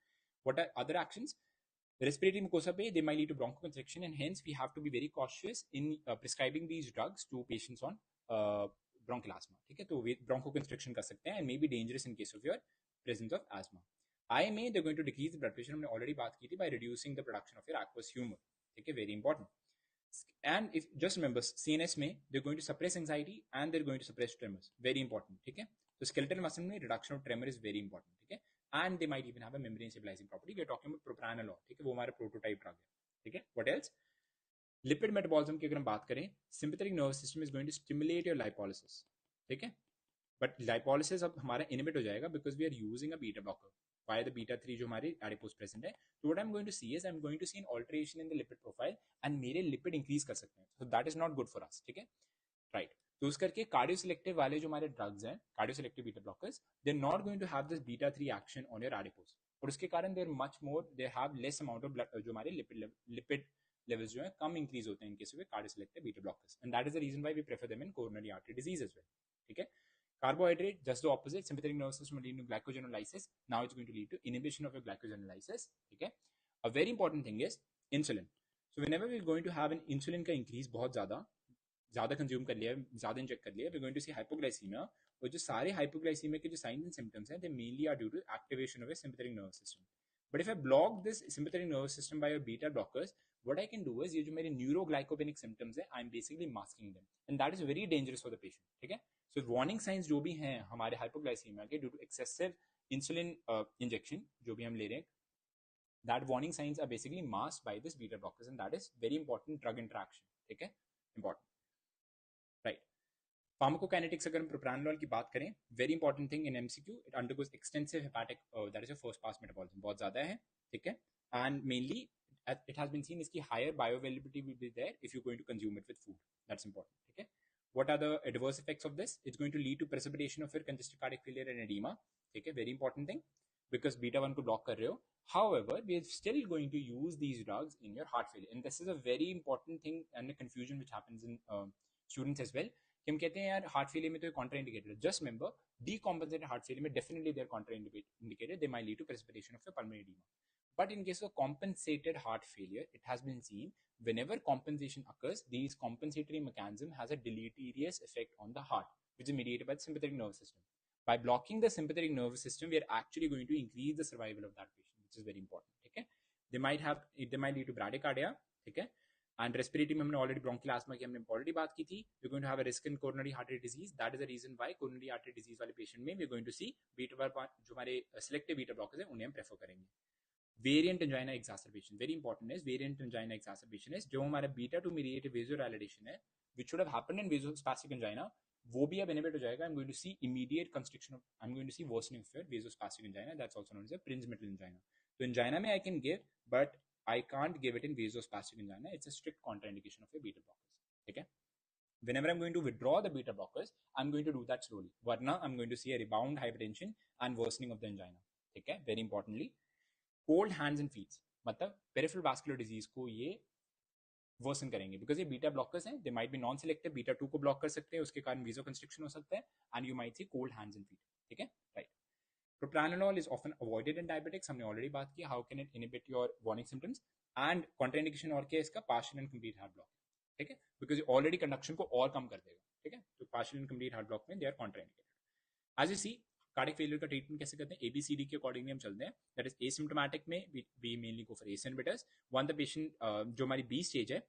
What are other actions? Respiratory mucosa पे they might lead to bronchoconstriction, and hence we have to be very cautious in prescribing these drugs to patients on bronchial asthma. ठीक है, तो bronchoconstriction कर सकते हैं and may be dangerous in case of your presence of asthma. IMA they're going to decrease the blood pressure, हमने already बात की थी, by reducing the production of your aqueous humor. ठीक है, very important. And if just remember CNS में they're going to suppress anxiety and they're going to suppress tremors. Very important. ठीक है, तो skeletal muscle में reduction of tremor is very important. ठीक है, and they might even have a membrane stabilizing property. We are talking about propranolol. ठीक है, वो हमारा प्रोटोटाइप ड्रग है. ठीक है, what else? लिपिड मेटाबॉलिज्म की अगर हम बात करें, sympathetic nervous system is going to stimulate your lipolysis. ठीक है, बट लाइपोलिसिस अब हमारा इनहिबिट हो जाएगा because we are using a beta blocker via the beta 3 जो हमारे एडिपोज प्रेजेंट है. तो what I am going to see is I am going to see an alteration in the lipid profile and मेरे lipid increase कर सकते हैं. So that is not good for us. ठीक है, राइट. तो उस करके कार्डियो सिलेक्टिव वाले जो हमारे ड्रग्स हैं, cardio selective beta blockers, they are not going to have this beta 3 action on your adipose. और उसके कारण there much more they have less amount of blood जो हमारे लिपिड levels जो है कम इंक्रीज होते हैं in case of cardio selective beta blockers, and that is the reason why we prefer them in coronary artery disease as well. ठीक है, carbohydrate just the opposite, sympathetic nervous system leading to glycogenolysis, now it's going to lead to inhibition of your glycogenolysis. ठीक है, a very important thing is insulin. So whenever we're going to have an insulin का increase बहुत ज़्यादा consume कर लिया, ज़्यादा inject कर लिया, we're going to see hypoglycemia. और जो सारे hypoglycemia के जो signs and symptoms हैं, they mainly are due to activation of a sympathetic nervous system. But if I block this sympathetic nervous system by your beta blockers, what I can do is ये जो मेरे neuroglycopenic symptoms है, I'm basically masking them, and that is very dangerous for the patient. ठीक है, so warning signs जो भी हैं हमारे hypoglycemia के due to excessive insulin injection जो भी हम ले रहे हैं, that warning signs are basically masked by this beta blockers, and that is very important drug interaction. ठीक है, important, right. Pharmacokinetics अगर हम propranolol की बात करें, very important thing in MCQ, it undergoes extensive hepatic that is your first pass metabolism, बहुत ज़्यादा है. ठीक है, and mainly it has been seen इसकी higher bioavailability will be there if you're going to consume it with food. That's important. ठीक है, what are the adverse effects of this? It's going to lead to precipitation of your congestive cardiac failure and edema. ठीक है, very important thing because beta 1 को block कर रहे हो. However, we are still going to use these drugs in your heart failure, and this is a very important thing and a confusion which happens in students as well. हम कहते हैं यार heart failure में तो contraindicated है. Just remember decompensated heart failure में definitely they are contraindicated, they might lead to precipitation of pulmonary oedema. But in case of compensated heart failure, it has been seen whenever compensation occurs, these compensatory mechanism has a deleterious effect on the heart, which is mediated by the sympathetic nervous system. By blocking the sympathetic nervous system, we are actually going to increase the survival of that patient, which is very important. Okay, they might lead to bradycardia. Okay, and respiratory में हमने already bronchial asthma की हमने already बात की थी. We're going to have a risk in coronary artery disease. That is the reason why coronary artery disease वाले patient में we're going to see beta जो हमारे selective beta blockers हैं उन्हें हम prefer करेंगे. वेरिएंट एंजाइना एक्सासर्बेशन वेरी इंपॉर्टेंट है. Variant angina एक्सासर्बेशन है जो हमारा बीटा 2 मीडिएटेड वेसोडाइलेशन है which should have happened in vasospastic angina, वो भी अब इनहिबिट हो जाएगा. I'm going to see immediate constriction of, I'm going to see worsening of your vasospastic angina. That's also known as a Prinzmetal angina. So angina में I can give, but I can't give it in vasospastic angina. It's a strict contraindication of your beta blockers. ठीक है. Whenever I'm going to withdraw the beta blockers, I'm going to do that slowly. वरना I'm going to see a rebound hypertension and worsening of the angina. ठीक है. Very importantly, cold hands and feet, मतलब peripheral vascular disease को ये version करेंगे because ये beta blockers हैं. They might be non selective, beta 2 को block कर सकते हैं, उसके कारण वीजो कंस्ट्रिक्शन हो सकता है and you might see cold hands and feet. ठीक है, right. Propranolol is often avoided in diabetics, हमने ऑलरेडी बात की. How can it inhibit your warning symptoms and contraindication और क्या है इसका, partial and complete heart block. ठीक है, बिकॉज ऑलरेडी कंडक्शन को और कम कर देगा. ठीक है, तो partial and complete heart block में they are contraindicated. As you see cardiac failure का ट्रीटमेंट कैसे करते हैं, एबीसीडी के अकॉर्डिंगली हम चलते हैं. दैट इज एसिम्प्टोमेटिक में we mainly go for ACE inhibitors. One the patient, जो हमारी बी स्टेज है,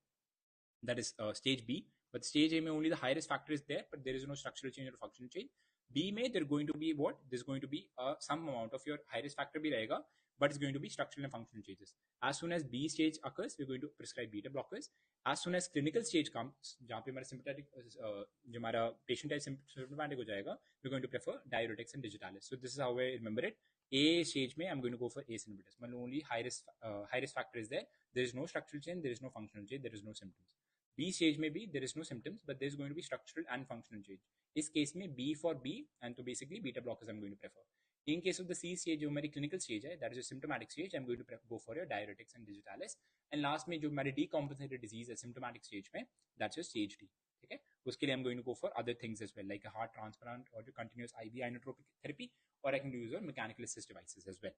that is stage B. But stage A में only the high risk factor is there, but there is no structural change or functional change. B में there going to be what? There's going to be some amount of your high risk factor भी रहेगा, but it's going to be structural and functional changes. As soon as B stage occurs, we're going to prescribe beta blockers. As soon as clinical stage comes, जहाँ पे हमारा symptomatic, जो हमारा patient है symptomatic हो जाएगा, we're going to prefer diuretics and digitalis. So this is how I remember it. A stage में I'm going to go for ACE inhibitors. But only high risk factor is there. There is no structural change, there is no functional change, there is no symptoms. B stage में भी there is no symptoms, but there is going to be structural and functional change. इस case में B for B, and तो basically beta blockers I'm going to prefer. In case of the C stage, जो हमारी clinical stage है, that is a symptomatic stage, I'm going to go for your diuretics and digitalis. And last में जो हमारी decompensated disease है symptomatic stage में, that's your stage D. ठीक है, उसके लिए I'm going to go for other things as well, like a heart transplant or continuous IV inotropic therapy, or I can use your mechanical assist devices as well.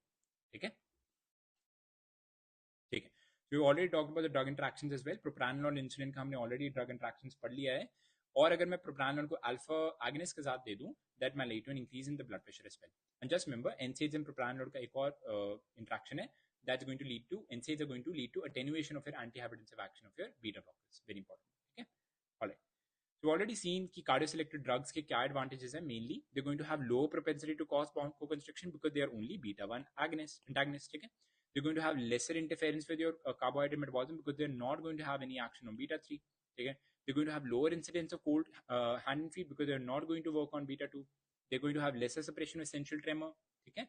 ठीक है, ठीक है. We already talked about the drug interactions as well. Propranolol और insulin का हमने already drug interactions पढ़ लिया है. और अगर मैं propranolol को alpha agonist के साथ दे दूं, that may lead to an increase in the blood pressure as well. And just remember, NSAIDs and propranolol का एक और interaction है, that's going to lead to, NSAIDs are going to lead to attenuation of your antihypertensive action of your beta blockers. Very important. Okay, all right. So we've already seen कि cardio-selected drugs के क्या advantages हैं. Mainly, they're going to have low propensity to cause bronchoconstriction because they are only beta 1 antagonists. ठीक है. They're going to have lesser interference with your carbohydrate metabolism because they're not going to have any action on beta 3. Okay? They're going to have lower incidence of cold hand and feet because they're not going to work on beta 2. They're going to have lesser suppression of essential tremor. Okay?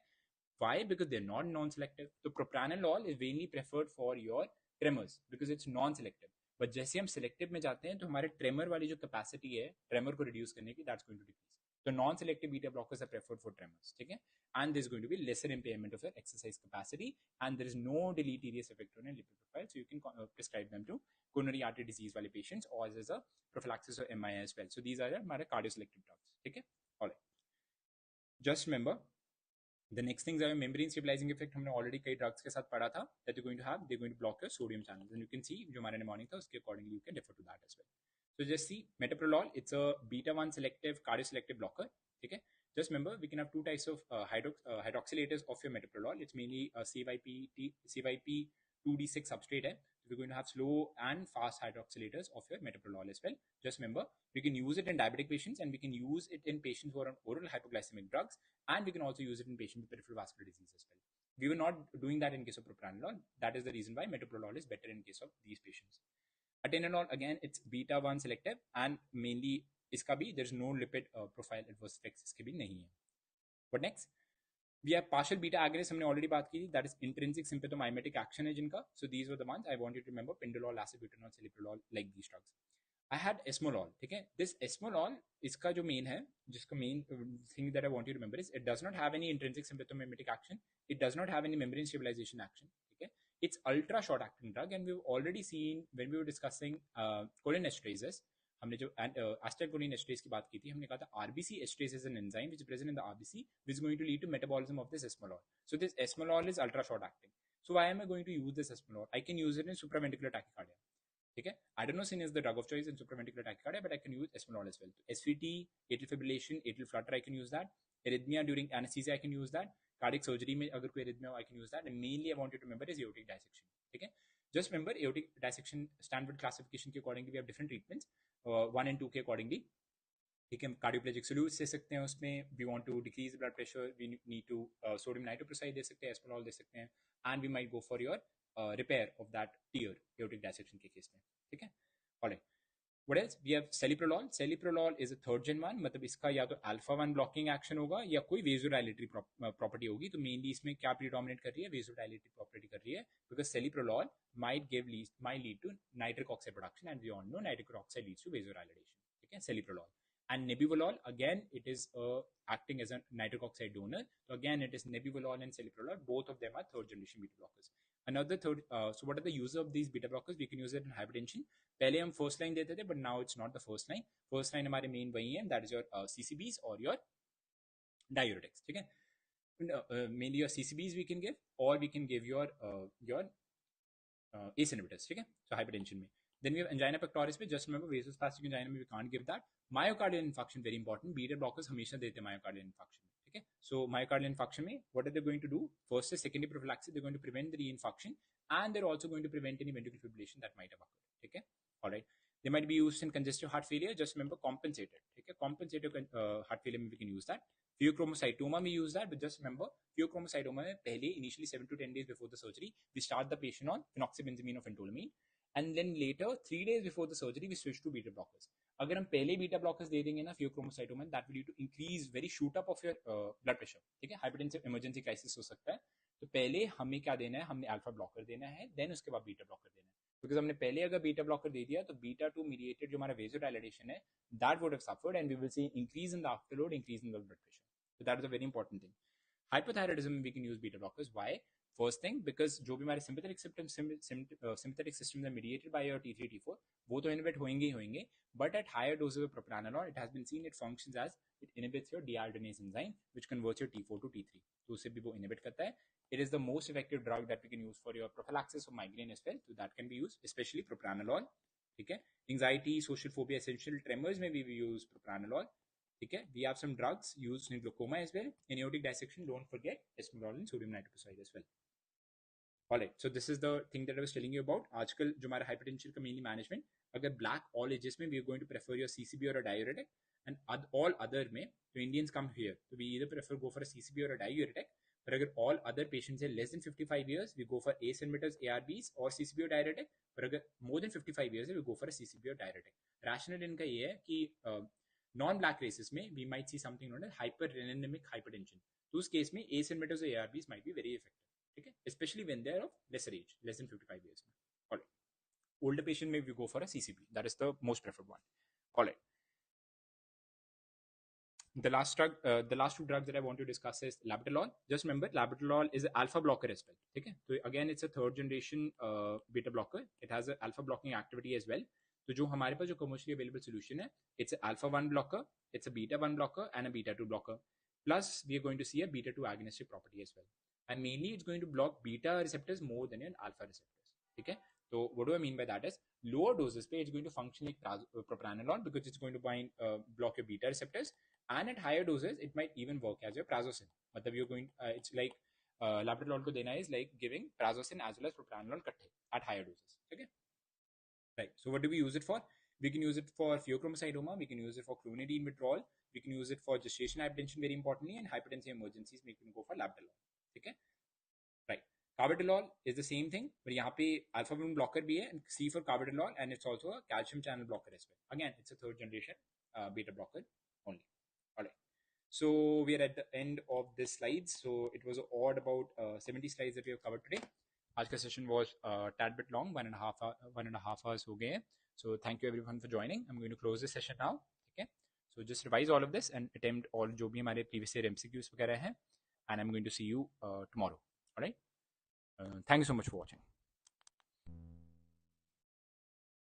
Why? Because they're not non-selective. So propranolol is mainly preferred for your tremors because it's non-selective. But जैसे हम selective में जाते हैं तो हमारे tremor वाली जो capacity है, tremor को reduce करने की, that's going to decrease. So non-selective beta blockers are preferred for tremors. ठीक है? And there's going to be lesser impairment of your exercise capacity, and there is no deleterious effect on your lipid profile. So you can prescribe them to coronary artery disease वाले patients or as a prophylaxis or MI as well. So these are हमारे cardio-selective drugs. ठीक है? All right. Just remember, the next things are membrane stabilizing effect. हमने already कई drugs के साथ पढ़ा था that they're going to block your sodium channels. And you can see जो हमारे mnemonic था उसके accordingly you can refer to that as well. So just see metoprolol, it's a beta 1 selective cardio-selective blocker. Okay, just remember we can have two types of hydroxylators of your metoprolol. It's mainly a CYP2D6 substrate hai. So we're going to have slow and fast hydroxylators of your metoprolol as well. Just remember we can use it in diabetic patients, and we can use it in patients who are on oral hypoglycemic drugs, and we can also use it in patients with peripheral vascular disease as well. We were not doing that in case of propranolol. That is the reason why metoprolol is better in case of these patients. Atenolol, again, it's beta 1 selective, and mainly इसका भी there's no lipid profile adverse effects इसके भी नहीं है. What next? We have partial beta agonists, हमने already बात की थी, that is intrinsic sympathomimetic action है जिनका. So these were the ones I want you to remember: pindolol, acylbutanol, celiprolol, like these drugs. I had esmolol. ठीक है, this esmolol इसका जो main है, जिसका main thing that I want you to remember is it does not have any intrinsic sympathomimetic action. It does not have any membrane stabilization action. ठीक है, it's ultra short acting drug, and we've already seen when we were discussing cholinesterases. हमने जो acetylcholinesterase की बात की थी, हमने कहा था RBC esterase is an enzyme which is present in the RBC which is going to lead to metabolism of this esmolol. So this esmolol is ultra short acting. So why am I going to use this esmolol? I can use it in supraventricular tachycardia. ठीक है, adenosine is the drug of choice in supraventricular tachycardia, but I can use esmolol as well. SVT, atrial fibrillation, atrial flutter, I can use that. Arrhythmia during anesthesia, I can use that. Cardiac surgery में अगर कोई arrhythmia हो, I can use that. And mainly I want you to remember is aortic dissection. ठीक है, just remember aortic dissection standard classification के accordingly we have different treatments, 1 and 2 के accordingly. ठीक है, कार्डियोप्लेजिक सोल्यूट्स दे सकते हैं उसमें, we want to decrease blood pressure, we need to sodium nitrochloride दे सकते हैं, एस्पेनॉल दे सकते हैं, and we might go for your repair of that tear aortic dissection के केस में. ठीक है, alright. What else? We have celiprolol. Celiprolol is a third gen one. मतलब इसका या तो alpha one blocking action होगा या कोई vasodilatory property होगी. तो mainly इसमें क्या predominate कर रही है? Vasodilatory property कर रही है. Because celiprolol might lead to nitric oxide production, and we all know nitric oxide leads to vasodilation. ठीक है, celiprolol. And nebivolol, again, it is acting as a nitric oxide donor. So again, it is nebivolol and celiprolol. Both of them are third generation beta blockers. Another third, so what are the use of these beta blockers? We can use it in hypertension. पहले हम first line देते थे, but now it's not the first line. First line हमारे main वही है, that is your CCBs or your diuretics. ठीक है, mainly your CCBs we can give, or we can give your ACE inhibitors. ठीक है, so hypertension में. Then we have angina pectoris में, just remember vasospastic angina में we can't give that. Myocardial infarction very important. Beta blockers हमेशा देते हैं myocardial infarction में. ठीक है, so myocardial infarction में what are they going to do? First is secondary prophylaxis. They're going to prevent the reinfarction, and they're also going to prevent any ventricular fibrillation that might have occurred. ठीक है, all right. They might be used in congestive heart failure. Just remember compensated. ठीक है, compensated heart failure में we can use that. Pheochromocytoma we use that, but just remember pheochromocytoma में पहले initially 7 to 10 days before the surgery we start the patient on phenoxybenzamine or phentolamine, and then later 3 days before the surgery we switch to beta blockers. अगर हम पहले beta blockers दे देंगे ना pheochromocytoma, that will lead to increase very shoot up of your blood pressure. ठीक है, hypertensive emergency crisis हो सकता है. तो पहले हमें क्या देना है, हमने अल्फा ब्लॉकर देना है, देन उसके बाद बीटा ब्लॉकर देना है. बिकॉज हमने पहले अगर बीटा ब्लॉकर दे दिया तो बीटा टू मीडिएटेड जो हमारा वेजोडाइलेशन है that would have suffered, and we will see increase in the afterload, increase in the blood pressure. So that is a very important thing. Hypothyroidism we can use beta blockers. Why? First thing, because जो भी हमारे sympathetic systems are mediated by your T3 T4, वो तो inhibit होंगे ही होंगे, but at higher doses of propranolol it has been seen it functions as it inhibits your dehydrogenase enzyme which converts your T4 to T3. तो उससे भी वो inhibit करता है. It is the most effective drug that we can use for your prophylaxis of migraine as well, so that can be used, especially propranolol. ठीक है, anxiety, social phobia, essential tremors में भी we use propranolol. ठीक है, we have some drugs used in glaucoma as well. In aortic dissection, don't forget esmolol and sodium nitroprusside as well. Alright, so this is the thing that I was telling you about. आजकल जो हमारा hypertension का mainly management, अगर black all ages में we are going to prefer your CCB or a diuretic, and all other में तो Indians come here, so we either prefer go for a CCB or a diuretic. पर अगर all other patients है less than 55 years, we go for ACE inhibitors, ARBs or CCB or diuretic. पर अगर more than 55 years है, we go for a CCB or diuretic. Rationale इनका ये है कि non-black races में we might see something known as hyperreninemic hypertension. तो उस केस में ACE inhibitors or ARBs might be very effective. ठीक है, especially when they are of lesser age, less than 55 years. Alright. Older patient may we go for a CCB. That is the most preferred one. Alright. The last two drugs that I want to discuss is labetalol. Just remember, labetalol is an alpha blocker as well. Okay, so again, it's a third generation beta blocker. It has an alpha blocking activity as well. तो जो हमारे पास जो commercially available solution है, it's an alpha 1 blocker, it's a beta 1 blocker, and a beta 2 blocker. Plus, we are going to see a beta 2 agonistic property as well. And mainly, it's going to block beta receptors more than an alpha receptors. Okay, so what do I mean by that is lower doses पे it's going to function like propranolol because it's going to block your beta receptors. And at higher doses, it might even work as your prazosin. मतलब you're going, it's like labetalol को देना is like giving prazosin as well as propranolol इकट्ठे at higher doses. Okay, right. So what do we use it for? We can use it for pheochromocytoma. We can use it for clonidine withdrawal. We can use it for gestational hypertension very importantly, and hypertensive emergencies. We can go for labetalol. Okay, right. Carvedilol is the same thing, but यहाँ पे alpha 1 blocker भी है, and C for carvedilol, and it's also a calcium channel blocker as well. Again, it's a third generation beta blocker only. Alright, so we are at the end of this slides. So it was odd about 70 slides that we have covered today. आज का session was tad bit long, 1.5 hours हो गए हैं. So thank you everyone for joining. I'm going to close this session now. Okay, so just revise all of this and attempt all जो भी हमारे previous year MCQs वगैरह हैं, and I'm going to see you tomorrow. Alright, thank you so much for watching.